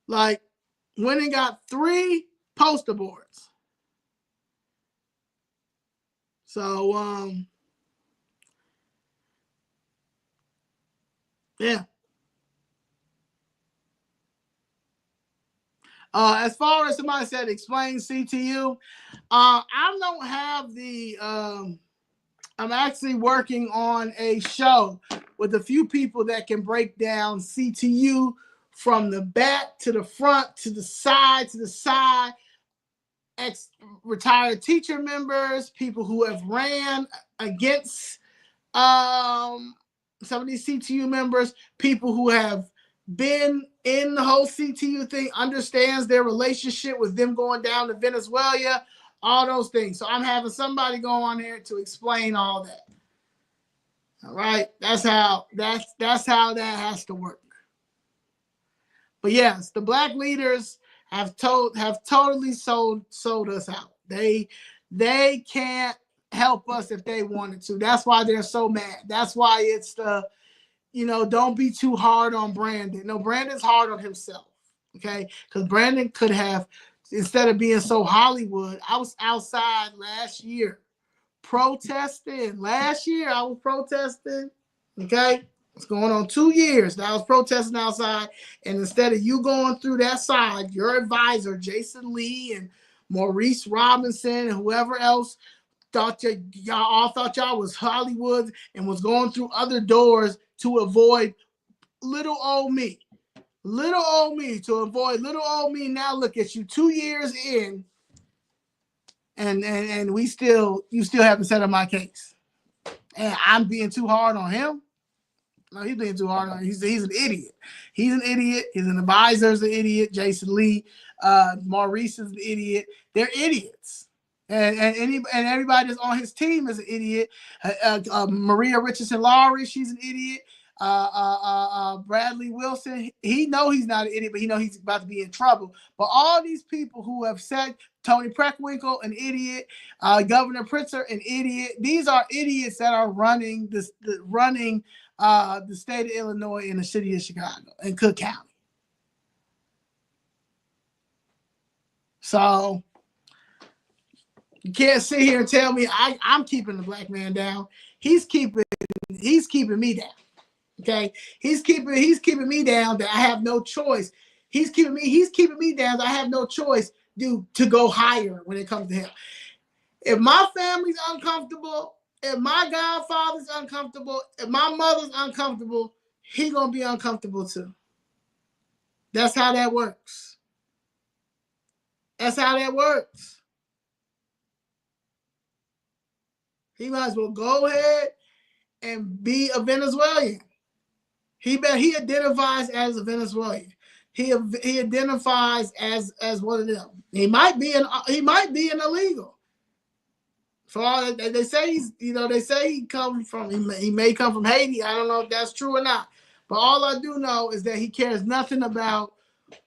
Like, went and got 3 poster boards. So, yeah. As far as somebody said, explain CTU. I don't have the. I'm actually working on a show with a few people that can break down CTU from the back to the front to the side ex-retired teacher members, people who have ran against some of these CTU members, people who have been in the whole CTU thing, understands their relationship with them going down to Venezuela, all those things. So I'm having somebody go on there to explain all that. All right, that's how that has to work. But yes, the black leaders have totally sold us out. They can't help us if they wanted to. That's why they're so mad. That's why it's the, don't be too hard on Brandon. No, Brandon's hard on himself. Okay, because Brandon could have, instead of being so Hollywood, I was outside last year protesting. Last year I was protesting. Okay. It's going on 2 years. Now I was protesting outside. And instead of you going through that side, your advisor, Jason Leigh and Maurice Robinson and whoever else y'all all thought y'all was Hollywood and was going through other doors to avoid little old me. Little old me, to avoid little old me. Now look at you 2 years in. And you still haven't settled my case. And I'm being too hard on him. No, he's being too hard on him. He's an idiot. He's an idiot. His advisor's an idiot. Jason Leigh, Maurice is an idiot. They're idiots. And everybody that's on his team is an idiot. Maria Richardson Lowry, she's an idiot. Bradley Wilson, he know he's not an idiot, but he know he's about to be in trouble. But all these people who have said Tony Preckwinkle, an idiot, Governor Pritzker, an idiot. These are idiots that are running the state of Illinois and the city of Chicago and Cook County. So you can't sit here and tell me I'm keeping the black man down. He's keeping me down. Okay, he's keeping me down that I have no choice. He's keeping me down that I have no choice to go higher when it comes to him. If my family's uncomfortable, if my godfather's uncomfortable, if my mother's uncomfortable, he's gonna be uncomfortable too. That's how that works. That's how that works. He might as well go ahead and be a Venezuelan. He identifies as a Venezuelan. He identifies as one of them. He might be an illegal. For all they say he may come from Haiti. I don't know if that's true or not. But all I do know is that he cares nothing about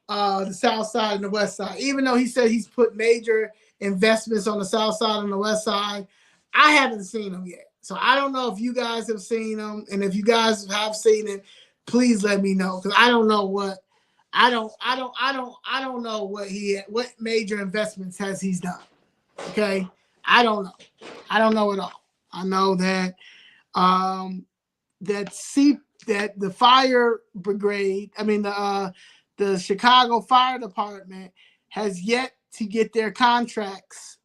the South Side and the West Side. Even though he said he's put major investments on the South Side and the West Side, I haven't seen them yet. So I don't know if you guys have seen them, and if you guys have seen it, please let me know, because I don't know what major investments has he's done. Okay, I don't know at all. I know that that the fire brigade, the Chicago Fire Department has yet to get their contracts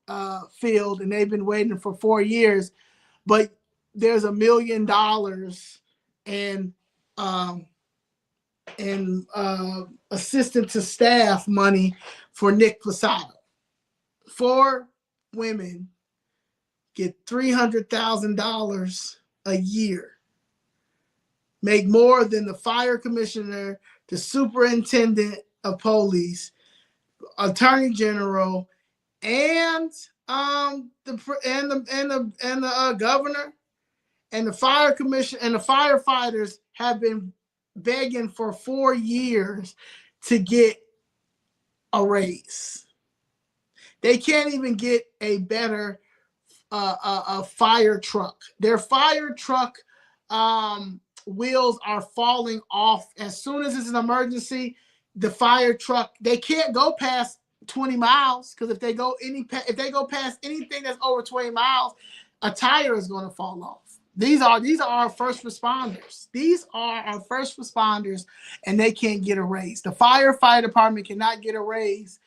filled, and they've been waiting for 4 years. But there's $1 million and assistant to staff money for Nick Posado. 4 women get $300,000 a year, make more than the fire commissioner, the superintendent of police, attorney general, and the governor, and the fire commission, and the firefighters have been begging for 4 years to get a raise. They can't even get a better a fire truck. Their fire truck wheels are falling off as soon as it's an emergency. The fire truck, they can't go past 20 miles, because if they go past anything that's over 20 miles, a tire is going to fall off. These are our first responders. These are our first responders, and they can't get a raise. The fire department cannot get a raise,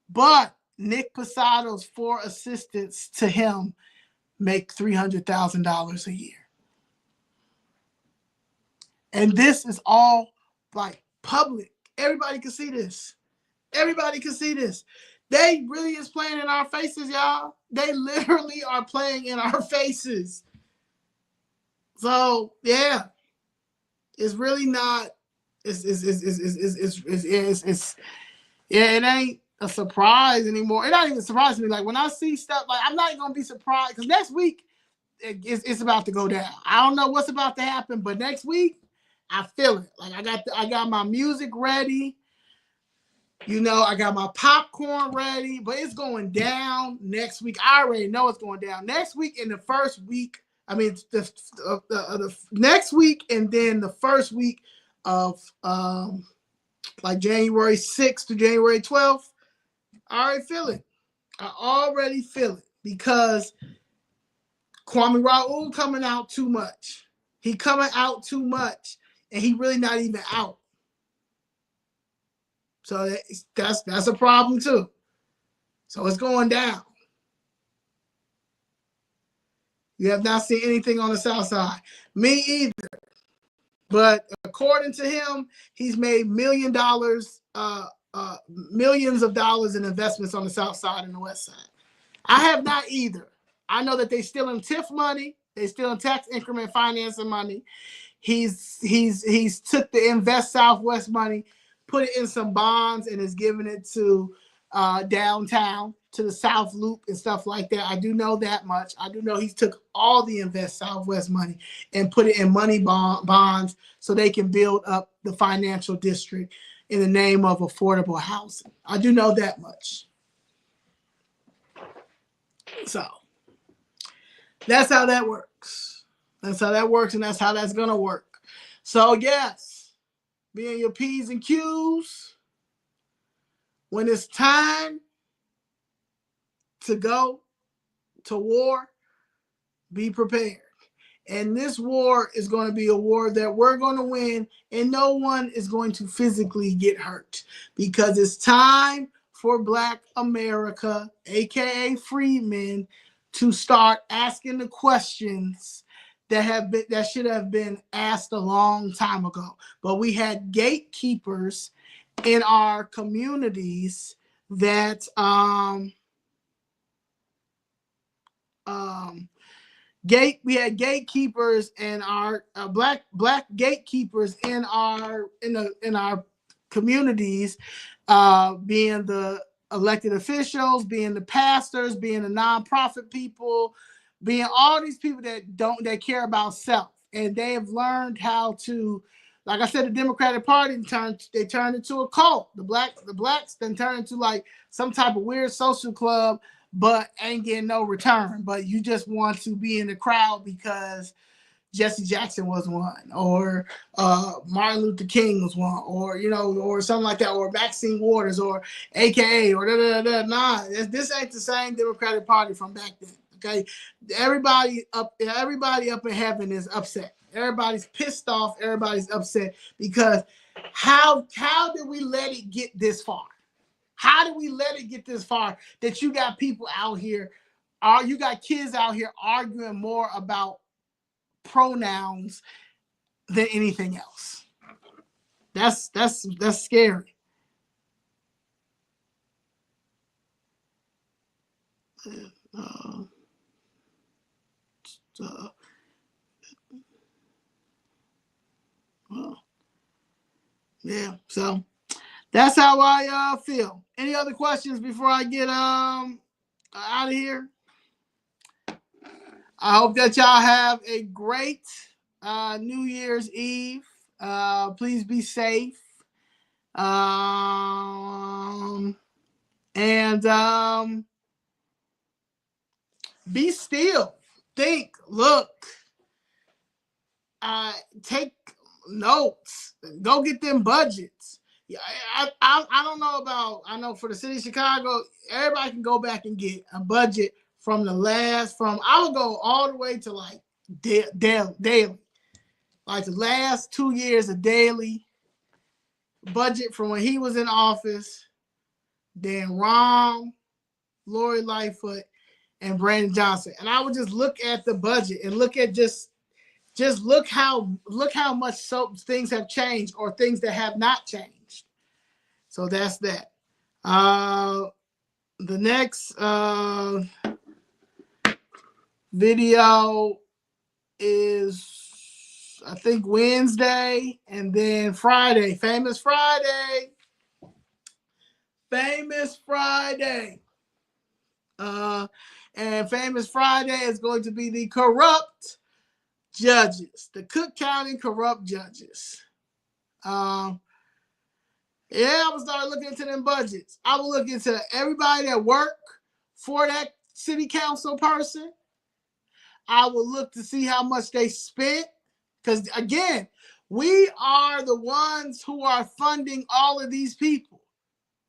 but Nick Posado's 4 assistants to him make $300,000 a year. And this is all like public. Everybody can see this. Everybody can see this. They really is playing in our faces, y'all. They literally are playing in our faces. So yeah, it's really not. It ain't a surprise anymore. It not even surprising me. Like when I see stuff, like I'm not gonna be surprised, because next week it's about to go down. I don't know what's about to happen, but next week I feel it. Like I got my music ready. I got my popcorn ready, but it's going down next week. I already know it's going down next week. In the first week, the next week, and then the first week of like January 6th to January 12th. I already feel it. I already feel it, because Kwame Raoul coming out too much. He coming out too much, and he really not even out. So that's a problem too. So it's going down. You have not seen anything on the South Side. Me either. But according to him, he's made millions of dollars in investments on the South Side and the West Side. I have not either. I know that they stealing Tiff money. They stealing tax increment financing money. He's took the Invest Southwest money, put it in some bonds, and is giving it to downtown, to the South Loop and stuff like that. I do know that much. I do know he took all the Invest Southwest money and put it in money bonds so they can build up the financial district in the name of affordable housing. I do know that much. So that's how that works. That's how that works, and that's how that's going to work. So yes, be in your P's and Q's. When it's time to go to war, be prepared. And this war is going to be a war that we're going to win, and no one is going to physically get hurt, because it's time for Black America, aka freedmen, to start asking the questions that should have been asked a long time ago. But we had gatekeepers in our communities that we had gatekeepers and our black gatekeepers in our communities, being the elected officials, being the pastors, being the nonprofit people, being all these people that care about self. And they have learned how to, like I said, the Democratic Party turned into a cult. The blacks then turned into like some type of weird social club, but ain't getting no return. But you just want to be in the crowd because Jesse Jackson was one, or Martin Luther King was one, or or something like that, or Maxine Waters, or AKA, or da. Nah, this ain't the same Democratic Party from back then. Okay, everybody up in heaven is upset. Everybody's pissed off. Everybody's upset because how did we let it get this far? How did we let it get this far that you got people out here, you got kids out here arguing more about pronouns than anything else? That's scary. Yeah, so that's how I feel. Any other questions before I get out of here? I hope that y'all have a great New Year's Eve. Please be safe. And be still. Think. Look. Take notes. Go get them budgets. I don't know about. I know for the city of Chicago, everybody can go back and get a budget from I would go all the way to like daily. Like the last 2 years of daily budget from when he was in office, then Ron, Lori Lightfoot, and Brandon Johnson. And I would just look at the budget and look at just look how much things have changed or things that have not changed. So that's that. The next video is, I think, Wednesday, and then Friday, Famous Friday. And Famous Friday is going to be the corrupt judges, the Cook County corrupt judges. I would start looking into them budgets. I will look into everybody that work for that city council person. I will look to see how much they spent. Because, again, we are the ones who are funding all of these people.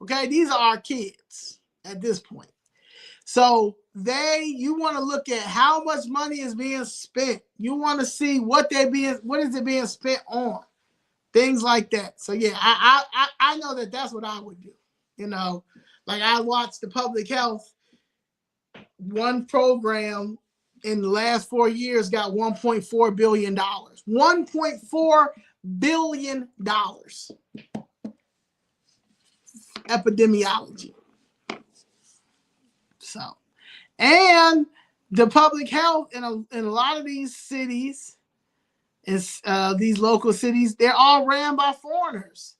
Okay? These are our kids at this point. So you want to look at how much money is being spent. You want to see what is it being spent on. Things like that. So, yeah, I know that's what I would do. Like I watched the public health. One program in the last 4 years got $1.4 billion. $1.4 billion. Epidemiology. So, and the public health in a lot of these cities in these local cities, they're all ran by foreigners.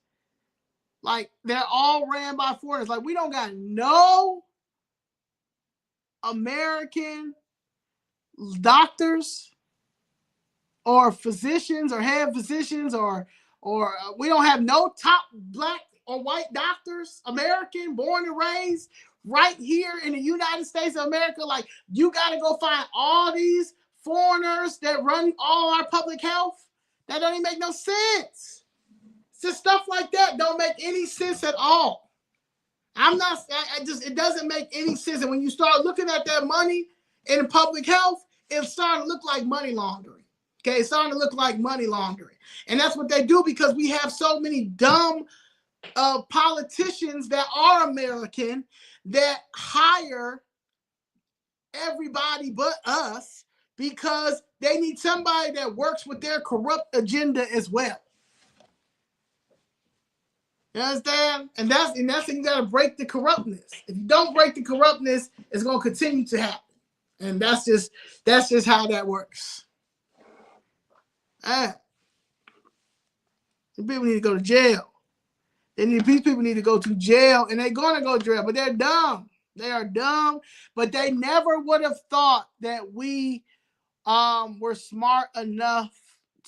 Like, they're all ran by foreigners. Like, we don't got no American doctors or physicians or head physicians, or we don't have no top black or white doctors, American, born and raised right here in the United States of America. Like, you got to go find all these foreigners that run all our public health. That don't even make no sense. Just stuff like that don't make any sense at all. It doesn't make any sense. And when you start looking at that money in public health, it's starting to look like money laundering. Okay, it's starting to look like money laundering. And that's what they do, because we have so many dumb politicians that are American that hire everybody but us, because they need somebody that works with their corrupt agenda as well. You understand? And that's you got to break the corruptness. If you don't break the corruptness, it's going to continue to happen. And that's just how that works. People need to go to jail. These people need to go to jail, and they're going to go to jail, but they're dumb. They are dumb, but they never would have thought that we were smart enough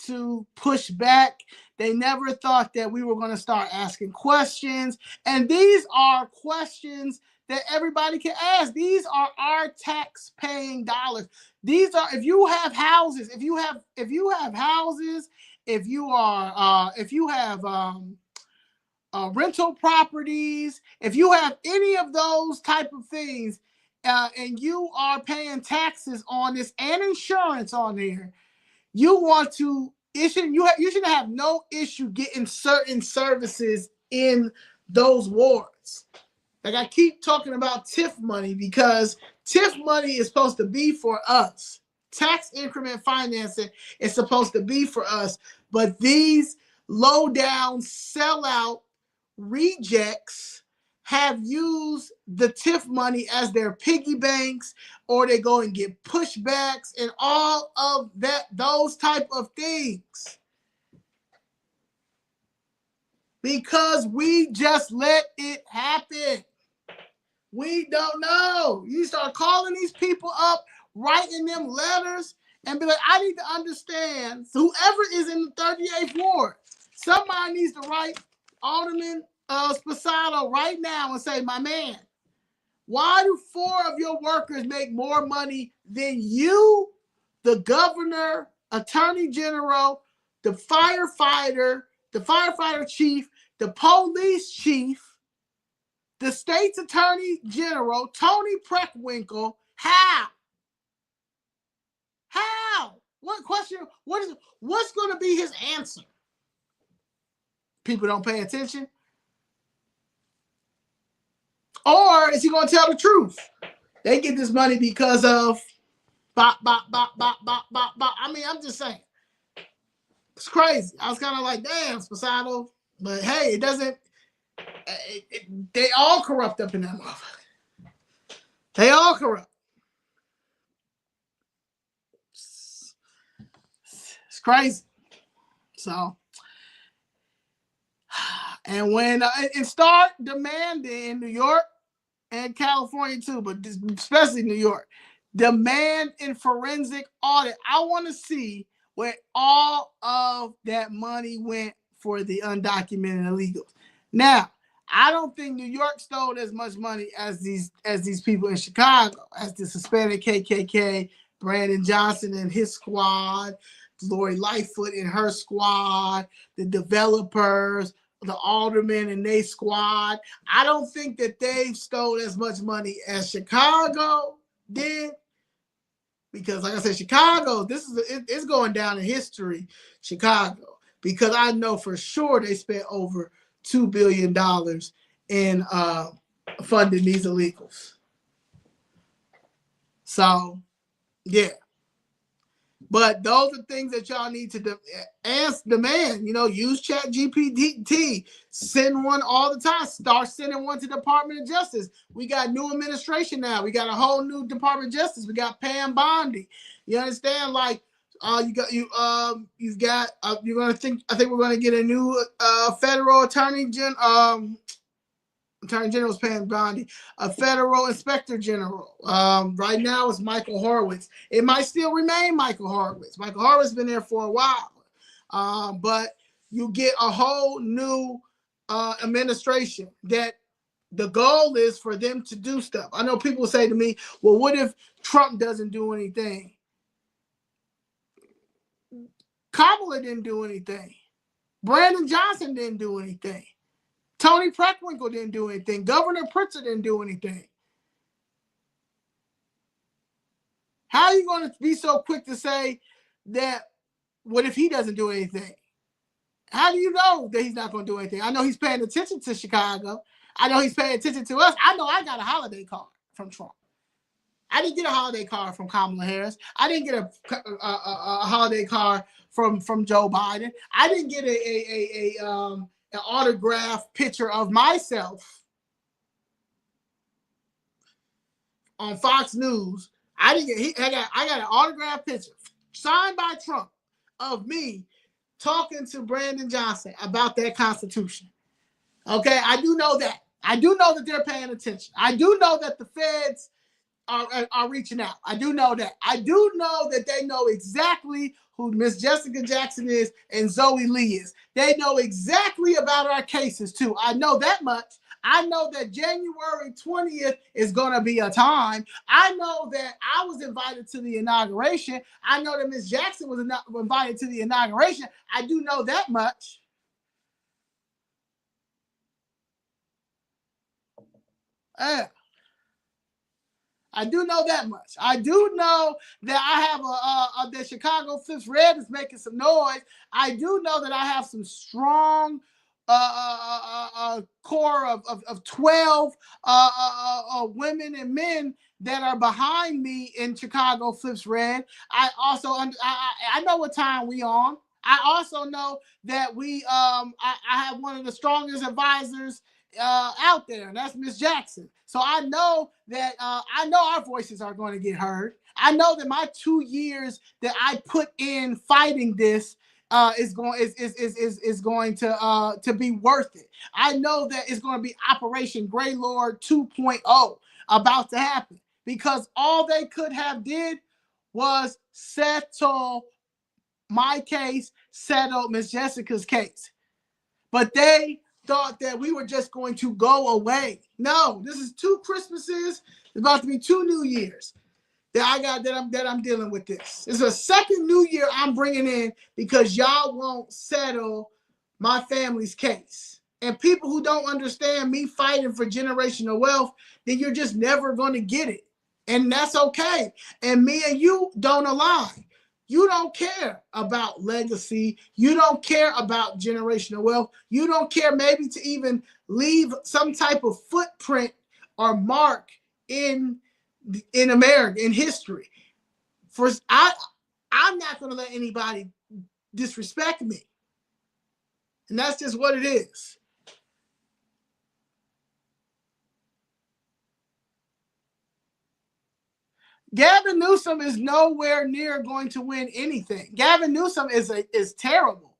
to push back. They never thought that we were going to start asking questions. And these are questions that everybody can ask. These are our tax-paying dollars. These are, if you have houses, if you have houses, if you have rental properties, if you have any of those type of things, and you are paying taxes on this and insurance on there, you should have no issue getting certain services in those wards. Like, I keep talking about Tiff money, because Tiff money is supposed to be for us. Tax increment financing is supposed to be for us. But these low down sellout rejects have used the Tiff money as their piggy banks, or they go and get pushbacks and all of those type of things. Because we just let it happen. We don't know. You start calling these people up, writing them letters, and be like, I need to understand. So whoever is in the 38th ward, somebody needs to write Alderman Spasado right now and say, my man, why do 4 of your workers make more money than you, the governor, attorney general, the firefighter chief, the police chief, the state's attorney general, Tony Preckwinkle? How? What question? What's going to be his answer? People don't pay attention? Or is he going to tell the truth? They get this money because of bop, bop, bop, bop, bop, bop, bop. I mean, I'm just saying. It's crazy. I was kind of like, damn, Spasado. But hey, it doesn't. They all corrupt up in that motherfucker. They all corrupt. It's crazy. So, and when and start demanding in New York and California too, but especially New York, demand in forensic audit. I want to see where all of that money went for the undocumented illegals. Now, I don't think New York stole as much money as these people in Chicago, as the Hispanic KKK, Brandon Johnson and his squad, Lori Lightfoot and her squad, the developers, the aldermen and their squad. I don't think that they stole as much money as Chicago did, because, like I said, Chicago, it's going down in history, Chicago, because I know for sure they spent over $2 billion in funding these illegals. So, yeah. But those are things that y'all need to demand. Use ChatGPT. Send one all the time. Start sending one to the Department of Justice. We got new administration now. We got a whole new Department of Justice. We got Pam Bondi. You understand? Like, You've got you're gonna think. I think we're gonna get a new federal attorney general. Attorney General's paying Bondi, a federal inspector general. Right now it's Michael Horowitz. It might still remain Michael Horowitz. Michael Horowitz has been there for a while, but you get a whole new administration that the goal is for them to do stuff. I know people say to me, well, what if Trump doesn't do anything? Kamala didn't do anything. Brandon Johnson didn't do anything. Tony Preckwinkle didn't do anything. Governor Pritzker didn't do anything. How are you going to be so quick to say that, what if he doesn't do anything? How do you know that he's not going to do anything? I know he's paying attention to Chicago. I know he's paying attention to us. I know I got a holiday card from Trump. I didn't get a holiday card from Kamala Harris. I didn't get a holiday card from Joe Biden. I didn't get an autographed picture of myself on Fox News. I didn't get. I got an autographed picture signed by Trump of me talking to Brandon Johnson about that Constitution. Okay, I do know that. I do know that they're paying attention. I do know that the feds are reaching out. I do know that. I do know that they know exactly who Miss Jessica Jackson is and Zoe Leigh is. They know exactly about our cases too. I know that much. I know that January 20th is going to be a time. I know that I was invited to the inauguration. I know that Miss Jackson was invited to the inauguration. I do know that much. Yeah. I do know that much. I do know that I have that Chicago Fifth Red is making some noise. I do know that I have some strong core of 12 women and men that are behind me in Chicago Flips Red. I also I know what time we on. I also know that I have one of the strongest advisors out there, and that's Miss Jackson. So I know that I know our voices are going to get heard. I know that my 2 years that I put in fighting this is going to be worth it. I know that it's going to be Operation Grey Lord 2.0 about to happen, because all they could have did was settle my case, settle Miss Jessica's case, but they thought that we were just going to go away. No, this is 2 Christmases. It's about to be 2 New Years that I'm dealing with this. It's a second New Year I'm bringing in because y'all won't settle my family's case. And people who don't understand me fighting for generational wealth, then you're just never going to get it. And that's okay. And me and you don't align. You don't care about legacy. You don't care about generational wealth. You don't care maybe to even leave some type of footprint or mark in America, in history. I'm not going to let anybody disrespect me. And that's just what it is. Gavin Newsom is nowhere near going to win anything. Gavin Newsom is terrible.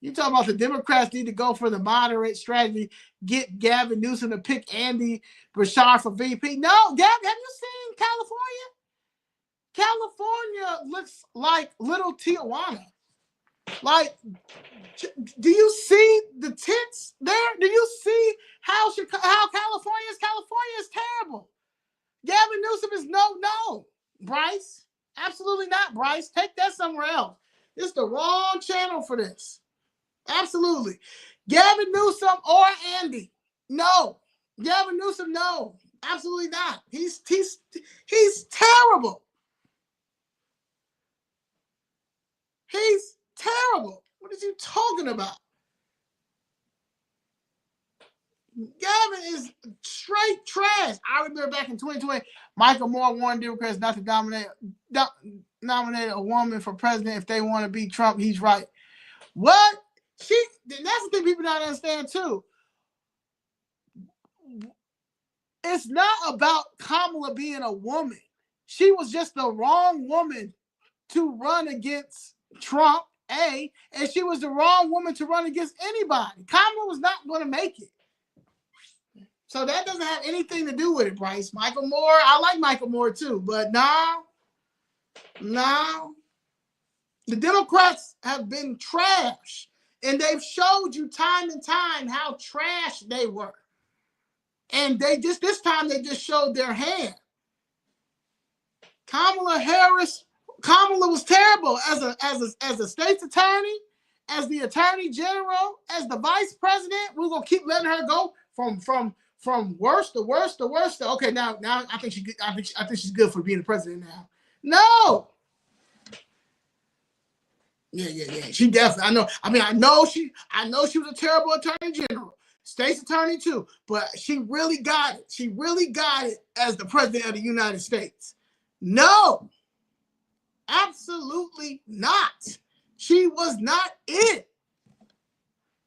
You talk about the Democrats need to go for the moderate strategy, get Gavin Newsom to pick Andy Bashar for VP. No, Gavin, have you seen California? California looks like little Tijuana. Like, do you see the tents there? Do you see how California is? California is terrible. Gavin Newsom is no. Bryce, absolutely not, Bryce. Take that somewhere else. This is the wrong channel for this. Absolutely. Gavin Newsom or Andy. No. Gavin Newsom, no. Absolutely not. He's terrible. He's terrible. What are you talking about? Gavin is straight trash. I remember back in 2020, Michael Moore warned Democrats not to nominate a woman for president if they want to beat Trump. He's right. What? That's the thing people don't understand too. It's not about Kamala being a woman. She was just the wrong woman to run against Trump, and she was the wrong woman to run against anybody. Kamala was not going to make it. So that doesn't have anything to do with it, Bryce. Michael Moore, I like Michael Moore too, but no. The Democrats have been trash, and they've showed you time and time how trash they were. And this time they just showed their hand. Kamala was terrible as a state's attorney, as the attorney general, as the vice president. We're gonna keep letting her go from worst to worst to worst. Okay, now I think she's good for being the president now. No. Yeah. She definitely. I know she was a terrible attorney general, state's attorney too, but she really got it. She really got it as the president of the United States. No, absolutely not. She was not it.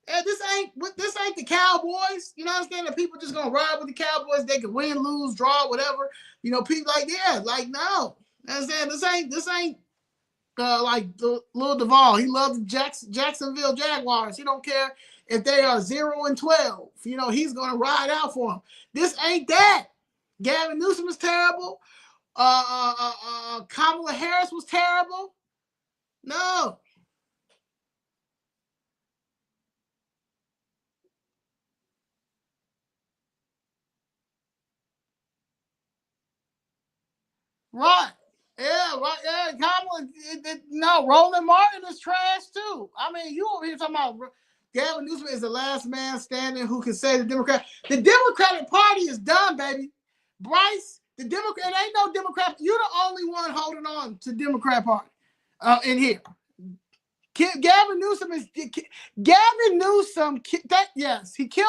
And this ain't the Cowboys. You know what I'm saying? The people just gonna ride with the Cowboys. They can win, lose, draw, whatever. You know, people no. You know what I'm saying? This ain't like the Lil Duval. He loves Jacksonville Jaguars. He don't care if they are 0-12. You know, he's gonna ride out for them. This ain't that. Gavin Newsom is terrible. Kamala Harris was terrible. No. Right. Yeah, right. Yeah, Kamala. No, Roland Martin is trash too. I mean, you over here talking about Gavin Newsom is the last man standing who can say the Democratic Party is done, baby. Bryce, the Democrat, ain't no Democrat. You're the only one holding on to Democrat Party in here. Gavin Newsom, he killed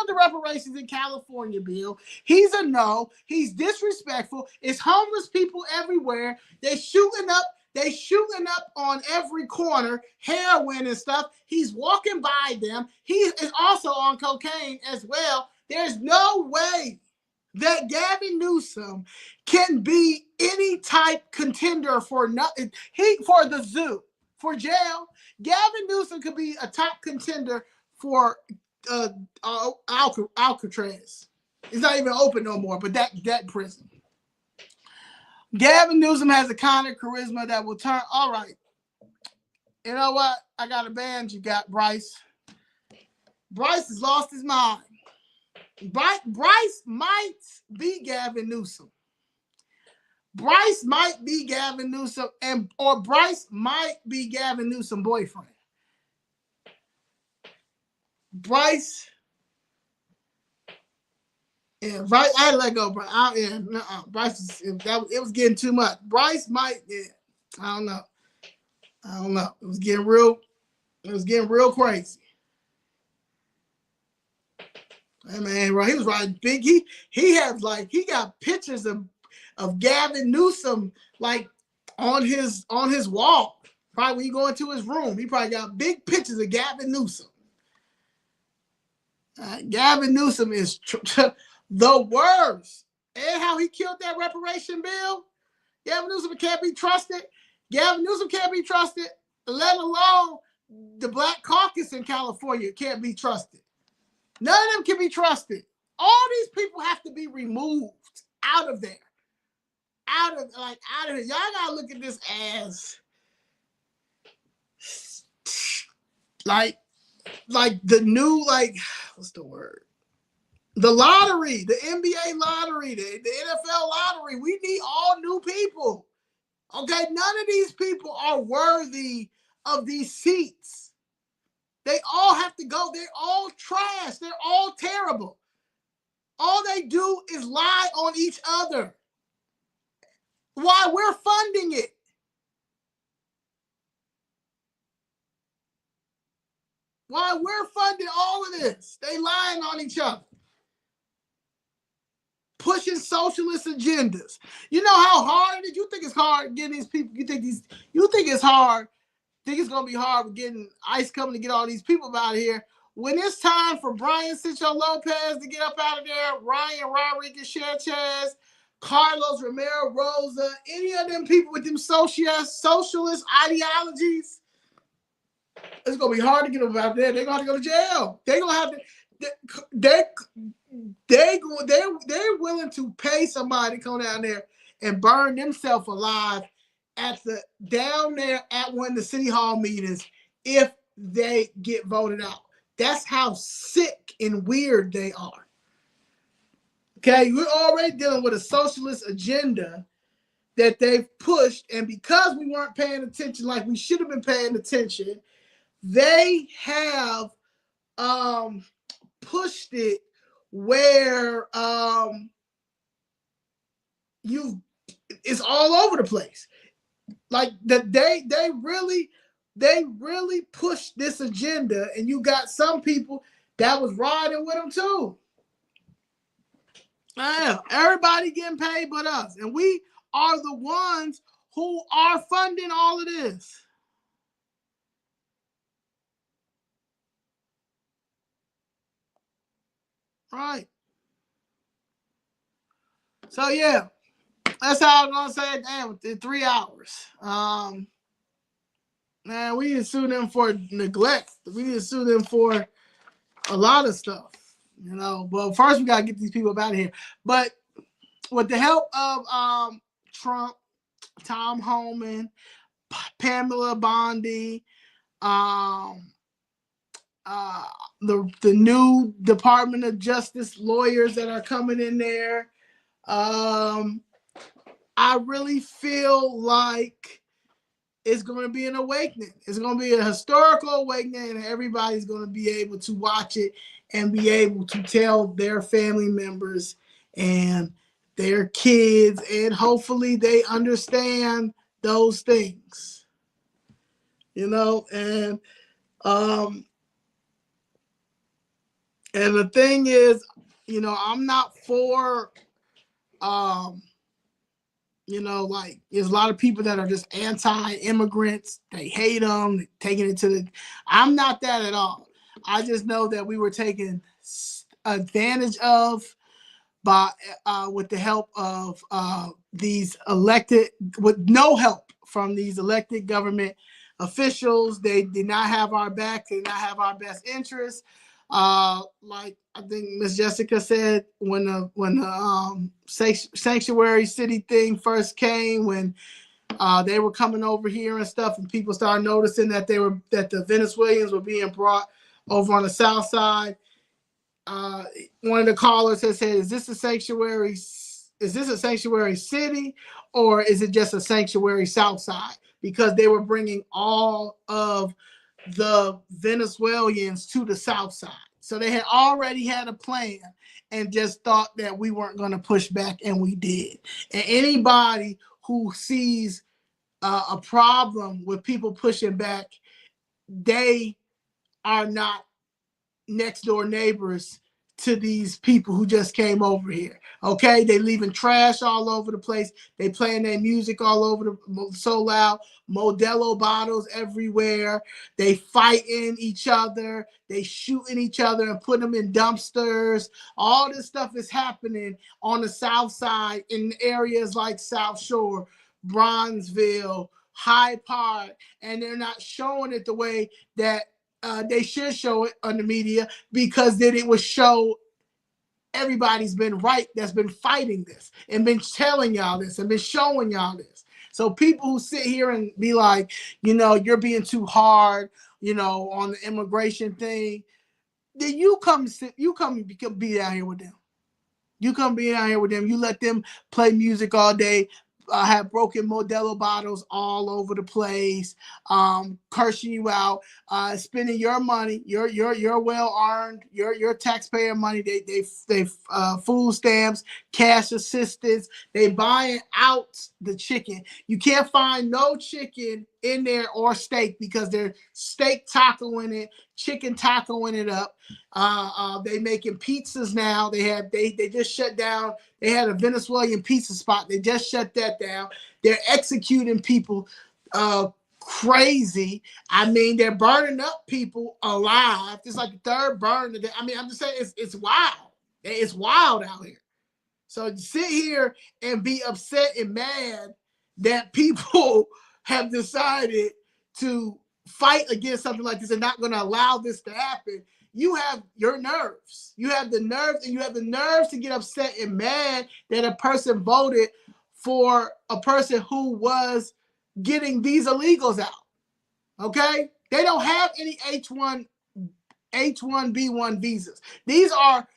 the reparations in California bill. He's a no. He's disrespectful. It's homeless people everywhere. They're shooting up on every corner, heroin and stuff. He's walking by them. He is also on cocaine as well. There's no way that Gavin Newsom can be any type contender for nothing. For the zoo. For jail, Gavin Newsom could be a top contender for Alcatraz. It's not even open no more, but that prison. Gavin Newsom has a kind of charisma that will turn. All right. You know what? I got a band you got, Bryce. Bryce has lost his mind. Bryce might be Gavin Newsom. Bryce might be Gavin Newsom, or Bryce might be Gavin Newsom's boyfriend. Bryce, yeah, Bryce, I had to let go, bro. Bryce, it was getting too much. Bryce might, yeah, I don't know. It was getting real crazy. Hey man, bro, he was riding big. He got pictures of Gavin Newsom like on his wall. Probably when you go into his room, he probably got big pictures of Gavin Newsom. Gavin Newsom is the worst. And how he killed that reparation bill. Gavin Newsom can't be trusted. Gavin Newsom can't be trusted, let alone the Black Caucus in California can't be trusted. None of them can be trusted. All these people have to be removed out of there. Out of here. Y'all gotta look at this as like the new, what's the word? The lottery, the NBA lottery, the NFL lottery. We need all new people. Okay, none of these people are worthy of these seats. They all have to go. They're all trash. They're all terrible. All they do is lie on each other. Why we're funding it. Why we're funding all of this. They lying on each other. Pushing socialist agendas. You know how hard it is? You think it's hard getting these people? You think it's hard? Think it's gonna be hard with getting ICE coming to get all these people out of here? When it's time for Brian Cincho Lopez to get up out of there, Ryan Rodriguez Sanchez, Carlos Romero Rosa, any of them people with them socialist ideologies, it's gonna be hard to get them out there. They're gonna have to go to jail. They're gonna have to. They're willing to pay somebody to come down there and burn themselves alive down there at one of the city hall meetings if they get voted out. That's how sick and weird they are. Okay, we're already dealing with a socialist agenda that they've pushed, and because we weren't paying attention like we should have been paying attention, they have pushed it where it's all over the place. Like that they really pushed this agenda, and you got some people that was riding with them too. Everybody getting paid but us, and we are the ones who are funding all of this. Right. So yeah, that's how I'm gonna say it. Damn, in 3 hours. Man, we need to sue them for neglect. We need to sue them for a lot of stuff, you know. But first, we gotta get these people out of here. But with the help of Trump, Tom Homan, Pamela Bondi, the new Department of Justice lawyers that are coming in there, I really feel like it's going to be an awakening. It's going to be a historical awakening, and everybody's going to be able to watch it and be able to tell their family members and their kids, and hopefully they understand those things, you know. And the thing is, you know, I'm not for you know, like there's a lot of people that are just anti-immigrants. They hate them, taking it to the. I'm not that at all. I just know that we were taken advantage of by with the help of these elected, with no help from these elected government officials. They did not have our back. They did not have our best interests. Like I think Miss Jessica said, when the sanctuary city thing first came, when they were coming over here and stuff, and people started noticing that the Venezuelans were being brought over on the south side. One of the callers has said, "Is this a sanctuary? Is this a sanctuary city, or is it just a sanctuary south side?" Because they were bringing all of the Venezuelans to the south side. So they had already had a plan and just thought that we weren't going to push back, and we did. And anybody who sees a problem with people pushing back, they are not next door neighbors to these people who just came over here. Okay, they leaving trash all over the place. They playing their music all over the so loud. Modelo bottles everywhere. They fighting each other. They shooting each other and putting them in dumpsters. All this stuff is happening on the south side in areas like South Shore, Bronzeville, Hyde Park, and they're not showing it the way that they should show it on the media, because then it would show everybody's been right that's been fighting this and been telling y'all this and been showing y'all this. So people who sit here and be like, you know, you're being too hard, you know, on the immigration thing, then you come be down here with them. You come be down here with them. You let them play music all day, have broken Modelo bottles all over the place, cursing you out, spending your money, your well earned, your taxpayer money. They food stamps, cash assistance. They buying out the chicken. You can't find no chicken in there or steak, because they're steak tacoing it, chicken tacoing it up. They making pizzas now. They just shut down. They had a Venezuelan pizza spot. They just shut that down. They're executing people crazy. I mean, they're burning up people alive. It's like the third burn. I mean, I'm just saying it's wild. It's wild out here. So sit here and be upset and mad that people have decided to fight against something like this and not going to allow this to happen. You have your nerves. You have the nerves, and you have the nerves to get upset and mad that a person voted for a person who was getting these illegals out. Okay? They don't have any H1B1 visas. These are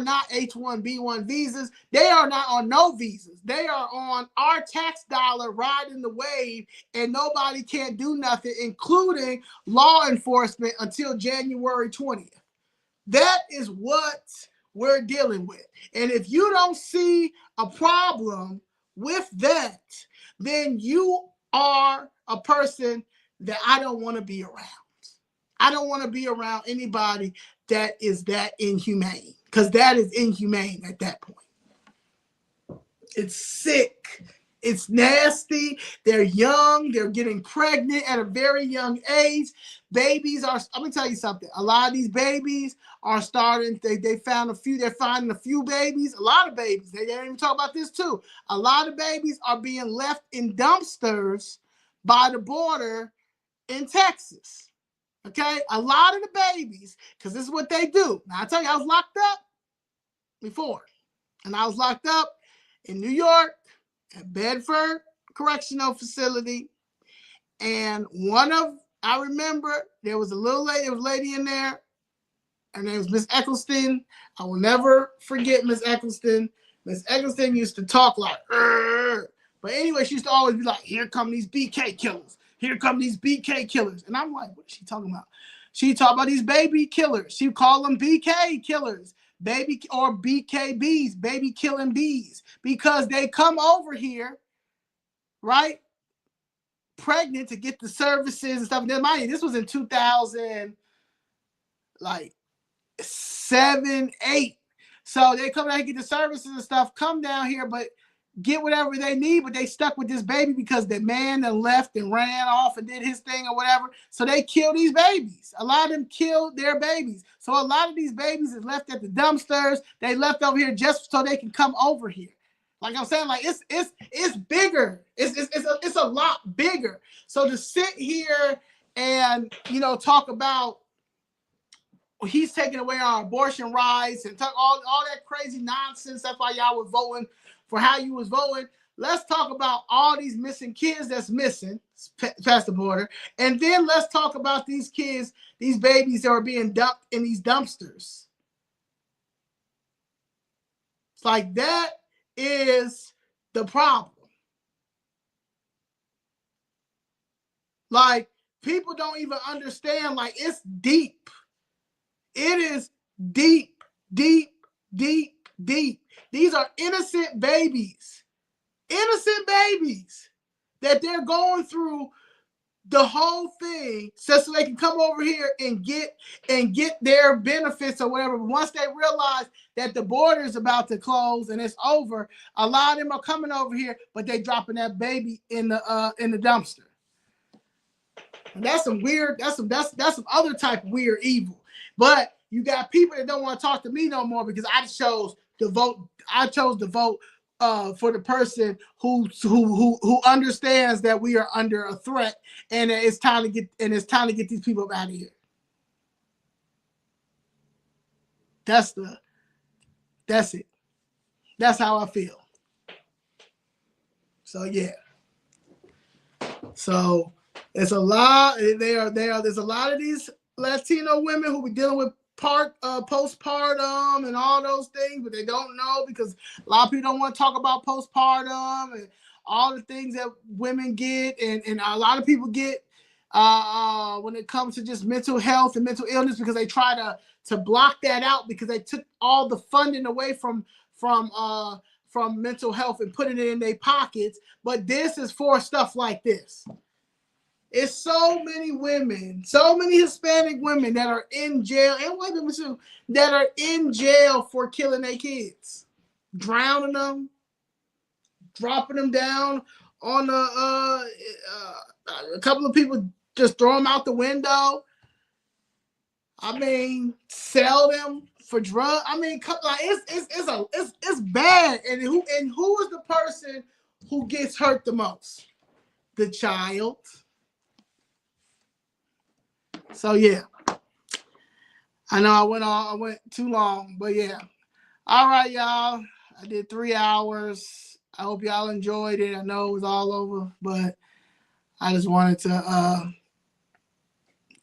not H1B1 visas. They are not on no visas. They are on our tax dollar riding the wave, and nobody can't do nothing, including law enforcement, until January 20th. That is what we're dealing with. And if you don't see a problem with that, then you are a person that I don't want to be around. I don't want to be around anybody that is that inhumane, because that is inhumane at that point. It's sick. It's nasty. They're young. They're getting pregnant at a very young age. Babies are, I'm going to tell you something. A lot of these babies are starting, they're finding a few babies, a lot of babies. They didn't even talk about this too. A lot of babies are being left in dumpsters by the border in Texas. Okay, a lot of the babies, because this is what they do. Now, I tell you, I was locked up before. And I was locked up in New York at Bedford Correctional Facility. And I remember there was a lady in there. Her name was Miss Eccleston. I will never forget Miss Eccleston. Miss Eccleston used to talk like, Urgh. But anyway, she used to always be like, here come these BK killers. Here come these BK killers. And I'm like, what is she talking about? She talk about these baby killers. She call them BK killers, baby or BKBs, baby killing bees, because they come over here, right, pregnant to get the services and stuff. And then, mind you, this was in 2007, 8. So they come down and get the services and stuff, come down here, but get whatever they need, but they stuck with this baby because the man that left and ran off and did his thing or whatever. So they kill these babies. A lot of them killed their babies. So a lot of these babies is left at the dumpsters. They left over here just so they can come over here. Like I'm saying, like it's bigger. It's a lot bigger. So to sit here and talk about he's taking away our abortion rights and talk all that crazy nonsense. That's why y'all were voting for how you was voting. Let's talk about all these missing kids that's missing past the border. And then let's talk about these kids, these babies that are being dumped in these dumpsters. It's like that is the problem. Like, people don't even understand. Like, it's deep. It is deep, deep, deep, deep. These are innocent babies that they're going through the whole thing so they can come over here and get their benefits or whatever. But once they realize that the border is about to close and it's over, a lot of them are coming over here, but they dropping that baby in the dumpster. And that's some weird. That's some other type of weird evil. But you got people that don't want to talk to me no more because I chose to vote. I chose to vote for the person who understands that we are under a threat, and it's time to get these people out of here. That's it. That's how I feel. So yeah. So it's a lot. There's a lot of these Latino women who be dealing with postpartum and all those things, but they don't know because a lot of people don't want to talk about postpartum and all the things that women get, and a lot of people get when it comes to just mental health and mental illness, because they try to block that out because they took all the funding away from mental health and put it in their pockets. But this is for stuff like this. It's so many women, so many Hispanic women that are in jail, and white women too, that are in jail for killing their kids, drowning them, dropping them down on a couple of people just throw them out the window. I mean, sell them for drug. I mean, like it's bad. And who is the person who gets hurt the most? The child. So yeah, I know I went too long, but yeah. All right, y'all. I did 3 hours. I hope y'all enjoyed it. I know it was all over, but I just wanted to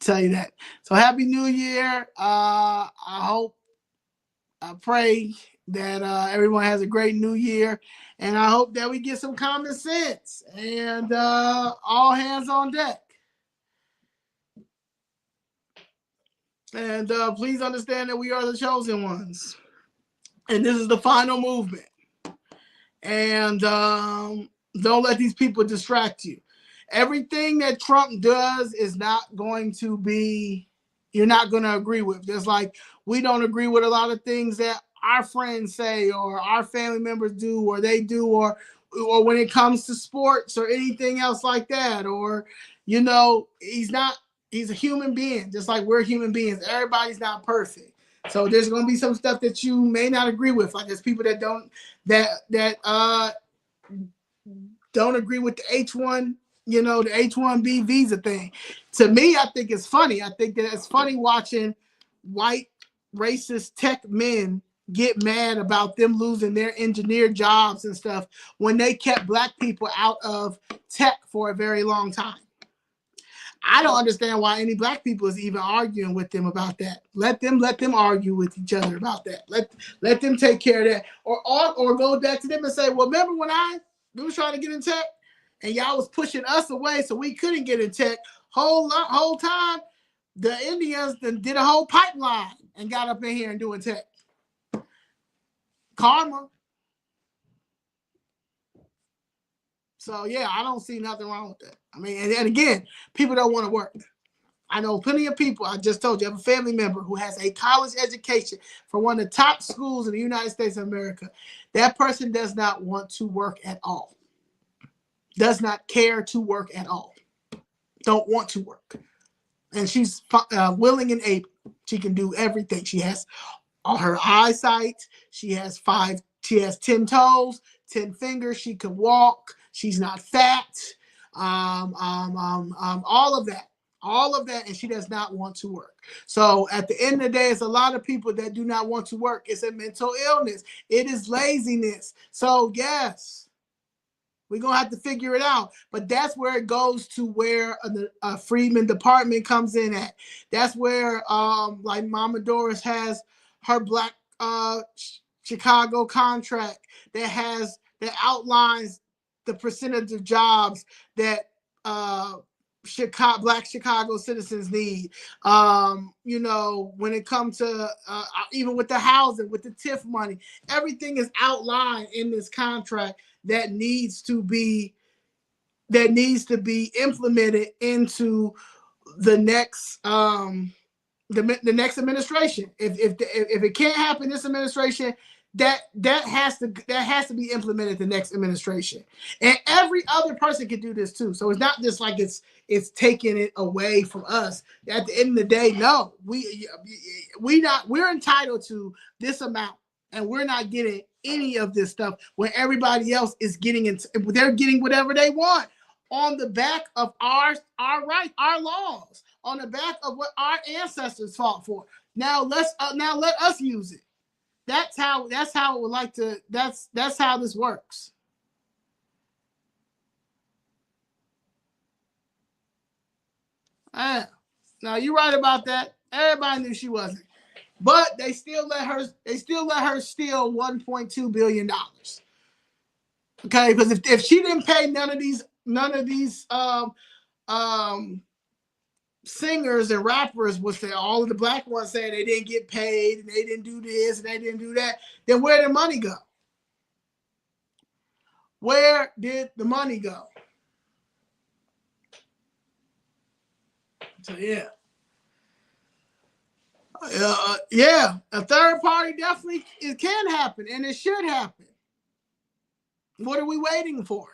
tell you that. So happy New Year. I pray that everyone has a great New Year, and I hope that we get some common sense and all hands on deck. And please understand that we are the chosen ones, and this is the final movement. And don't let these people distract you. Everything that Trump does is not going to be, you're not going to agree with. Just like we don't agree with a lot of things that our friends say or our family members do or they do, or when it comes to sports or anything else like that. Or, you know, he's a human being, just like we're human beings. Everybody's not perfect. So there's going to be some stuff that you may not agree with. Like there's people that don't agree with the H1, the H1B visa thing. To me, I think it's funny. I think that it's funny watching white racist tech men get mad about them losing their engineer jobs and stuff when they kept black people out of tech for a very long time. I don't understand why any black people is even arguing with them about that. Let them argue with each other about that. Let them take care of that. Or go back to them and say, well, remember when we was trying to get in tech and y'all was pushing us away so we couldn't get in tech. Whole time, the Indians did a whole pipeline and got up in here and doing tech. Karma. So yeah, I don't see nothing wrong with that. I mean, and again, people don't want to work. I know plenty of people, I just told you, I have a family member who has a college education from one of the top schools in the United States of America. That person does not want to work at all. Does not care to work at all. Don't want to work. And she's willing and able. She can do everything. She has all her eyesight. She has 10 toes, 10 fingers. She can walk. She's not fat. All of that, and she does not want to work. So at the end of the day, it's a lot of people that do not want to work. It's a mental illness. It is laziness. So yes, we're going to have to figure it out. But that's where it goes to where a Freedmen Department comes in at. That's where like Mama Doris has her Black Chicago contract that outlines the percentage of jobs that Black Chicago citizens need. When it comes to even with the housing, with the Tiff money, everything is outlined in this contract that needs to be implemented into the next the next administration. If it can't happen this administration, that has to be implemented the next administration. And every other person can do this too. So it's not just like it's taking it away from us. At the end of the day, no, we're entitled to this amount, and we're not getting any of this stuff when everybody else is they're getting whatever they want on the back of our laws, on the back of what our ancestors fought for. Now let us use it. That's how it would like to. That's how this works. Now you're right about that. Everybody knew she wasn't, but they still let her steal $1.2 billion. Okay, because if she didn't pay none of these singers and rappers, which all of the black ones saying they didn't get paid and they didn't do this and they didn't do that, then where did the money go? Where did the money go? So yeah. A third party definitely it can happen and it should happen. What are we waiting for?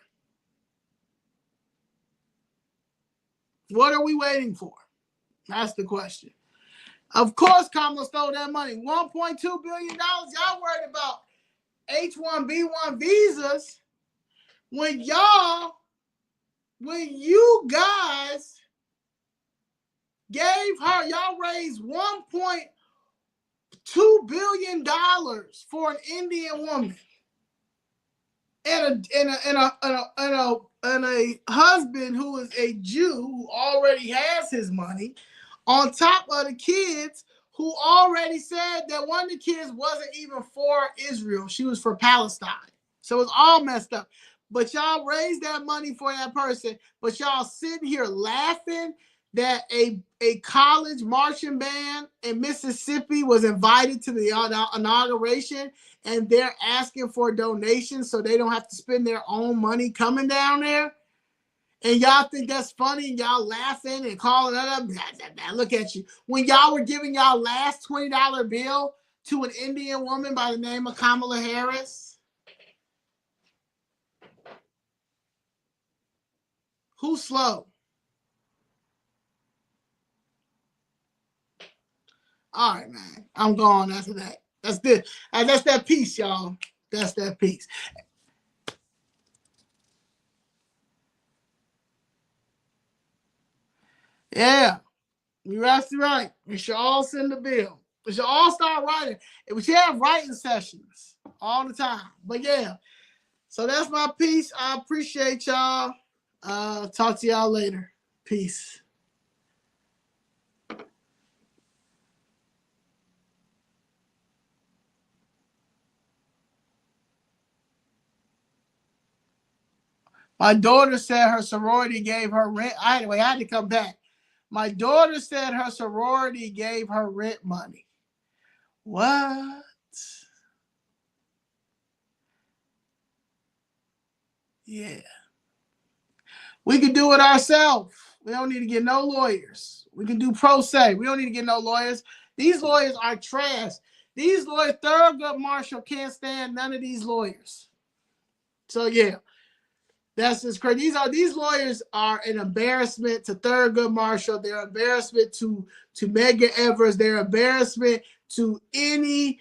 What are we waiting for? That's the question. Of course, Kamala stole that money. $1.2 billion. Y'all worried about H-1B1 visas when you guys gave her, y'all raised $1.2 billion for an Indian woman and a husband who is a Jew who already has his money, on top of the kids who already said that one of the kids wasn't even for Israel. She was for Palestine. So it's all messed up. But y'all raised that money for that person, but y'all sitting here laughing that a college marching band in Mississippi was invited to the inauguration, and they're asking for donations so they don't have to spend their own money coming down there. And y'all think that's funny, and y'all laughing and calling it up. Look at you. When y'all were giving y'all last $20 bill to an Indian woman by the name of Kamala Harris. Who's slow? All right, man. I'm gone after that. That's good. That's that piece, y'all. That's that piece. Yeah. You're absolutely right. We should all send a bill. We should all start writing. We should have writing sessions all the time. But yeah. So that's my piece. I appreciate y'all. Talk to y'all later. Peace. My daughter said her sorority gave her rent. I had to come back. My daughter said her sorority gave her rent money. What? Yeah. We can do it ourselves. We don't need to get no lawyers. We can do pro se. We don't need to get no lawyers. These lawyers are trash. These lawyers, Thurgood Marshall can't stand none of these lawyers. So yeah. That's just crazy. These lawyers are an embarrassment to Thurgood Marshall. They're an embarrassment to Medgar Evers. They're an embarrassment to anyone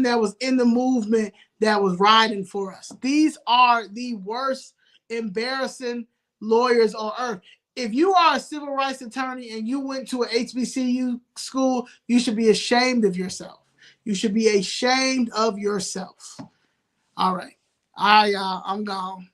that was in the movement that was riding for us. These are the worst, embarrassing lawyers on earth. If you are a civil rights attorney and you went to an HBCU school, you should be ashamed of yourself. You should be ashamed of yourself. All right. I'm gone.